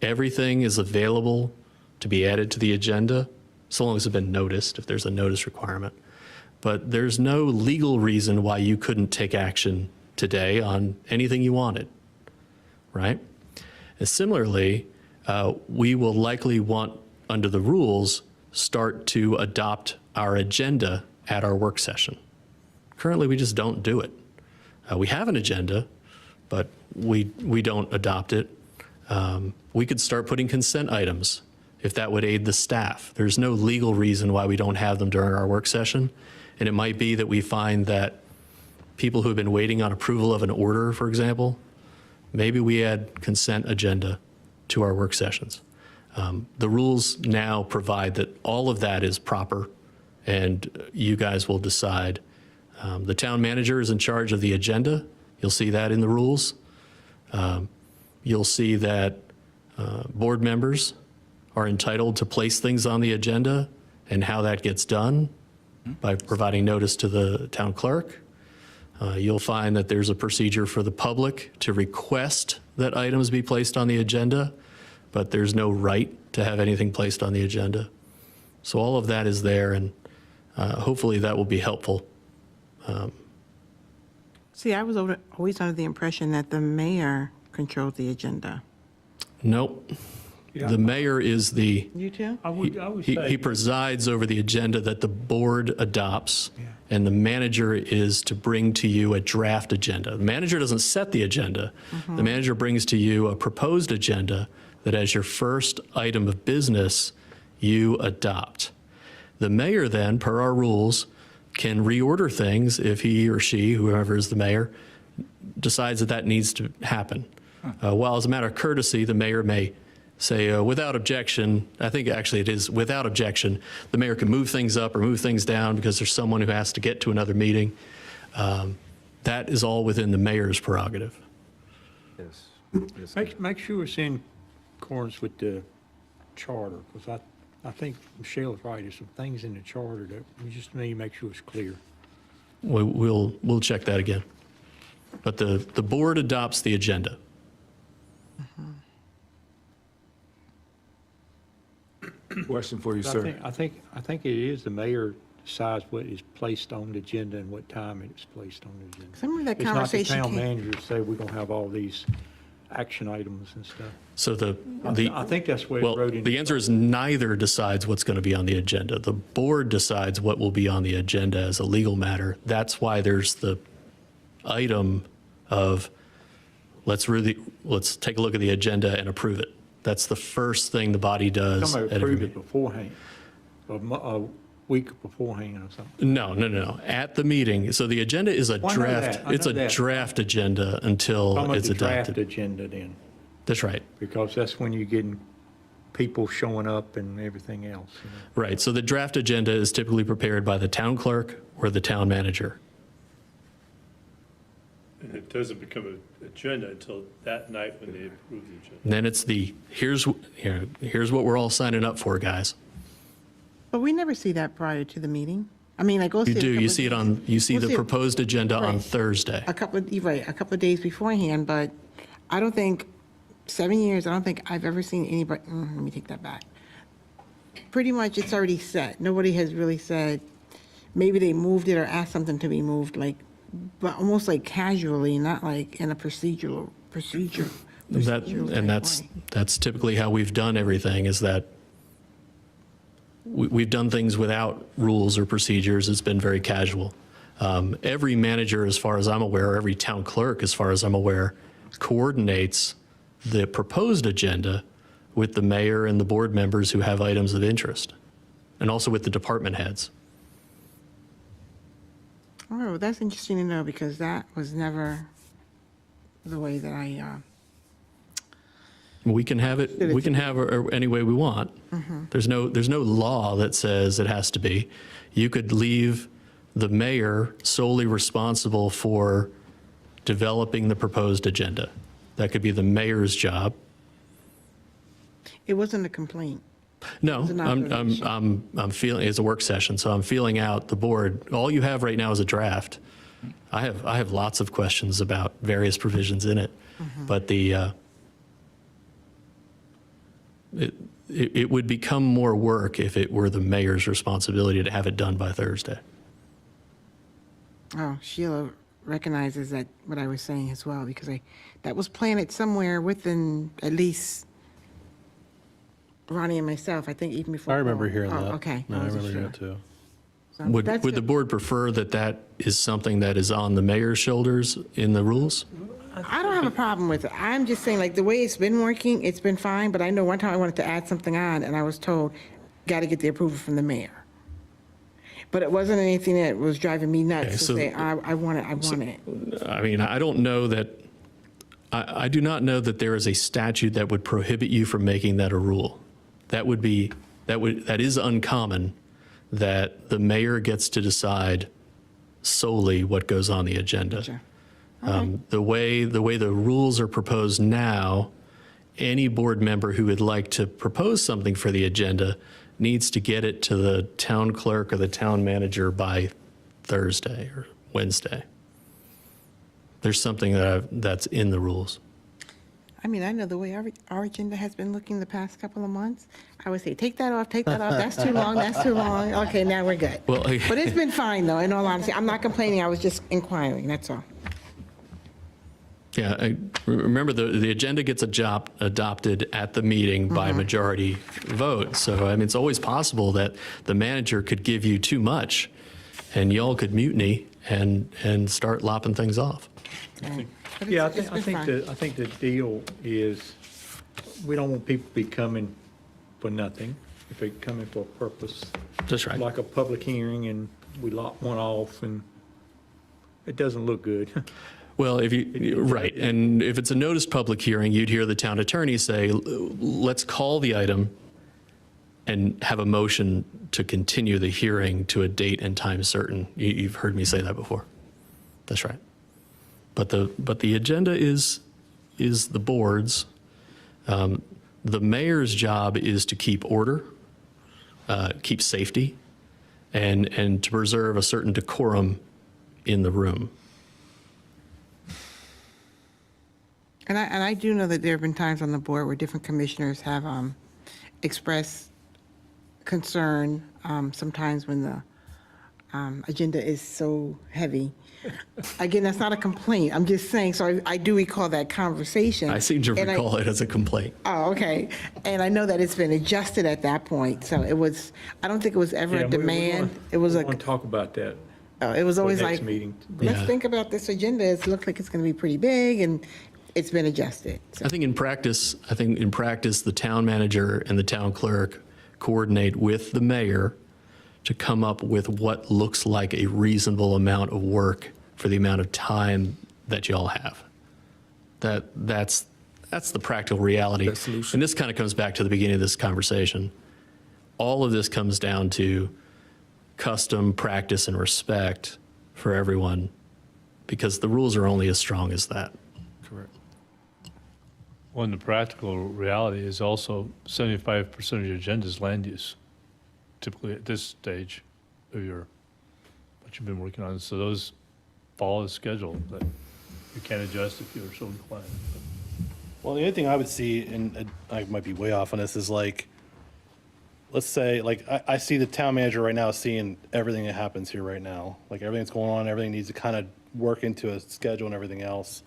Everything is available to be added to the agenda, so long as it's been noticed, if there's a notice requirement. But there's no legal reason why you couldn't take action today on anything you wanted, right? And similarly, we will likely want, under the rules, start to adopt our agenda at our work session. Currently, we just don't do it. We have an agenda, but we don't adopt it. We could start putting consent items if that would aid the staff. There's no legal reason why we don't have them during our work session. And it might be that we find that people who have been waiting on approval of an order, for example, maybe we add consent agenda to our work sessions. The rules now provide that all of that is proper, and you guys will decide. The town manager is in charge of the agenda. You'll see that in the rules. You'll see that board members are entitled to place things on the agenda and how that gets done by providing notice to the town clerk. You'll find that there's a procedure for the public to request that items be placed on the agenda, but there's no right to have anything placed on the agenda. So all of that is there, and hopefully that will be helpful. See, I was always under the impression that the mayor controlled the agenda. Nope. The mayor is the, You too? I would he say, presides over the agenda that the board adopts, and the manager is to bring to you a draft agenda. The manager doesn't set the agenda. The manager brings to you a proposed agenda that as your first item of business, you adopt. The mayor then, per our rules, can reorder things if he or she, whoever is the mayor, decides that that needs to happen. While as a matter of courtesy, the mayor may say, without objection, I think actually it is without objection, the mayor can move things up or move things down because there's someone who has to get to another meeting. That is all within the mayor's prerogative. make sure it's in accordance with the charter, because I think Michelle's right. There's some things in the charter that we just need to make sure it's clear. We'll check that again. But the board adopts the agenda. Question for you, I sir. think it is the mayor decides what is placed on the agenda and what time it's placed on the agenda. Some of that It's not the conversation town came- manager say we're gonna have all these action items and stuff. So I think that's where it well, wrote in. the answer is neither decides what's going to be on the agenda. The board decides what will be on the agenda as a legal matter. That's why there's the item of let's take a look at the agenda and approve it. That's the first thing the body does. Somebody at every approved it meeting. beforehand, a week beforehand or something. No. At the meeting. So the agenda is a Well, I know draft. that. I It's know a that. draft agenda until Talking about it's the draft adopted. agenda then, That's right. because that's when you're getting people showing up and everything else. You know. Right. So the draft agenda is typically prepared by the town clerk or the town manager. And it doesn't become an agenda until that night when they approve the agenda. And then it's here's what we're all signing up for, guys. But we never see that prior to the meeting. I mean, like, we'll see You it a do. couple You of see it days- you see we'll the see it proposed agenda on Right. Thursday. a couple of days beforehand, but I don't think, 7 years, I don't think I've ever seen anybody, let me take that back. Pretty much it's already set. Nobody has really said, maybe they moved it or asked something to be moved, like, but almost like casually, not like in a procedure. That, and that's typically how we've done everything, is that we've done things without rules or procedures. It's been very casual. Every manager, as far as I'm aware, every town clerk, as far as I'm aware, coordinates the proposed agenda with the mayor and the board members who have items of interest, and also with the department heads. Oh, that's interesting to know, because that was never the way that We can have it any way we want. There's no law that says it has to be. You could leave the mayor solely responsible for developing the proposed agenda. That could be the mayor's job. it wasn't a complaint. No, It's an observation. I'm feeling, it's a work session, so I'm feeling out the board. All you have right now is a draft. I have lots of questions about various provisions in it, but it would become more work if it were the mayor's responsibility to have it done by Thursday. Oh, Sheila recognizes that, what I was saying as well, because that was planted somewhere within at least Ronnie and myself, I think even before. I remember hearing Oh, that. okay. No, I wasn't remember hearing sure. it too. So Would that's the good. board prefer that is something that is on the mayor's shoulders in the rules? I don't have a problem with it. I'm just saying, like, the way it's been working, it's been fine, but I know one time I wanted to add something on, and I was told, got to get the approval from the mayor. But it wasn't anything that was driving me nuts Okay, to so- say, I want it. I mean, I don't know that, I do not know that there is a statute that would prohibit you from making that a rule. That is uncommon, that the mayor gets to decide solely what goes on the agenda. Sure. The way the rules are proposed now, any board member who would like to propose something for the agenda needs to get it to the town clerk or the town manager by Thursday or Wednesday. There's something that's in the rules. I mean, I know the way our agenda has been looking the past couple of months. I would say, take that off, that's too long, that's too long. Okay, now we're good. Well, But it's been fine, though, in all honesty. I'm not complaining, I was just inquiring, that's all. Yeah, remember the agenda gets adopted at the meeting by majority vote. So, I mean, it's always possible that the manager could give you too much and y'all could mutiny and start lopping things off. But Yeah, it's been fine. I think the deal is, we don't want people to be coming for nothing. If they come in for a purpose, That's right. like a public hearing, and we lock one off, and it doesn't look good. Well, right, and if it's a noticed public hearing, you'd hear the town attorney say, let's call the item and have a motion to continue the hearing to a date and time certain. You've heard me say that before. That's right. But the agenda is the board's. The mayor's job is to keep order, keep safety, and to preserve a certain decorum in the room. And I do know that there have been times on the board where different commissioners have expressed concern, sometimes when the agenda is so heavy. Again, that's not a complaint, I'm just saying, so I do recall that conversation. I seem to And recall it as a complaint. Oh, okay. And I know that it's been adjusted at that point, so it was, I don't think it was ever Yeah, a demand. It was I a, want to talk about that. it was always next like, meeting. let's Yeah. think about this agenda, it looks like it's going to be pretty big, and it's been adjusted. So- I think in practice, the town manager and the town clerk coordinate with the mayor to come up with what looks like a reasonable amount of work for the amount of time that y'all have. That's the practical reality. Best solution. And this kind of comes back to the beginning of this conversation. All of this comes down to custom, practice, and respect for everyone, because the rules are only as strong as that. Correct. Well, and the practical reality is also 75% of your agenda is land use, typically at this stage of what you've been working on. So those follow the schedule that you can't adjust if you're so inclined. Well, the only thing I would see, and I might be way off on this, is like, let's say, like, I see the town manager right now seeing everything that happens here right now. Like, everything that's going on, everything needs to kind of work into a schedule and everything else.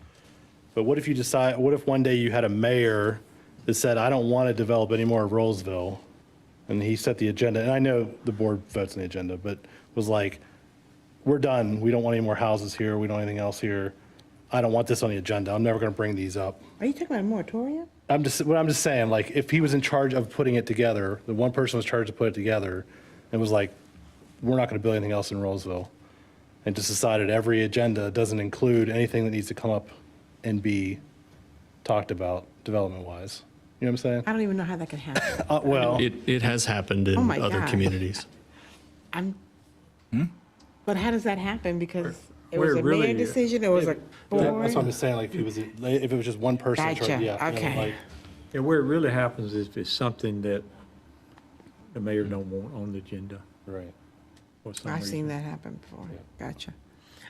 But what if you decide, what if one day you had a mayor that said, I don't want to develop any more of Rolesville, and he set the agenda, and I know the board votes on the agenda, but was like, we're done, we don't want any more houses here, we don't want anything else here, I don't want this on the agenda, I'm never going to bring these up. Are you talking about a moratorium? I'm just saying, like, if he was in charge of putting it together, the one person was charged to put it together, and was like, we're not going to build anything else in Rolesville, and just decided every agenda doesn't include anything that needs to come up and be talked about development-wise. You know what I'm saying? I don't even know how that can happen. Well, It has happened in Oh my other God. communities. But how does that happen? Because it Where was a really- mayor decision, it was a that's what I'm board? just saying, like, if it was just one person in charge, Gotcha, yeah. you know, okay. like, And where it really happens is if it's something that the mayor don't want on the agenda Right. for some I've seen reason. that happen before. Gotcha.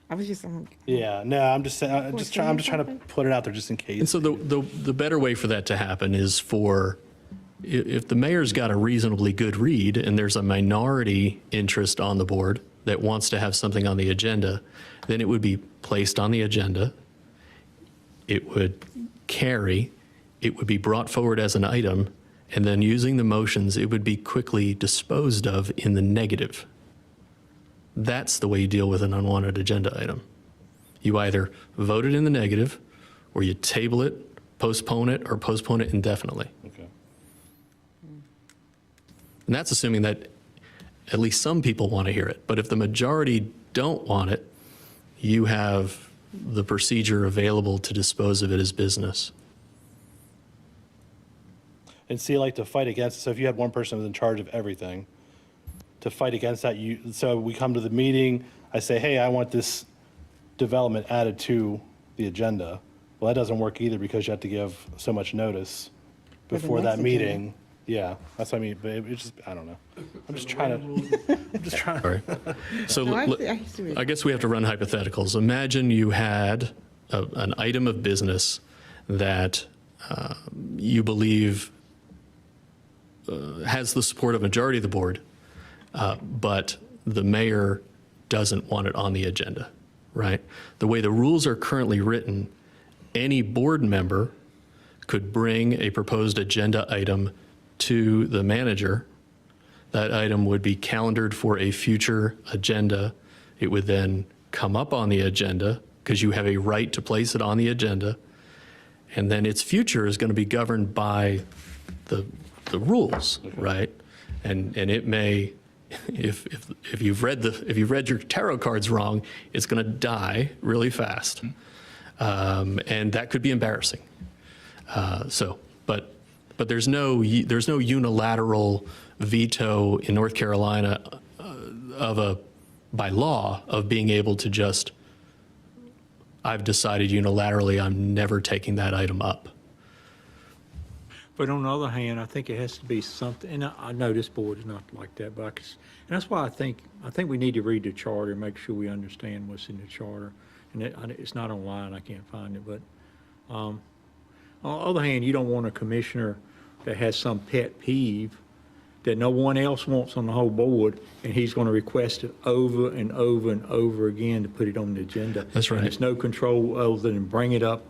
I was just, Yeah, no, I'm just saying, I'm just trying to put it out there just in case. And so the better way for that to happen is for, if the mayor's got a reasonably good read and there's a minority interest on the board that wants to have something on the agenda, then it would be placed on the agenda. It would carry, it would be brought forward as an item, and then using the motions, it would be quickly disposed of in the negative. That's the way you deal with an unwanted agenda item. You either vote it in the negative, or you table it, postpone it, or postpone it indefinitely. Okay. And that's assuming that at least some people want to hear it. But if the majority don't want it, you have the procedure available to dispose of it as business. And see, like, to fight against, so if you had one person who's in charge of everything, to fight against that, so we come to the meeting, I say, hey, I want this development added to the agenda. Well, that doesn't work either, because you have to give so much notice the before that next agenda. meeting. Yeah, that's what I mean, but it's just, I don't know. I'm just trying to, Sorry. So No, I see what you're I guess we have to run hypotheticals. Imagine you had an item of business that you believe has the support of a majority of the board, but the mayor doesn't want it on the agenda, right? The way the rules are currently written, any board member could bring a proposed agenda item to the manager. That item would be calendared for a future agenda. It would then come up on the agenda because you have a right to place it on the agenda. And then its future is going to be governed by the rules, right? And it may, if you've read your tarot cards wrong, it's going to die really fast. And that could be embarrassing. But there's no unilateral veto in North Carolina by law of being able to just, I've decided unilaterally I'm never taking that item up. But on the other hand, I think it has to be something, and I know this board is not like that, but and that's why I think we need to read the charter and make sure we understand what's in the charter. And it's not online, I can't find it, but On the other hand, you don't want a commissioner that has some pet peeve that no one else wants on the whole board, and he's going to request it over and over and over again to put it on the agenda. That's right. And there's no control other than bring it up,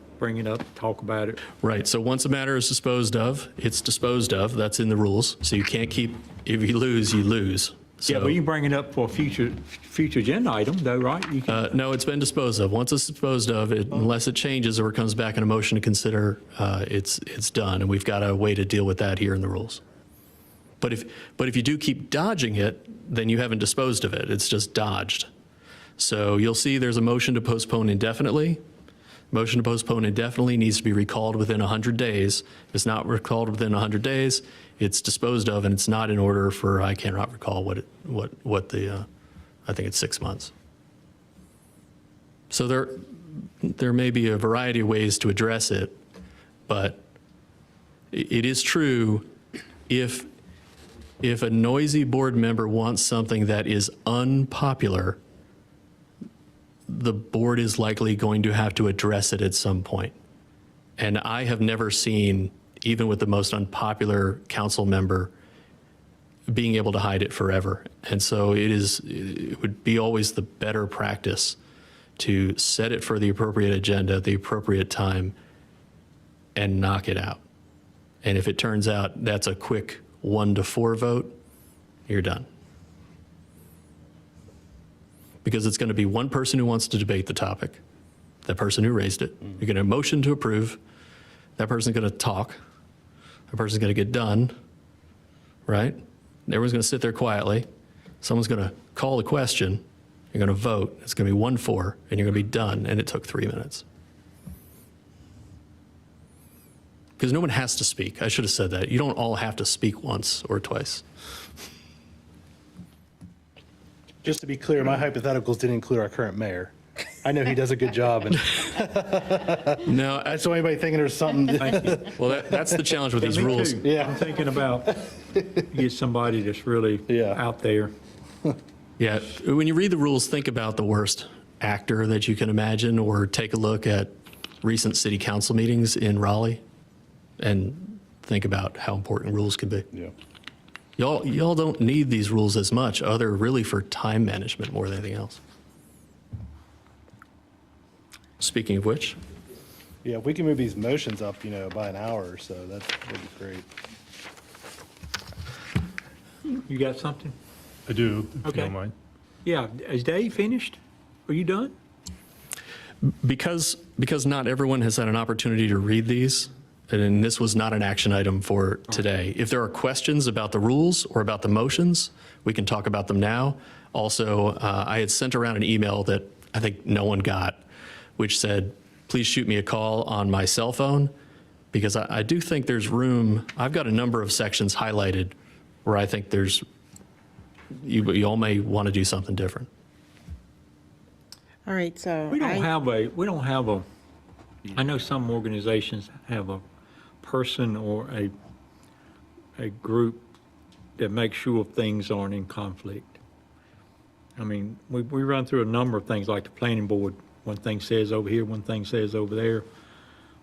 talk about it. Right, so once a matter is disposed of, it's disposed of, that's in the rules. So you can't keep, if you lose, you lose. Yeah, So, but you can bring it up for a future agenda item, though, right? You can, no, it's been disposed of. Once it's disposed of, unless it changes or comes back in a motion to consider, it's done, and we've got a way to deal with that here in the rules. But if you do keep dodging it, then you haven't disposed of it. It's just dodged. So you'll see there's a motion to postpone indefinitely. Motion to postpone indefinitely needs to be recalled within 100 days. If it's not recalled within 100 days, it's disposed of, and it's not in order for, I cannot recall what the, I think it's 6 months. So there may be a variety of ways to address it, but it is true if a noisy board member wants something that is unpopular, the board is likely going to have to address it at some point. And I have never seen, even with the most unpopular council member, being able to hide it forever. And so it would be always the better practice to set it for the appropriate agenda, the appropriate time, and knock it out. And if it turns out that's a quick 1-4 vote, you're done. Because it's going to be one person who wants to debate the topic, the person who raised it. You're going to motion to approve. That person's going to talk. That person's going to get done, right? Everyone's going to sit there quietly. Someone's going to call the question. You're going to vote. It's going to be 1-4, and you're going to be done. And it took 3 minutes. Because no one has to speak. I should have said that. You don't all have to speak once or twice. Just to be clear, my hypotheticals didn't include our current mayor. I know he does a good job, and No, I don't want anybody thinking there's something. well, that's the challenge with these me rules. too. Yeah. I'm thinking about get somebody that's really Yeah. out there. Yeah, when you read the rules, think about the worst actor that you can imagine, or take a look at recent city council meetings in Raleigh and think about how important rules can be. Yeah. Y'all don't need these rules as much. They're really for time management more than anything else. Speaking of which, Yeah, if we can move these motions up, by an hour or so, that'd be great. You got something? I do, if you Okay. don't mind. Yeah, is Dave finished? Are you done? because not everyone has had an opportunity to read these, and this was not an action item for today. If there are questions about the rules or about the motions, we can talk about them now. Also, I had sent around an email that I think no one got, which said, please shoot me a call on my cell phone, because I do think there's room. I've got a number of sections highlighted where I think you all may want to do something different. All right, so We don't have a, I know some organizations have a person or a group that makes sure things aren't in conflict. I mean, we run through a number of things like the planning board. One thing says over here, one thing says over there.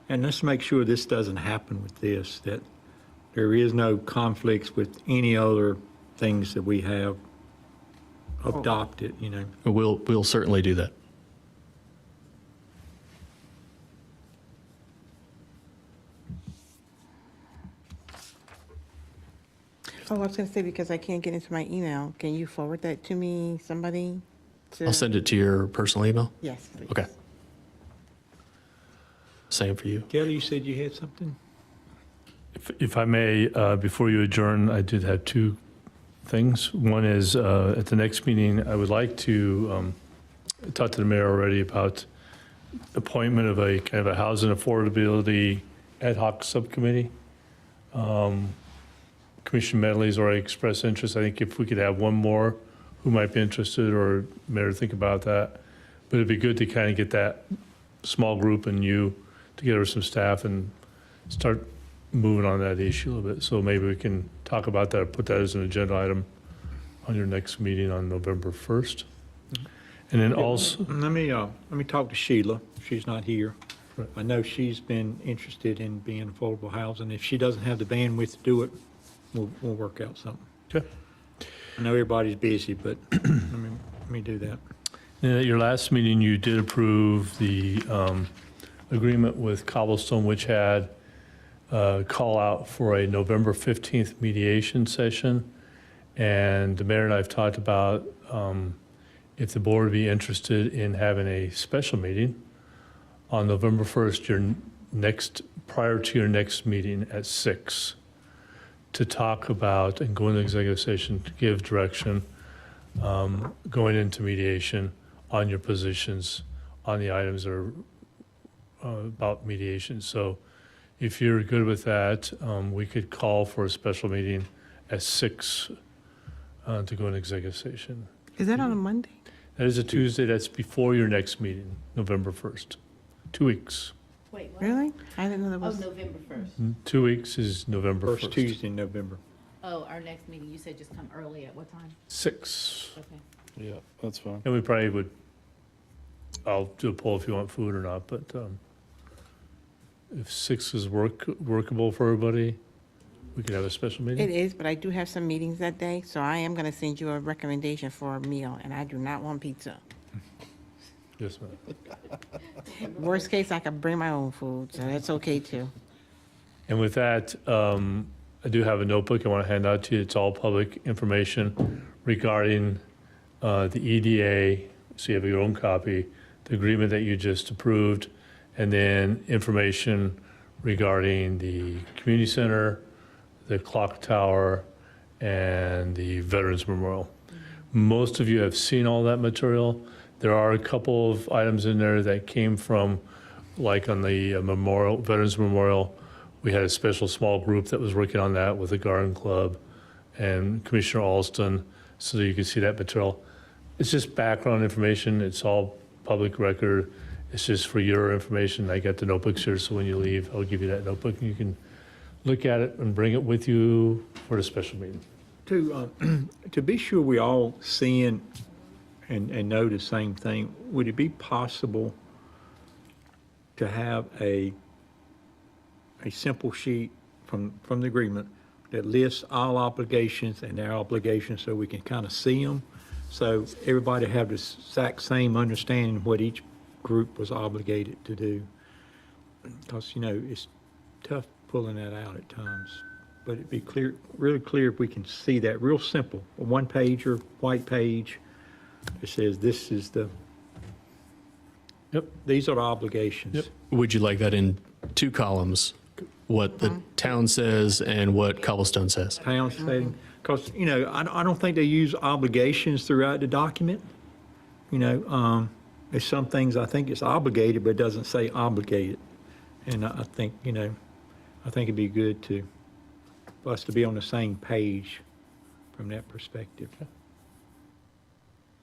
And let's make sure this doesn't happen with this, that there is no conflicts with any other things that we have adopted, We'll certainly do that. Oh, I was going to say, because I can't get into my email, can you forward that to me, somebody? I'll send it to your personal email. Yes, please. Okay. Same for you. Kelly, you said you had something? If I may, before you adjourn, I did have two things. One is, at the next meeting, I would like to talk to the mayor already about appointment of a kind of a housing affordability ad hoc subcommittee. Commissioner Medley's already expressed interest. I think if we could have one more who might be interested, or mayor, think about that. But it'd be good to kind of get that small group and you together with some staff and start moving on that issue a little bit. So maybe we can talk about that, put that as an agenda item on your next meeting on November 1st. And then also, Let me talk to Sheila. She's not here I know she's been interested in being affordable housing. If she doesn't have the bandwidth to do it, we'll work out something. Okay. I know everybody's busy, but let me do that. And at your last meeting, you did approve the agreement with Cobblestone, which had a call out for a November 15th mediation session. And the mayor and I have talked about if the board would be interested in having a special meeting on November 1st, prior to your next meeting at 6, to talk about and go into executive session to give direction going into mediation on your positions on the items that are about mediation. So if you're good with that, we could call for a special meeting at 6 to go into executive session. Is that on a Monday? That is a Tuesday. That's before your next meeting, November 1st. 2 weeks. Wait, what? Really? I didn't know that Oh, was. November 1st. 2 weeks is November 1st. First Tuesday in November. Oh, our next meeting, you said just come early at what time? 6. Okay. Yeah, that's fine. And we probably would, I'll do a poll if you want food or not, but if 6 is workable for everybody, we could have a special meeting. It is, but I do have some meetings that day, so I am going to send you a recommendation for a meal, and I do not want pizza. Yes, ma'am. Worst case, I could bring my own food, so that's okay too. And with that, I do have a notebook I want to hand out to you. It's all public information regarding the EDA, so you have your own copy, the agreement that you just approved, and then information regarding the community center, the clock tower, and the Veterans Memorial. Most of you have seen all that material. There are a couple of items in there that came from, like on the Veterans Memorial, we had a special small group that was working on that with the Garden Club and Commissioner Alston, so that you can see that material. It's just background information. It's all public record. It's just for your information. I got the notebooks here, so when you leave, I'll give you that notebook, and you can look at it and bring it with you for the special meeting. To be sure we all seeing and know the same thing, would it be possible to have a simple sheet from the agreement that lists all obligations and their obligations so we can kind of see them? So everybody have the exact same understanding of what each group was obligated to do. Because, it's tough pulling that out at times. But it'd be clear, really clear if we can see that, real simple, a one-pager, white page. It says this is Yep. these are the obligations. Yep. Would you like that in 2 columns? What the town says and what Cobblestone says? Town setting, because, I don't think they use obligations throughout the document. There's some things I think it's obligated, but it doesn't say obligated. And I think, I think it'd be good for us to be on the same page from that perspective. If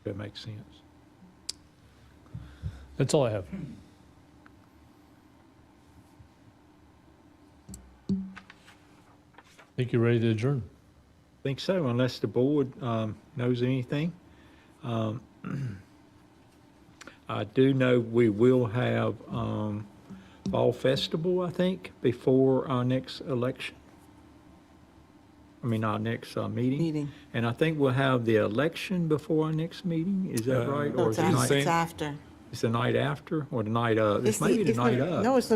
that makes sense. That's all I have. Think you're ready to adjourn? Think so, unless the board knows anything. I do know we will have Fall Festival, I think, before our next election. Our next meeting. And I think we'll have the election before our next meeting, is that right? No, Or it's is it after. night- It's after. It's the night after, or the night of? It's maybe the night of. No, it's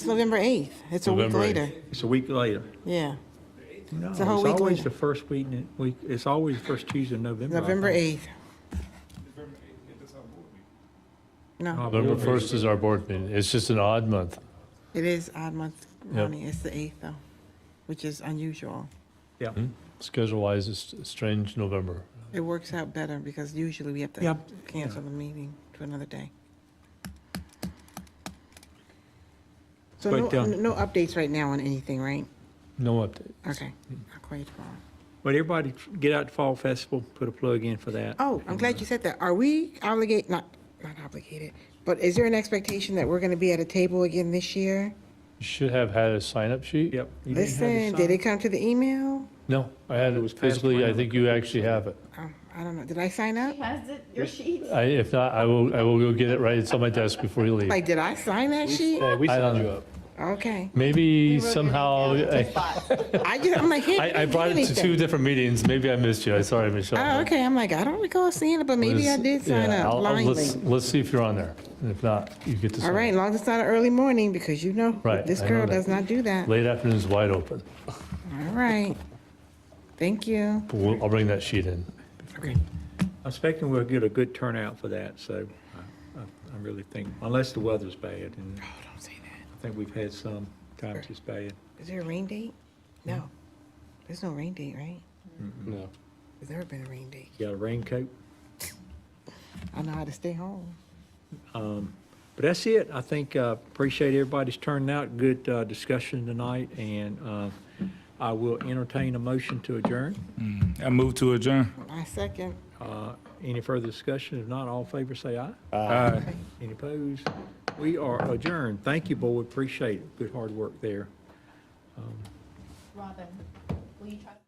November 8th. It's a week November 8th. later. It's a week later. Yeah, No, It's a whole week always later. the first week, it's always the first Tuesday in November. I November think. 8th. No, November 1st is our board meeting. It's just an odd month. it is odd month, Yep. Ronnie. It's the 8th though, which is unusual. Yeah. Schedule-wise, it's a strange November. It works out better because usually we have to Yep. cancel the meeting to another day. So But, no updates right now on anything, right? No update. Okay, I'll call you tomorrow. But everybody get out to Fall Festival, put a plug in for that. Oh, I'm glad you said that. Are we obligated, not obligated, but is there an expectation that we're going to be at a table again this year? You should have had a sign-up sheet. Yep. You didn't have the Listen, sign? did it come to the email? No, I had It was it passed physically. I around. think you actually have it. Oh, I don't know, did I sign up? Has it, your sheet? If not, I will go get it right. It's on my desk before you leave. Like, did I sign that sheet? Yeah, we I don't signed you know. up. Okay. Maybe somehow, I'm like, hey, I brought it to two different meetings. Maybe I missed you. I'm sorry, Michelle. Oh, okay, I'm like, I don't recall seeing it, but maybe I did sign Yeah, up blindly. Let's see if you're on there. And if not, you get to sign. All right, as long as it's not an early morning, because you know, Right, this I know girl that. does not do that. Late afternoon is wide open. All right. Thank you. But I'll bring that sheet in. Okay. I'm expecting we'll get a good turnout for that, so I really think, unless the weather's bad, and Oh, don't say that. I think we've had some times it's bad. Is there a rain date? No. There's no rain date, right? No. There's never been a rain date. You got a raincoat? I know how to stay home. But that's it. I think, appreciate everybody's turning out. Good discussion tonight, and I will entertain a motion to adjourn. I move to adjourn. I second. Any further discussion? If not, all in favor say aye. Aye. Any opposed? We are adjourned. Thank you, board. Appreciate it. Good hard work there. Robin, will you try to?